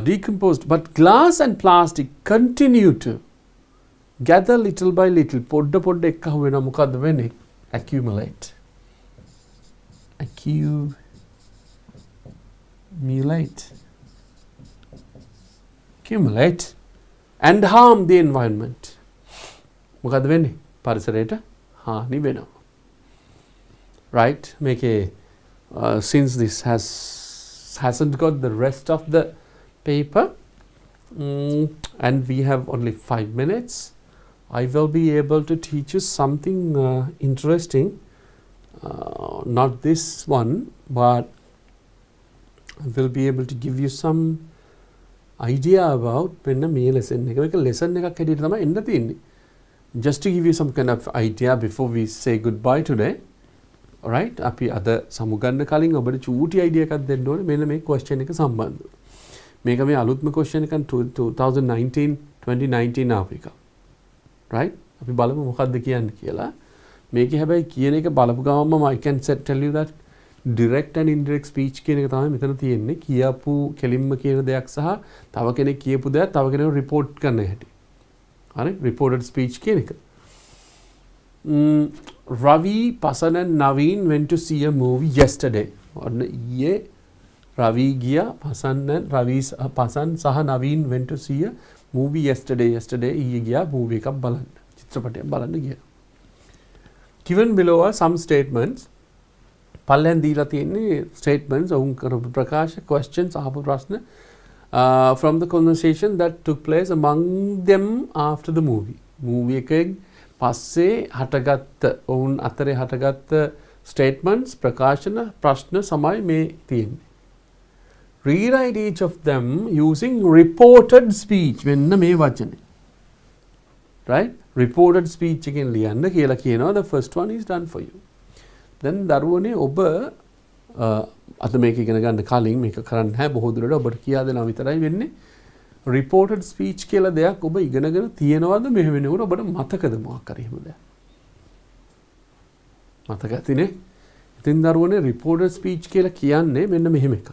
Decomposed, but glass and plastic continue to gather little by little. Podda ekka වෙනවා මොකද්ද වෙන්නේ? Accumulate and harm the environment. මොකද්ද වෙන්නේ? පරිසරයට හානි වෙනවා. Right? Since this hasn't got the rest of the paper and we have only 5 minutes, I will be able to teach you something interesting. Not this one, but I will be able to give you some idea about when a lesson just to give you some kind of idea before we say goodbye today. Alright, අපි අද සමුගන්න කලින් ඔබට චූටි idea එකක් දෙන්න ඕනේ මෙන්න මේ question එක සම්බන්ධව. මේක මේ අලුත්ම question එකක් 2019 ආපු එක. Right? අපි බලමු මොකක්ද කියන්නේ කියලා. මේකේ හැබැයි කියන එක බලපු ගමන්ම I can tell you that direct and indirect speech කියන එක තමයි මෙතන තියෙන්නේ. කියපු කෙලින්ම කියන දෙයක් සහ තව කෙනෙක් කියපු දෙයක් තව කෙනෙක් report කරන හැටි. හරි? Reported speech කියන එක. Ravi, Pasan and Naveen went to see a movie yesterday. Ravi Gia, Pasan Saha Naveen went to see a movie yesterday. Yesterday, he gaya movie ka balan. Chitrapati balan gaya. Given below are some statements. Pallen dila tiyenne statements. Prakash questions ahapu prashna from the conversation that took place among them after the movie. Movie එකෙන් පස්සේ හටගත්ත ඔවුන් අතරේ හටගත්ත statements ප්‍රකාශන ප්‍රශ්න සමයි මේ තියෙන්නේ. Rewrite each of them using reported speech. මෙන්න මේ වචනේ. Right? Reported speech එකෙන් ලියන්න කියලා කියනවා. The first one is done for you. Then දරුවනේ ඔබ අද මේක ඉගෙන ගන්න කලින් මේක කරන්න නැහැ බොහෝ දුරට ඔබට කියා දෙනවා විතරයි වෙන්නේ. Reported speech කියලා දෙයක් ඔබ ඉගෙනගෙන තියෙනවද මෙහෙම වෙනකොට ඔබට මතකද මොකක් හරි එහෙම දෙයක්? මතක ඇතිනේ. ඉතින් දරුවනේ reported speech කියලා කියන්නේ මෙන්න මෙහෙම එකක්.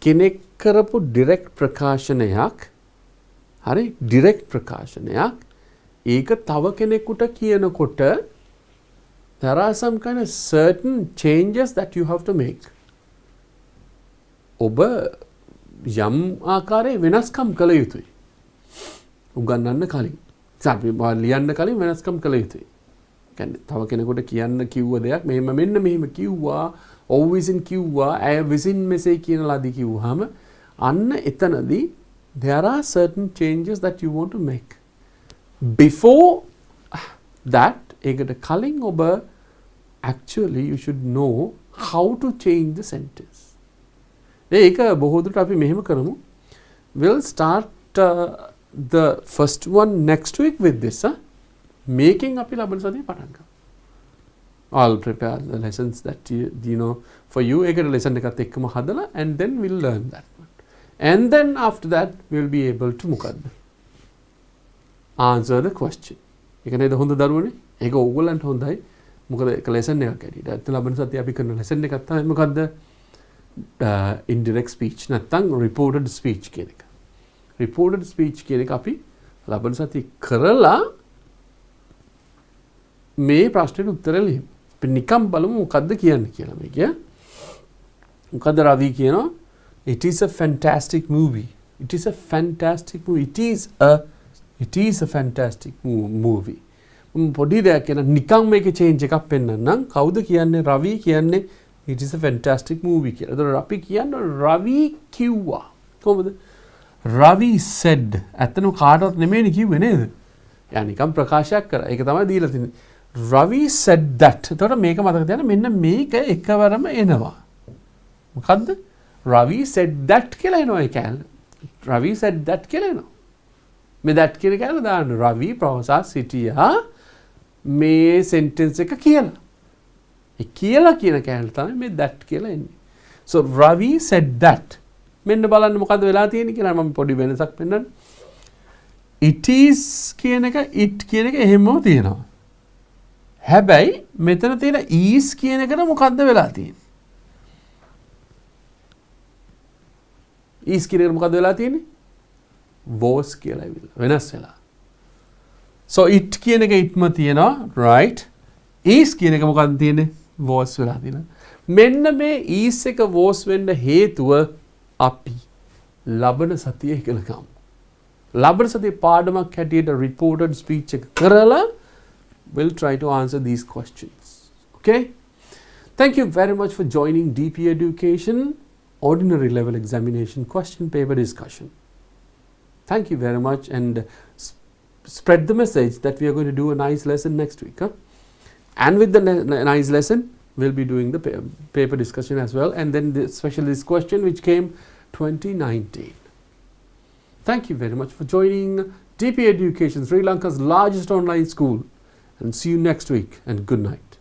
කෙනෙක් කරපු direct ප්‍රකාශනයක් හරි direct ප්‍රකාශනයක් ඒක තව කෙනෙකුට කියනකොට there are some kind of certain changes that you have to make. ඔබ යම් ආකාරයේ වෙනස්කම් කළ යුතුයි. උගන්වන්න කලින්. අපි ලියන්න කලින් වෙනස්කම් කළ යුතුයි. කියන්නේ තව කෙනෙකුට කියන්න කිව්ව දෙයක් මෙන්න මෙහෙම කිව්වා, ඔව් විසින් කිව්වා, ඇය විසින් මෙසේ කියනලාදී කිව්වහම අන්න එතනදී there are certain changes that you want to make. Before that, ඒකට කලින් ඔබ actually you should know how to change the sentence. ඒක බොහෝ දුරට අපි මෙහෙම කරමු. We'll start the first one next week with this. Making අපි ලබන සතියේ පටන් ගමු. I'll prepare the lessons that you know for you. ඒකට lesson එකත් එක්කම හදලා and then we'll learn that one. And then after that we'll be able to මොකද්ද? Answer the question. ඒක නේද හොඳ දරුවනේ? ඒක ඕගොල්ලන්ට හොඳයි. මොකද ඒක lesson එකක් ඇටියට. අත් ලබන සතියේ අපි කරන lesson එකක් තමයි මොකද්ද? Indirect speech නැත්නම් reported speech කියන එක. Reported speech කියන එක අපි ලබන සතියේ කරලා මේ ප්‍රශ්නෙට උත්තර ලියමු. අපි නිකම් බලමු මොකද්ද කියන්නේ කියලා මේක. මොකද්ද රවි කියනවා? It is a fantastic movie. It is a fantastic movie. It is a fantastic movie. පොඩි දෙයක් කියන නිකම් මේකේ change එකක් පෙන්නන්නම්. කවුද කියන්නේ? රවි කියන්නේ it is a fantastic movie කියලා. ඒතර අපි කියන්නේ රවි කිව්වා. කොහොමද? රවි said. ඇත්තටම කාටවත් නෙමෙයිනේ කිව්වේ නේද? යා නිකම් ප්‍රකාශයක් කරා. ඒක තමයි දීලා තියෙන්නේ. Ravi said that. එතකොට මේක මතක තියාගන්න මෙන්න මේක එකවරම එනවා. මොකද්ද? Ravi said that කියලා එනවා ඒ කැලේ. Ravi said that කියලා එනවා. මේ that කියන කැලේ දාන්න. Ravi ප්‍රවසා සිටියා මේ sentence එක කියලා. ඒ කියලා කියන කැලේ තමයි මේ that කියලා එන්නේ. So Ravi said that. මෙන්න බලන්න මොකද්ද වෙලා තියෙන්නේ කියලා මම පොඩි වෙනසක් පෙන්නන්න. It is කියන එක it කියන එක එහෙමම තියෙනවා. හැබැයි මෙතන තියෙන is කියන එකට මොකද්ද වෙලා තියෙන්නේ? is කියන එකට මොකද්ද වෙලා තියෙන්නේ? was කියලා වෙනස් වෙලා. so it කියන එක itම තියෙනවා right. is කියන එක මොකද්ද තියෙන්නේ? was වෙලා තියෙනවා. මෙන්න මේ is එක was වෙන්න හේතුව අපි ලබන සතියේ ඉගෙන ගමු. ලබන සතියේ පාඩමක් හැටියට reported speech එක කරලා we'll try to answer these questions. Okay? Thank you very much for joining DP Education Ordinary Level Examination Question Paper Discussion. Thank you very much and spread the message that we are going to do a nice lesson next week. And with the nice lesson, we'll be doing the paper discussion as well and then especially this question which came 2019. Thank you very much for joining DP Education, Sri Lanka's largest online school. And see you next week and good night.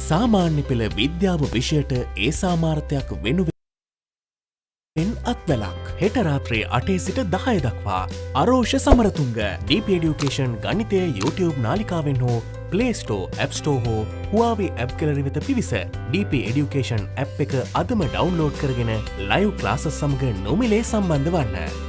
සාමාන්‍ය පෙළ විද්‍යාව විෂයට ඒ සාමාර්ථයක් වෙනුවෙන් අත්වැලක් හෙට රාත්‍රයේ 8 සිට 10 දක්වා අරෝෂ Samaratunga DP Education ගණිතය YouTube නාලිකාවෙන් හෝ Play Store, App Store හෝ Huawei App gallery වෙත පිවිස DP Education app එක අදම ඩවුන්ලෝඩ් කරගෙන live classes සමග නොමිලේ සම්බන්ධ වන්න.